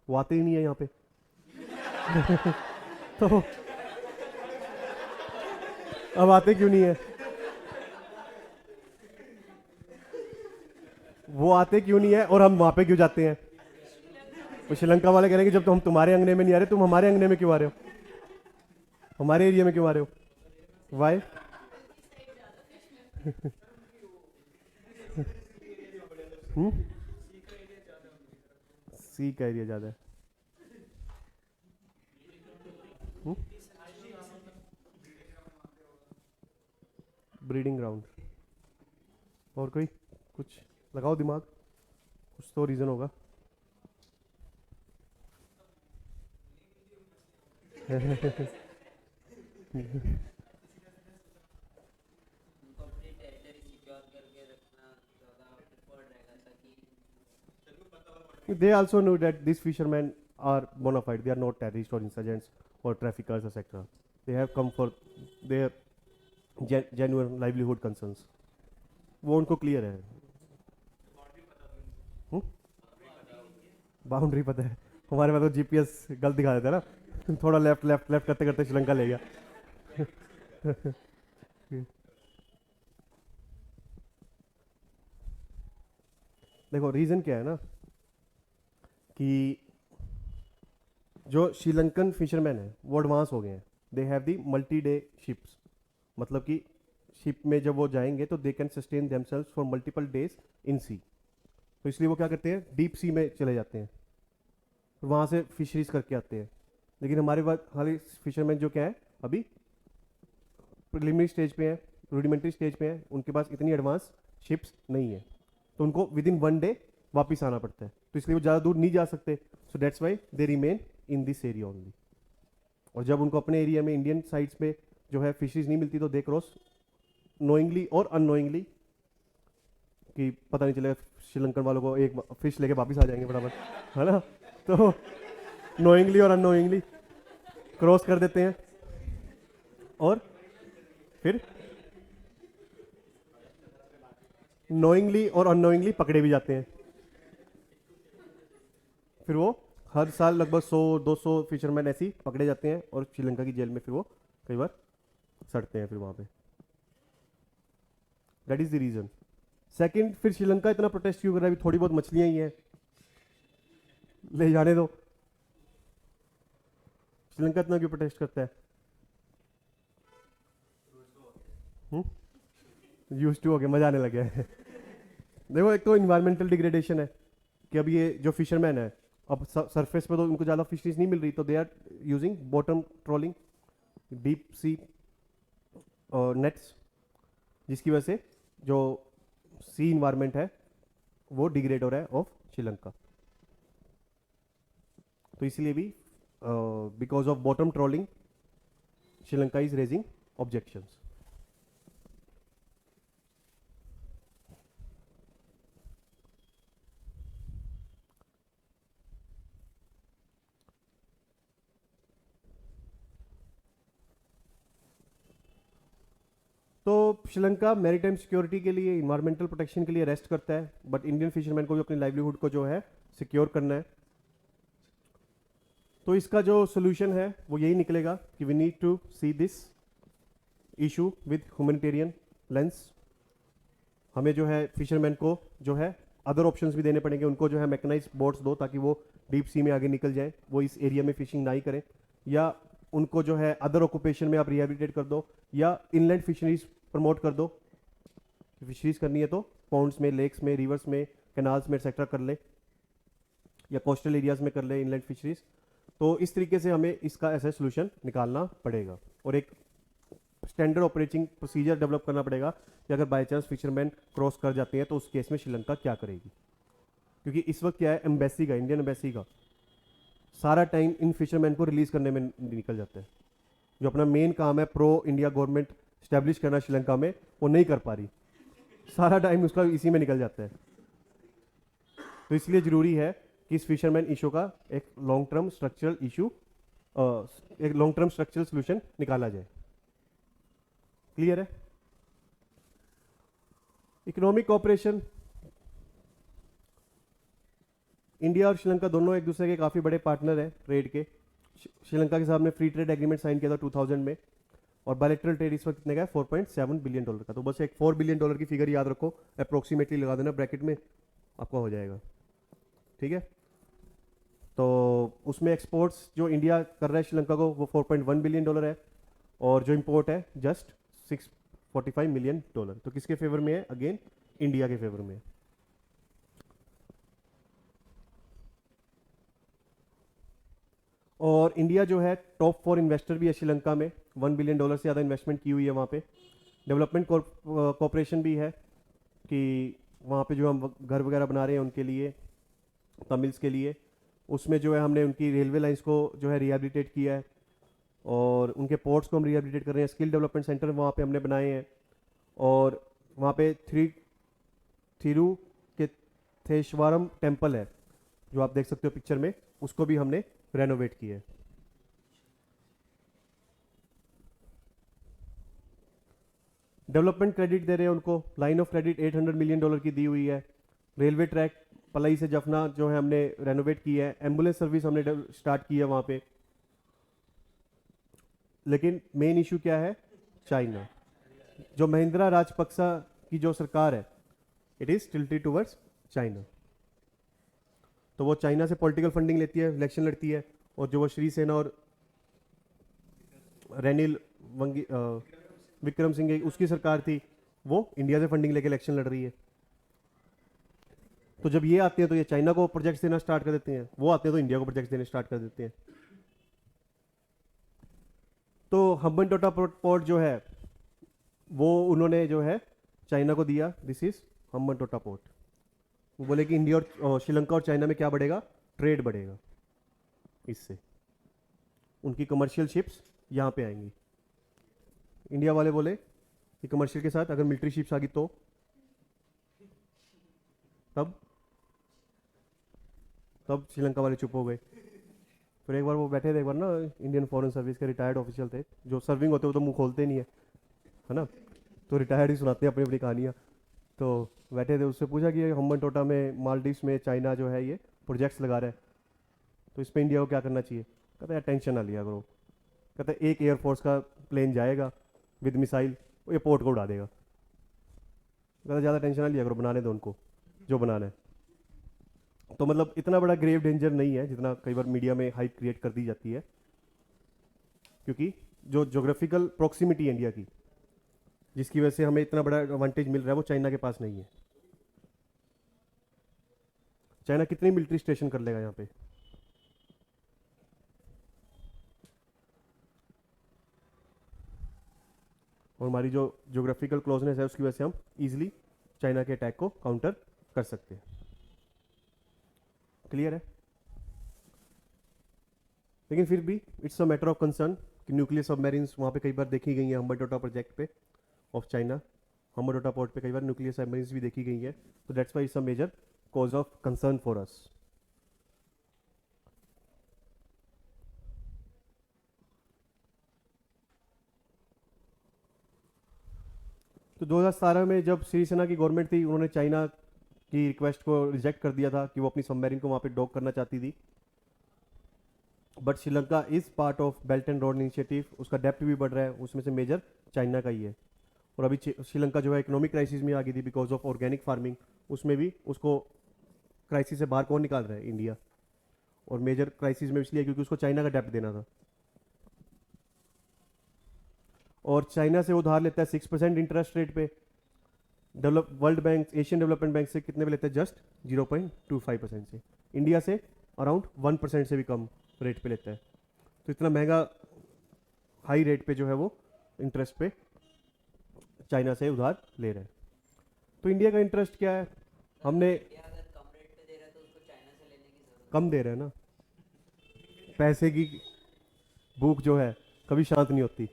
वो आते ही नहीं है यहाँ पे तो अब आते क्यों नहीं है? वो आते क्यों नहीं है और हम वहां पे क्यों जाते हैं? वो श्रीलंका वाले कह रहे हैं कि जब तो हम तुम्हारे अंगने में नहीं आ रहे, तुम हमारे अंगने में क्यों आ रहे हो, हमारे एरिया में क्यों आ रहे हो? वाई? सी का एरिया ज्यादा है। Breeding ground. और कोई कुछ लगाओ दिमाग, कुछ तो रीजन होगा उनको अपनी टेरिटरी सिक्योर करके रखना ज़्यादा प्रिफर्ड रहेगा ताकि they also know that these fishermen are bona fide, they are not terrorists or insurgents or traffickers etc. They have come for their genuine livelihood concerns. वो उनको क्लियर है, बाउंड्री पता है। हमारे पास तो जीपीएस गलत दिखा देता है ना थोड़ा लेफ्ट लेफ्ट लेफ्ट करते करते श्रीलंका ले गया देखो रीजन क्या है ना कि जो श्रीलंकन फिशरमैन है वो एडवांस हो गए हैं, they have the multi day ships, मतलब कि शिप में जब वो जाएंगे तो they can sustain themselves for multiple days in sea. तो इसलिए वो क्या करते हैं, डीप सी में चले जाते हैं, वहाँ से फिशरीज करके आते हैं। लेकिन हमारे पास हाल फिशरमैन जो क्या है अभी प्रिलिमिनरी स्टेज पे है, रूडिमेंट्री स्टेज पे है, उनके पास इतनी एडवांस शिप्स नहीं है, तो उनको विद इन 1 डे वापिस आना पड़ता है, तो इसलिए वो ज़्यादा दूर नहीं जा सकते। So that's why they remain in this area only. और जब उनको अपने एरिया में इंडियन साइड्स पे जो है फिशरीज नहीं मिलती तो दे क्रॉस नोइंगली और अननोइंगली, कि पता नहीं चलेगा श्रीलंकन वालों को एक फिश लेके वापस आ जाएंगे बराबर, है ना। तो नोइंगली और अननोइंगली क्रॉस कर देते हैं और फिर नोइंगली और अननोइंगली पकड़े भी जाते हैं। फिर वो हर साल लगभग 100-200 फिशरमैन ऐसे ही पकड़े जाते हैं और श्रीलंका की जेल में फिर वो कई बार सड़ते हैं फिर वहाँ पे। That is the reason. Second, फिर श्रीलंका इतना प्रोटेस्ट क्यों कर रहा है? अभी थोड़ी बहुत मछलियां ही हैं, ले जाने दो। श्रीलंका इतना क्यों प्रोटेस्ट करता है? यूज टू हो गया, मजा आने लगे है। देखो, एक तो इन्वायरमेंटल डिग्रेडेशन है कि अब ये जो फिशरमैन है, अब सरफेस पे तो उनको ज़्यादा फिशरीज नहीं मिल रही, तो they are using bottom trawling, deep sea nets, जिसकी वजह से जो सी इन्वायरमेंट है वो डिग्रेड हो रहा है ऑफ श्रीलंका। तो इसलिए भी because of bottom trawling Sri Lanka is raising objections. तो श्रीलंका मैरीटाइम सिक्योरिटी के लिए, इन्वायरमेंटल प्रोटेक्शन के लिए रेस्ट करता है, बट इंडियन फिशरमैन को भी अपनी लाइवलीहुड को जो है सिक्योर करना है। तो इसका जो सोल्यूशन है वो यही निकलेगा कि we need to see this issue with humanitarian lens. हमें जो है फिशरमैन को जो है अदर ऑप्शंस भी देने पड़ेंगे, उनको जो है मैकेनाइज बोट्स दो ताकि वो डीप सी में आगे निकल जाए, वो इस एरिया में फिशिंग ना ही करें, या उनको जो है अदर ऑक्यूपेशन में आप रिहेबिलिटेट कर दो, या इनलैंड फिशरीज प्रमोट कर दो। फिशरीज करनी है तो पॉन्ड्स में, लेक्स में, रिवर्स में, कैनाल्स में एक्सेट्रा कर ले, या कोस्टल एरियाज में कर ले इनलैंड फिशरीज। तो इस तरीके से हमें इसका ऐसा सोल्यूशन निकालना पड़ेगा और एक स्टैंडर्ड ऑपरेटिंग प्रोसीजर डेवलप करना पड़ेगा कि अगर बाई चांस फिशरमैन क्रॉस कर जाते हैं तो उस केस में श्रीलंका क्या करेगी। क्योंकि इस वक्त क्या है, एम्बेसी का, इंडियन एम्बेसी का सारा टाइम इन फिशरमैन को रिलीज करने में निकल जाता है। जो अपना मेन काम है प्रो इंडिया गवर्नमेंट स्टैब्लिश करना श्रीलंका में, वो नहीं कर पा रही, सारा टाइम उसका इसी में निकल जाता है। तो इसलिए जरूरी है कि इस फिशरमैन इशू का एक लॉन्ग टर्म स्ट्रक्चरल इशू, एक लॉन्ग टर्म स्ट्रक्चरल सोल्यूशन निकाला जाए। क्लियर है? इकोनॉमिक कॉपरेशन, इंडिया और श्रीलंका दोनों एक दूसरे के काफ़ी बड़े पार्टनर हैं ट्रेड के। श्रीलंका के साथ में फ्री ट्रेड एग्रीमेंट साइन किया था 2000 में, और बायलैटरल ट्रेड इस वक्त कितने का है? 4.7 बिलियन डॉलर का। तो बस एक 4 बिलियन डॉलर की फिगर याद रखो, अप्रोक्सीमेटली लगा देना ब्रैकेट में, आपका हो जाएगा। ठीक है? तो उसमें एक्सपोर्ट्स जो इंडिया कर रहा है श्रीलंका को वो 4.1 बिलियन डॉलर है, और जो इंपोर्ट है जस्ट 645 मिलियन डॉलर। तो किसके फेवर में है? अगेन इंडिया के फेवर में है। और इंडिया जो है टॉप 4 इन्वेस्टर भी है श्रीलंका में, 1 बिलियन डॉलर से ज़्यादा इन्वेस्टमेंट की हुई है वहाँ पे। डेवलपमेंट कॉपरेशन भी है कि वहाँ पे जो हम घर वगैरह बना रहे हैं उनके लिए, तमिल्स के लिए, उसमें जो है हमने उनकी रेलवे लाइंस को जो है रिहेबिलिटेट किया है, और उनके पोर्ट्स को हम रिहेबिलिटेट कर रहे हैं। स्किल डेवलपमेंट सेंटर वहाँ पे हमने बनाए हैं, और वहाँ पे थिरु के थेश्वरम टेम्पल है जो आप देख सकते हो पिक्चर में, उसको भी हमने रेनोवेट किया है। डेवलपमेंट क्रेडिट दे रहे हैं उनको, line of credit 800 million dollar की दी हुई है। रेलवे ट्रैक पलई से जफना जो है हमने रेनोवेट किया है। एम्बुलेंस सर्विस हमने स्टार्ट की है वहाँ पे। लेकिन मेन इशू क्या है? चाइना। जो महिंद्रा राजपक्सा की जो सरकार है, it is tilted towards China. तो वो चाइना से पॉलिटिकल फंडिंग लेती है, इलेक्शन लड़ती है, और जो वो श्री सेना और रेनिल विक्रम सिंह उसकी सरकार थी, वो इंडिया से फंडिंग लेके इलेक्शन लड़ रही है। तो जब ये आते हैं तो ये चाइना को प्रोजेक्ट्स देना स्टार्ट कर देते हैं, वो आते हैं तो इंडिया को प्रोजेक्ट्स देने स्टार्ट कर देते हैं। तो हम्बनटोटा पोर्ट जो है वो उन्होंने जो है चाइना को दिया, दिस इज हम्बनटोटा पोर्ट। वो बोले कि इंडिया और श्रीलंका और चाइना में क्या बढ़ेगा? ट्रेड बढ़ेगा, इससे उनकी कमर्शियल शिप्स यहाँ पे आएंगी। इंडिया वाले बोले कि कमर्शियल के साथ अगर मिलिट्री शिप्स आ गई तो तब श्रीलंका वाले चुप हो गए। फिर एक बार वो बैठे थे, एक बार ना इंडियन फॉरेन सर्विस के रिटायर्ड ऑफिशियल थे, जो सर्विंग होते वो तो मुंह खोलते नहीं है ना, तो रिटायर्ड ही सुनाते हैं अपनी अपनी कहानियाँ। तो बैठे थे, उससे पूछा कि हम्बनटोटा में, मालदीव्स में चाइना जो है ये प्रोजेक्ट्स लगा रहा है, तो इस पर इंडिया को क्या करना चाहिए? कहता है यार टेंशन ना लिया करो। कहता है एक एयरफोर्स का प्लेन जाएगा विद मिसाइल, वो ये पोर्ट को उड़ा देगा। ज़्यादा टेंशन ना लिया करो, बनाने दो उनको जो बनाना है। तो मतलब इतना बड़ा ग्रेव डेंजर नहीं है जितना कई बार मीडिया में हाइप क्रिएट कर दी जाती है, क्योंकि जो ज्योग्राफिकल प्रॉक्सिमिटी है इंडिया की, जिसकी वजह से हमें इतना बड़ा एडवांटेज मिल रहा है, वो चाइना के पास नहीं है। चाइना कितने मिलिट्री स्टेशन कर लेगा यहाँ पे? और हमारी जो ज्योग्राफिकल क्लोजनेस है उसकी वजह से हम इजीली चाइना के अटैक को काउंटर कर सकते हैं। क्लियर है? लेकिन फिर भी it's a matter of concern कि न्यूक्लियर सबमरीन्स वहाँ पे कई बार देखी गई हैं, हम्बरटोटा प्रोजेक्ट पे ऑफ चाइना, हम्बरटोटा पोर्ट पे कई बार न्यूक्लियर सबमरीन्स भी देखी गई है। तो that's why it's a major cause of concern for us. तो 2017 में जब सिरिसेना की गवर्नमेंट थी, उन्होंने चाइना की रिक्वेस्ट को रिजेक्ट कर दिया था कि वो अपनी सबमरीन को वहाँ पे डॉक करना चाहती थी। But Sri Lanka is part of belt and road initiative, उसका डेप्थ भी बढ़ रहा है, उसमें से मेजर चाइना का ही है। और अभी श्रीलंका जो है इकोनॉमिक क्राइसिस में आ गई थी बिकॉज ऑफ ऑर्गेनिक फार्मिंग, उसमें भी उसको क्राइसिस से बाहर कौन निकाल रहा है? इंडिया। और मेजर क्राइसिस में इसलिए क्योंकि उसको चाइना का डेप्थ देना था, और चाइना से उधार लेता है 6% इंटरेस्ट रेट पे। Develop world bank, Asian development bank से कितने पे लेता है? जस्ट 0.25% से। इंडिया से अराउंड 1% से भी कम रेट पे लेता है। तो इतना महंगा हाई रेट पे जो है वो इंटरेस्ट पे चाइना से उधार ले रहा है। तो इंडिया का इंटरेस्ट क्या है? हमने इंडिया अगर कम रेट पे दे रहा है तो उसको चाइना से लेने की जरूरत कम दे रहे हैं ना। पैसे की भूख जो है कभी शांत नहीं होती,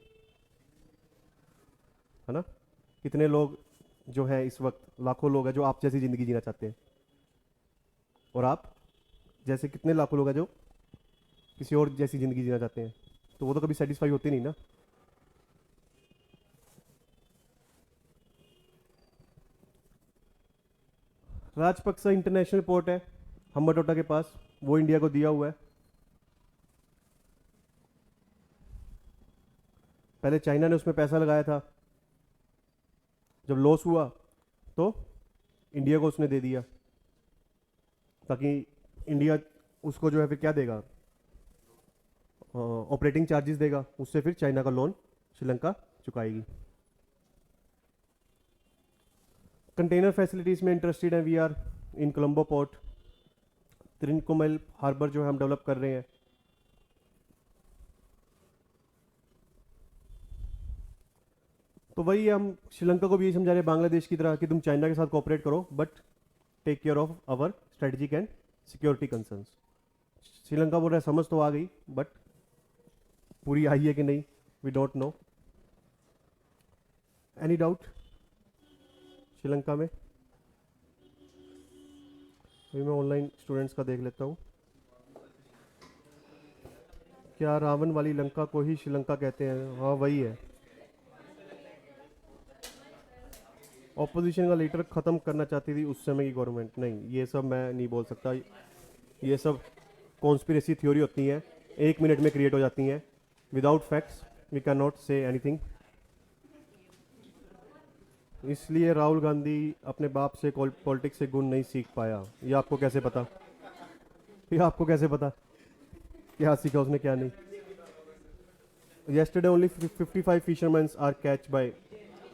है ना? कितने लोग जो है इस वक्त, लाखों लोग हैं जो आप जैसी जिंदगी जीना चाहते हैं, और आप जैसे कितने लाखों लोग हैं जो किसी और जैसी जिंदगी जीना चाहते हैं। तो वो तो कभी सेटिस्फाई होते नहीं ना। राजपक्सा इंटरनेशनल पोर्ट है हम्बरटोटा के पास, वो इंडिया को दिया हुआ है। पहले चाइना ने उसमें पैसा लगाया था, जब लॉस हुआ तो इंडिया को उसने दे दिया, ताकि इंडिया उसको जो है फिर क्या देगा? ऑपरेटिंग चार्जेस देगा, उससे फिर चाइना का लोन श्रीलंका चुकाएगी। कंटेनर फैसिलिटीज में इंटरेस्टेड है we are in Colombo port. Trincomalee harbour जो है हम डेवलप कर रहे हैं। तो वही हम श्रीलंका को भी यही समझा रहे हैं बांग्लादेश की तरह कि तुम चाइना के साथ कोऑपरेट करो, but take care of our strategic and security concerns. Sri Lanka बोल रहा है समझ तो आ गई, बट पूरी आई है कि नहीं, we don't know. Any doubt Sri Lanka में? अभी मैं ऑनलाइन स्टूडेंट्स का देख लेता हूँ। क्या रावण वाली लंका को ही श्रीलंका कहते हैं? हाँ वही है। ऑपोजिशन का लीडर ख़त्म करना चाहती थी उस समय की गवर्नमेंट। नहीं, ये सब मैं नहीं बोल सकता, ये सब कॉन्स्पिरेसी थ्योरी होती हैं, 1 मिनट में क्रिएट हो जाती हैं। Without facts we can not say anything. इसलिए राहुल गांधी अपने बाप से पॉलिटिक्स से गुण नहीं सीख पाया। ये आपको कैसे पता? ये आपको कैसे पता क्या सीखा उसने क्या नहीं? Yesterday only 55 fisherman are catch by.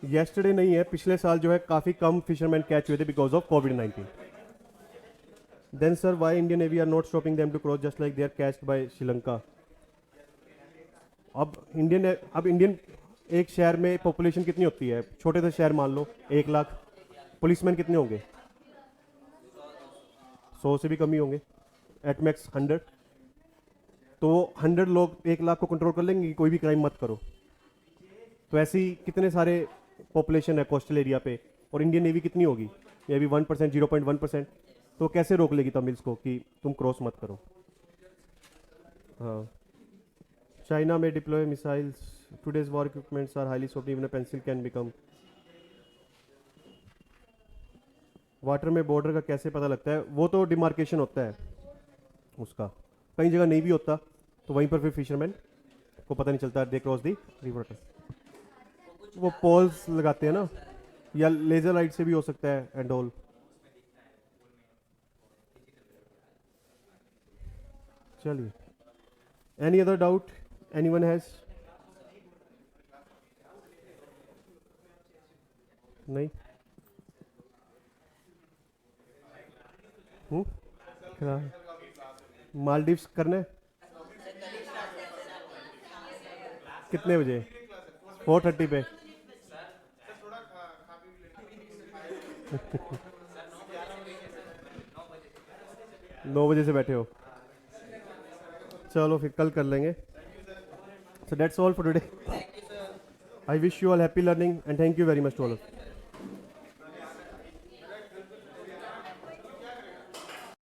Yesterday नहीं है, पिछले साल जो है काफ़ी कम फिशरमैन कैच हुए थे बिकॉज ऑफ कोविड-19। Then sir why Indian navy are not stopping them to cross just like they are catched by Sri Lanka. अब इंडियन एक शहर में पॉपुलेशन कितनी होती है? छोटे से शहर मान लो 1 लाख, पुलिसमैन कितने होंगे? 100 से भी कम ही होंगे, एट मैक्स 100। तो 100 लोग 1 लाख को कंट्रोल कर लेंगे कि कोई भी क्राइम मत करो। तो ऐसी कितने सारे पॉपुलेशन है कोस्टल एरिया पे, और इंडियन नेवी कितनी होगी? ये भी 1%, 0.1%। तो कैसे रोक लेगी तमिल्स को कि तुम क्रॉस मत करो? हाँ, चाइना में deploy missiles, today's war equipments are highly soft, even a pencil can become. Water में बॉर्डर का कैसे पता लगता है? वो तो डिमार्केशन होता है उसका, कई जगह नहीं भी होता, तो वहीं पर फिर फिशरमैन को पता नहीं चलता, दे क्रॉस दी रिवर। वो पोल्स लगाते हैं ना, या लेजर लाइट से भी हो सकता है एंड ऑल। चलिए, any other doubt anyone has? नहीं? क्या मालदीव्स करना है? कितने बजे? 4:30 पे? 9 बजे से बैठे हो? चलो फिर कल कर लेंगे। So that's all for today. Thank you, sir. I wish you all happy learning and thank you very much to all of you.